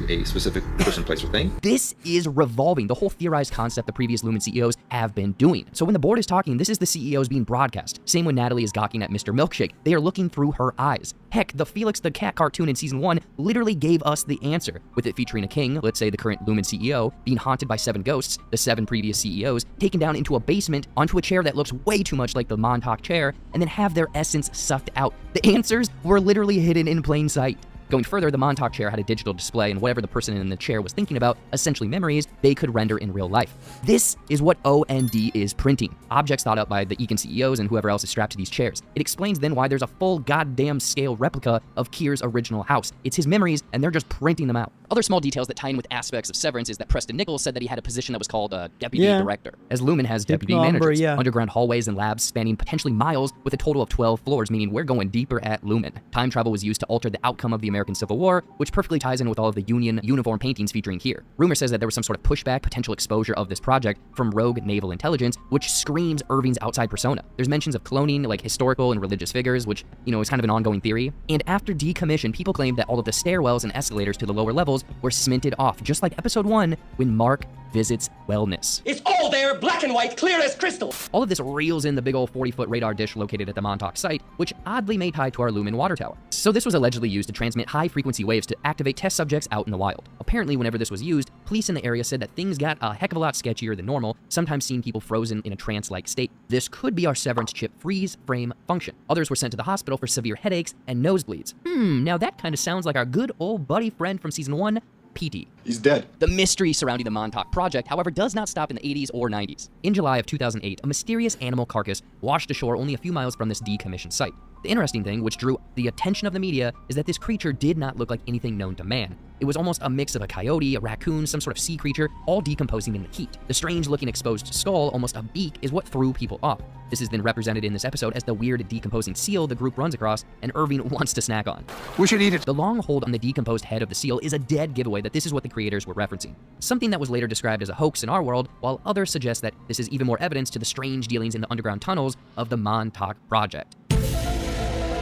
a specific person, place, or thing. This is revolving, the whole theorized concept the previous Lumen CEOs have been doing. So when the board is talking, this is the CEOs being broadcast. Same when Natalie is gawking at Mr. Milkshake. They are looking through her eyes. Heck, the Felix the Cat cartoon in season 1 literally gave us the answer, with it featuring a king, let's say the current Lumen CEO, being haunted by 7 ghosts, the 7 previous CEOs, taken down into a basement onto a chair that looks way too much like the Montauk chair, and then have their essence sucked out. The answers were literally hidden in plain sight. Going further, the Montauk chair had a digital display, and whatever the person in the chair was thinking about, essentially memories, they could render in real life. This is what OND is printing. Objects thought up by the Ekin CEOs and whoever else is strapped to these chairs. It explains then why there's a full goddamn scale replica of Kier's original house. It's his memories, and they're just printing them out. Other small details that tie in with aspects of Severance is that Preston Nichols said that he had a position that was called Deputy Director, as Lumen has deputy managers, underground hallways and labs spanning potentially miles with a total of 12 floors, meaning we're going deeper at Lumen. Time travel was used to alter the outcome of the American Civil War, which perfectly ties in with all of the Union uniform paintings featuring here. Rumor says that there was some sort of pushback, potential exposure of this project from rogue naval intelligence, which screams Irving's outside persona. There's mentions of cloning, like historical and religious figures, which, is kind of an ongoing theory. And after decommission, people claimed that all of the stairwells and escalators to the lower levels were cemented off, just like episode 1 when Mark visits wellness. It's all there, black and white, clear as crystal. All of this reels in the big old 40-foot radar dish located at the Montauk site, which oddly may tie to our Lumen water tower. So this was allegedly used to transmit high-frequency waves to activate test subjects out in the wild. Apparently, whenever this was used, police in the area said that things got a heck of a lot sketchier than normal, sometimes seeing people frozen in a trance-like state. This could be our Severance chip freeze frame function. Others were sent to the hospital for severe headaches and nosebleeds. Now that kind of sounds like our good old buddy friend from season 1, Petey. He's dead. The mystery surrounding the Montauk project, however, does not stop in the 80s or 90s. In July of 2008, a mysterious animal carcass washed ashore only a few miles from this decommissioned site. The interesting thing, which drew the attention of the media, is that this creature did not look like anything known to man. It was almost a mix of a coyote, a raccoon, some sort of sea creature, all decomposing in the heat. The strange-looking exposed skull, almost a beak, is what threw people off. This is then represented in this episode as the weird decomposing seal the group runs across and Irving wants to snack on. We should eat it. The long hold on the decomposed head of the seal is a dead giveaway that this is what the creators were referencing. Something that was later described as a hoax in our world, while others suggest that this is even more evidence to the strange dealings in the underground tunnels of the Montauk project.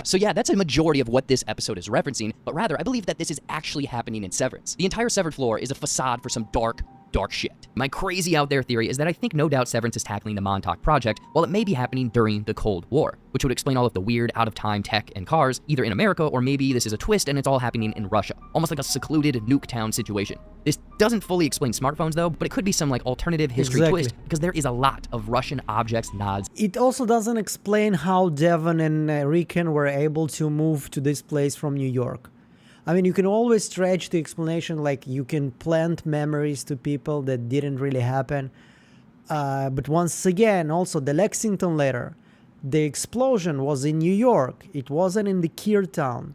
So yeah, that's a majority of what this episode is referencing, but rather, I believe that this is actually happening in Severance. The entire severed floor is a facade for some dark shit. My crazy out there theory is that I think no doubt Severance is tackling the Montauk project while it may be happening during the Cold War, which would explain all of the weird out-of-time tech and cars, either in America or maybe this is a twist and it's all happening in Russia. Almost like a secluded Nuketown situation. This doesn't fully explain smartphones though, but it could be some like alternative history twist because there is a lot of Russian objects, nods. It also doesn't explain how Devon and Ricken were able to move to this place from New York. I mean, you can always stretch the explanation, like you can plant memories to people that didn't really happen. But once again, also the Lexington letter, the explosion was in New York. It wasn't in the Kier town.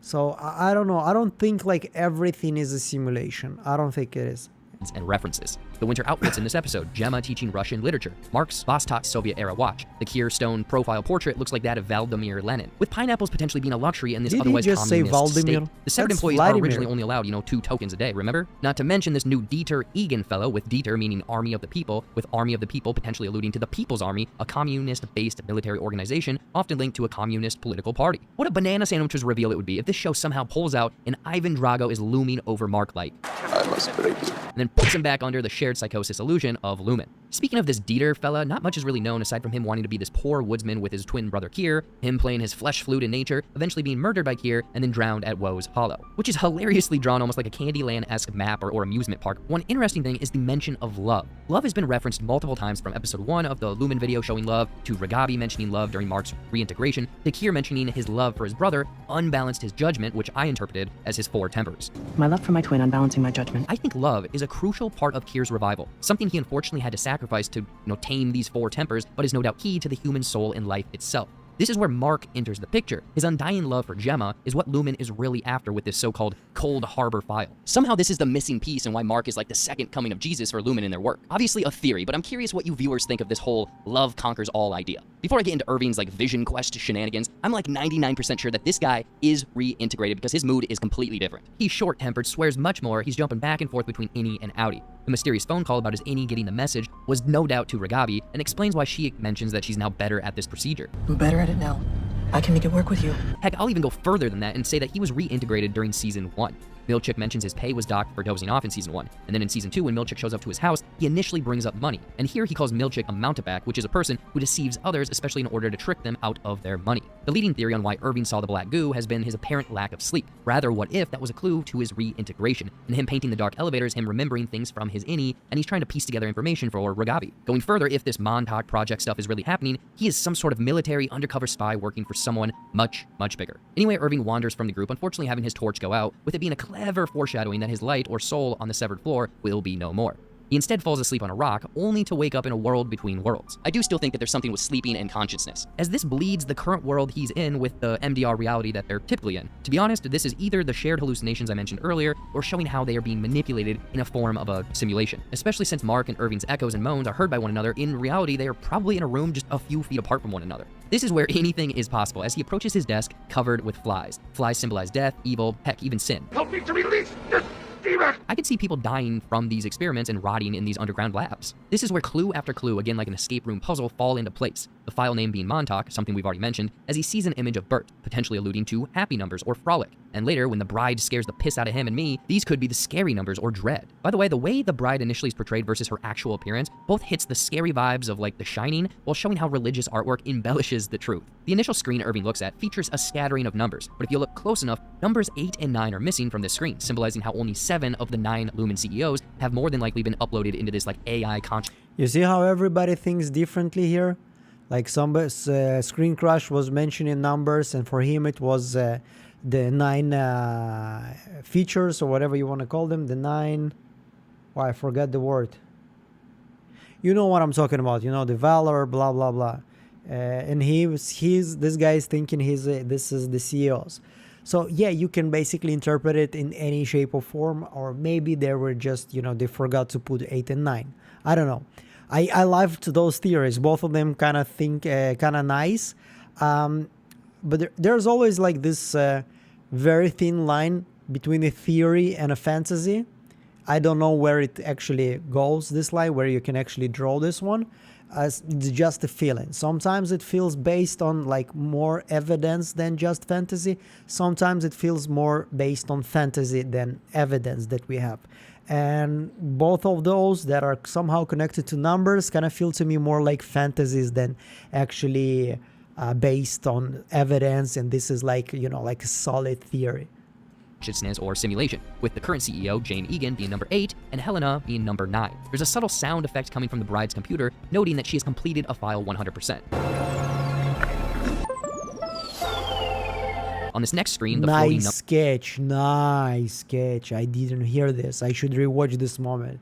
So I don't know. I don't think like everything is a simulation. I don't think it is. And references. The winter outfits in this episode, Gemma teaching Russian literature, Mark's Vostok Soviet-era watch. The Kier stone profile portrait looks like that of Vladimir Lenin, with pineapples potentially being a luxury in this otherwise communist state. The severed employees are originally only allowed, 2 tokens a day, remember? Not to mention this new Dieter Egan fellow, with Dieter meaning Army of the People, with Army of the People potentially alluding to the People's Army, a communist-based military organization, often linked to a communist political party. What a banana sandwich's reveal it would be if this show somehow pulls out and Ivan Drago is looming over Mark Light. I must break you. And then puts him back under the shared psychosis illusion of Lumen. Speaking of this Dieter fella, not much is really known aside from him wanting to be this poor woodsman with his twin brother Kier, him playing his flesh flute in nature, eventually being murdered by Kier, and then drowned at Woe's Hollow, which is hilariously drawn almost like a Candyland-esque map or amusement park. One interesting thing is the mention of love. Love has been referenced multiple times from episode 1 of the Lumen video showing love, to Ragabi mentioning love during Mark's reintegration, to Kier mentioning his love for his brother unbalanced his judgment, which I interpreted as his 4 tempers. My love for my twin unbalancing my judgment. I think love is a crucial part of Kier's revival, something he unfortunately had to sacrifice to, tame these 4 tempers, but is no doubt key to the human soul and life itself. This is where Mark enters the picture. His undying love for Gemma is what Lumen is really after with this so-called Cold Harbor file. Somehow this is the missing piece and why Mark is like the second coming of Jesus for Lumen in their work. Obviously a theory, but I'm curious what you viewers think of this whole love conquers all idea. Before I get into Irving's like Vision Quest shenanigans, I'm like 99% sure that this guy is reintegrated because his mood is completely different. He's short-tempered, swears much more, he's jumping back and forth between Innie and Audi. The mysterious phone call about his Innie getting the message was no doubt to Ragavi and explains why she mentions that she's now better at this procedure. I'm better at it now. I can make it work with you. Heck, I'll even go further than that and say that he was reintegrated during Season 1. Milchick mentions his pay was docked for dozing off in Season 1, and then in Season 2 when Milchick shows up to his house, he initially brings up money, and here he calls Milchick a mountebank, which is a person who deceives others, especially in order to trick them out of their money. The leading theory on why Irving saw the black goo has been his apparent lack of sleep. Rather, what if that was a clue to his reintegration, and him painting the dark elevators, him remembering things from his Innie, and he's trying to piece together information for Ragavi. Going further, if this Montauk project stuff is really happening, he is some sort of military undercover spy working for someone much, much bigger. Anyway, Irving wanders from the group, unfortunately having his torch go out, with it being a clever foreshadowing that his light or soul on the severed floor will be no more. He instead falls asleep on a rock, only to wake up in a world between worlds. I do still think that there's something with sleeping and consciousness, as this bleeds the current world he's in with the MDR reality that they're typically in. To be honest, this is either the shared hallucinations I mentioned earlier, or showing how they are being manipulated in a form of a simulation. Especially since Mark and Irving's echoes and moans are heard by one another, in reality they are probably in a room just a few feet apart from one another. This is where anything is possible, as he approaches his desk covered with flies. Flies symbolize death, evil, heck, even sin. Help me to release this demon! I could see people dying from these experiments and rotting in these underground labs. This is where clue after clue, again like an escape room puzzle, fall into place. The file name being Montauk, something we've already mentioned, as he sees an image of Bert, potentially alluding to happy numbers or frolic. And later, when the bride scares the piss out of him and me, these could be the scary numbers or dread. By the way, the way the bride initially is portrayed versus her actual appearance both hits the scary vibes of like The Shining, while showing how religious artwork embellishes the truth. The initial screen Irving looks at features a scattering of numbers, but if you look close enough, numbers 8 and 9 are missing from this screen, symbolizing how only 7 of the 9 Lumen CEOs have more than likely been uploaded into this like AI conscious. You see how everybody thinks differently here? Like some Screen Crush was mentioning numbers, and for him it was the 9 features, or whatever you want to call them, the 9, oh, I forgot the word. You know what I'm talking about, you know, the valor, blah blah blah. And this guy is thinking this is the CEOs. So yeah, you can basically interpret it in any shape or form, or maybe they were just, you know, they forgot to put 8 and 9. I don't know. I loved those theories. Both of them kind of nice. But there's always like this very thin line between a theory and a fantasy. I don't know where it actually goes, this line, where you can actually draw this one. It's just a feeling. Sometimes it feels based on like more evidence than just fantasy. Sometimes it feels more based on fantasy than evidence that we have. And both of those that are somehow connected to numbers kind of feel to me more like fantasies than actually based on evidence. And this is like, you know, like a solid theory. Consciousness or simulation, with the current CEO, Jane Egan, being number 8 and Helena being number 9. There's a subtle sound effect coming from the bride's computer, noting that she has completed a file 100%. On this next screen, the nice sketch. I didn't hear this. I should rewatch this moment.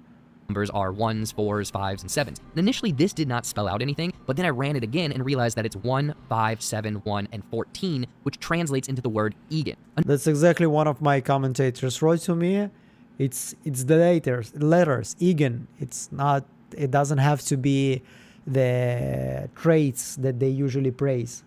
Numbers are 1s, 4s, 5s, and 7s. And initially, this did not spell out anything, but then I ran it again and realized that it's 1, 5, 7, 1, and 14, which translates into the word Egan. That's exactly one of my commentators wrote to me. It's the letters, Egan. It's not. It doesn't have to be the traits that they usually praise.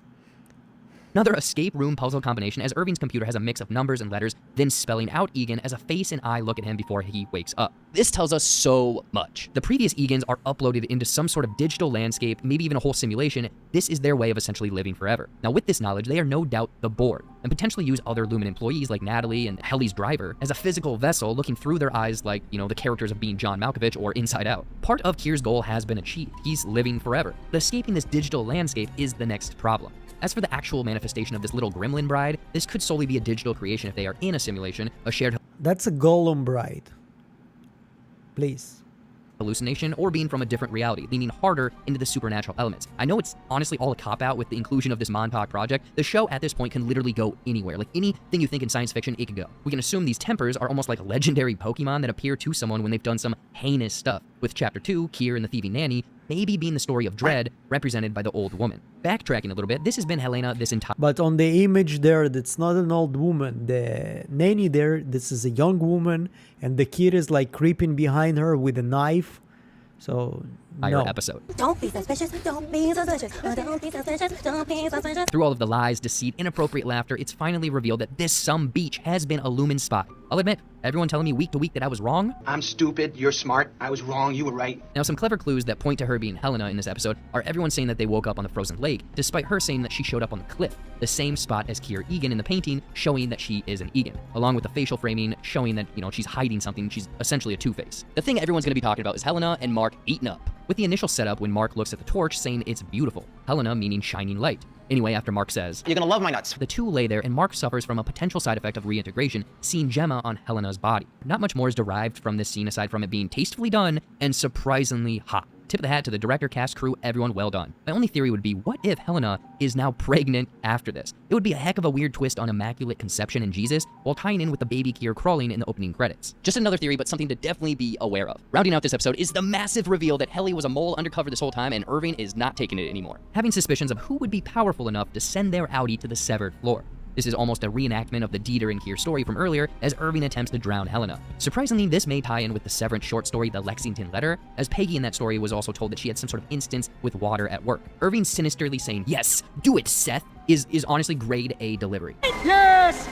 Another escape room puzzle combination, as Irving's computer has a mix of numbers and letters, then spelling out Egan as a face and eye look at him before he wakes up. This tells us so much. The previous Egans are uploaded into some sort of digital landscape, maybe even a whole simulation. This is their way of essentially living forever. Now with this knowledge, they are no doubt the board, and potentially use other Lumen employees like Natalie and Helly's driver as a physical vessel looking through their eyes like, you know, the characters of being John Malkovich or Inside Out. Part of Kier's goal has been achieved. He's living forever. But escaping this digital landscape is the next problem. As for the actual manifestation of this little gremlin bride, this could solely be a digital creation if they are in a simulation, a shared... That's a Golem bride. Please. Hallucination, or being from a different reality, leaning harder into the supernatural elements. I know it's honestly all a cop-out with the inclusion of this Montauk project. The show at this point can literally go anywhere. Like anything you think in science fiction, it can go. We can assume these Tempers are almost like legendary Pokemon that appear to someone when they've done some heinous stuff. With Chapter 2, Kier and the Thieving Nanny maybe being the story of dread represented by the old woman. Backtracking a little bit, this has been Helena this entire... But on the image there, that's not an old woman. The nanny there, this is a young woman, and the kid is like creeping behind her with a knife. So, no. episode. Don't be suspicious, don't be suspicious, don't be suspicious, don't be suspicious. Through all of the lies, deceit, inappropriate laughter, it's finally revealed that this some beach has been a Lumen spy. I'll admit, everyone telling me week to week that I was wrong. I'm stupid, you're smart, I was wrong, you were right. Now, some clever clues that point to her being Helena in this episode are everyone saying that they woke up on the frozen lake, despite her saying that she showed up on the cliff, the same spot as Kier Egan in the painting, showing that she is an Egan, along with the facial framing showing that, she's hiding something, she's essentially a Two-Face. The thing everyone's gonna be talking about is Helena and Mark eaten up, with the initial setup when Mark looks at the torch saying it's beautiful, Helena meaning shining light. Anyway, after Mark says, "You're gonna love my nuts," the two lay there and Mark suffers from a potential side effect of reintegration, seeing Gemma on Helena's body. Not much more is derived from this scene aside from it being tastefully done and surprisingly hot. Tip of the hat to the director, cast, crew, everyone well done. My only theory would be, what if Helena is now pregnant after this? It would be a heck of a weird twist on Immaculate Conception and Jesus, while tying in with the baby Kier crawling in the opening credits. Just another theory, but something to definitely be aware of. Rounding out this episode is the massive reveal that Helly was a mole undercover this whole time and Irving is not taking it anymore, having suspicions of who would be powerful enough to send their Audi to the severed floor. This is almost a reenactment of the Dieter and Kier story from earlier, as Irving attempts to drown Helena. Surprisingly, this may tie in with the Severance short story, The Lexington Letter, as Peggy in that story was also told that she had some sort of instance with water at work. Irving sinisterly saying, "Yes, do it, Seth," is honestly grade A delivery. Yes!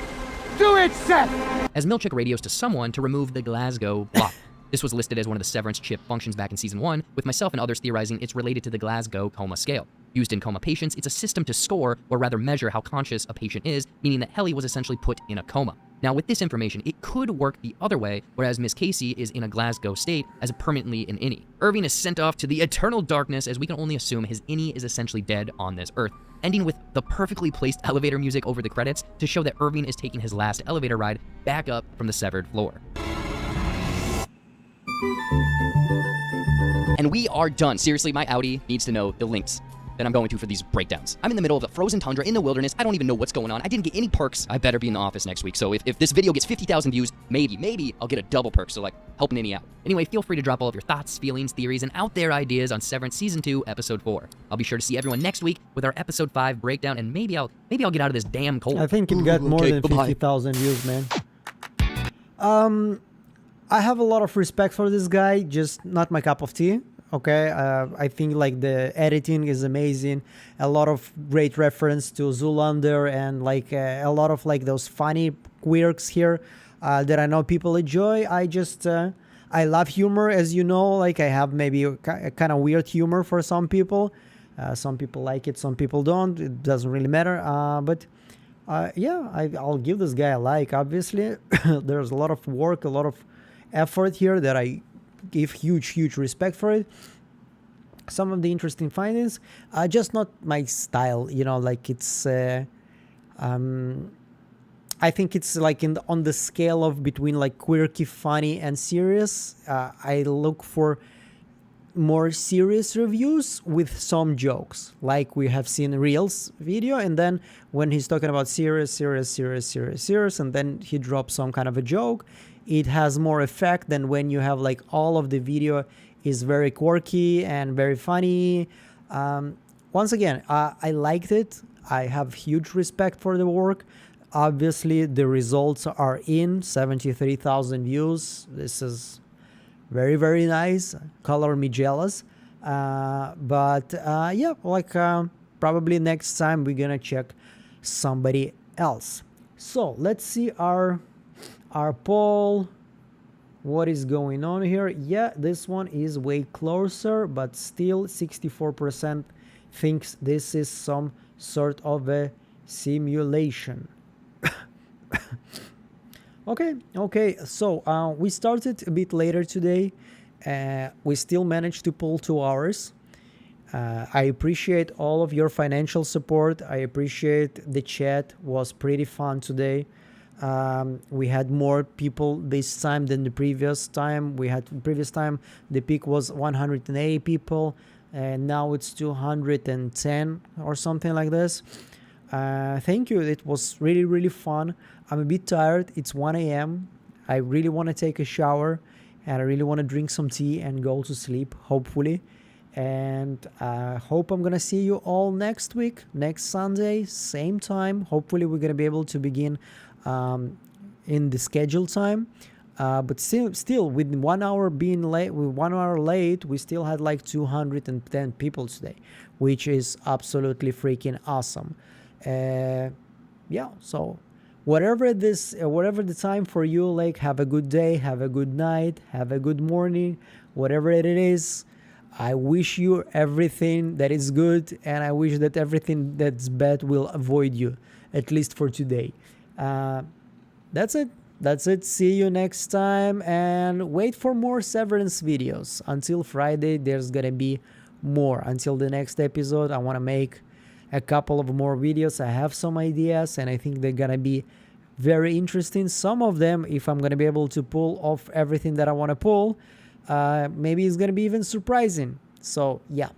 Do it, Seth! As Milchick radios to someone to remove the Glasgow block. This was listed as one of the Severance chip functions back in Season 1, with myself and others theorizing it's related to the Glasgow coma scale. Used in coma patients, it's a system to score, or rather measure how conscious a patient is, meaning that Helly was essentially put in a coma. Now, with this information, it could work the other way, whereas Miss Casey is in a Glasgow state as permanently an innie. Irving is sent off to the eternal darkness, as we can only assume his innie is essentially dead on this earth, ending with the perfectly placed elevator music over the credits to show that Irving is taking his last elevator ride back up from the severed floor. And we are done. Seriously, my Audi needs to know the links that I'm going to for these breakdowns. I'm in the middle of a frozen tundra in the wilderness. I don't even know what's going on. I didn't get any perks. I better be in the office next week. So if this video gets 50,000 views, maybe I'll get a double perk. So like helping Annie out. Anyway, feel free to drop all of your thoughts, feelings, theories, and out there ideas on Severance Season 2, Episode 4. I'll be sure to see everyone next week with our Episode 5 breakdown, and maybe I'll get out of this damn cold. I think it got more than 50,000 views, man. I have a lot of respect for this guy, just not my cup of tea. Okay, I think like the editing is amazing, a lot of great reference to Zoolander, and like a lot of like those funny quirks here that I know people enjoy. I love humor, as you know. Like I have maybe a kind of weird humor for some people. Some people like it, some people don't. It doesn't really matter. Yeah, I'll give this guy a like. Obviously, there's a lot of work, a lot of effort here that I give huge respect for it. Some of the interesting findings, just not my style, like it's I think it's like on the scale of between like quirky, funny, and serious. I look for more serious reviews with some jokes, like we have seen Reels video, and then when he's talking about serious, and then he drops some kind of a joke, it has more effect than when you have like all of the video is very quirky and very funny. Once again, I liked it. I have huge respect for the work. Obviously, the results are in 73,000 views. This is very nice. Color me jealous. Yeah, like probably next time we're gonna check somebody else. So let's see our poll. What is going on here? Yeah, this one is way closer, but still 64% thinks this is some sort of a simulation. Okay, so we started a bit later today. We still managed to pull 2 hours. I appreciate all of your financial support. I appreciate the chat. Was pretty fun today. We had more people this time than the previous time. Previous time the peak was 180 people, and now it's 210 or something like this. Thank you. It was really fun. I'm a bit tired. It's 1 a.m. I really want to take a shower, and I really want to drink some tea and go to sleep, hopefully. And I hope I'm gonna see you all next week, next Sunday, same time. Hopefully we're gonna be able to begin in the scheduled time. But still, with 1 hour being late, with 1 hour late, we still had like 210 people today, which is absolutely freaking awesome. Yeah, so whatever the time for you, like, have a good day, have a good night, have a good morning, whatever it is. I wish you everything that is good, and I wish that everything that's bad will avoid you, at least for today. That's it. See you next time, and wait for more Severance videos. Until Friday, there's gonna be more. Until the next episode, I want to make a couple of more videos. I have some ideas, and I think they're gonna be very interesting. Some of them, if I'm gonna be able to pull off everything that I want to pull, maybe it's gonna be even surprising. So yeah,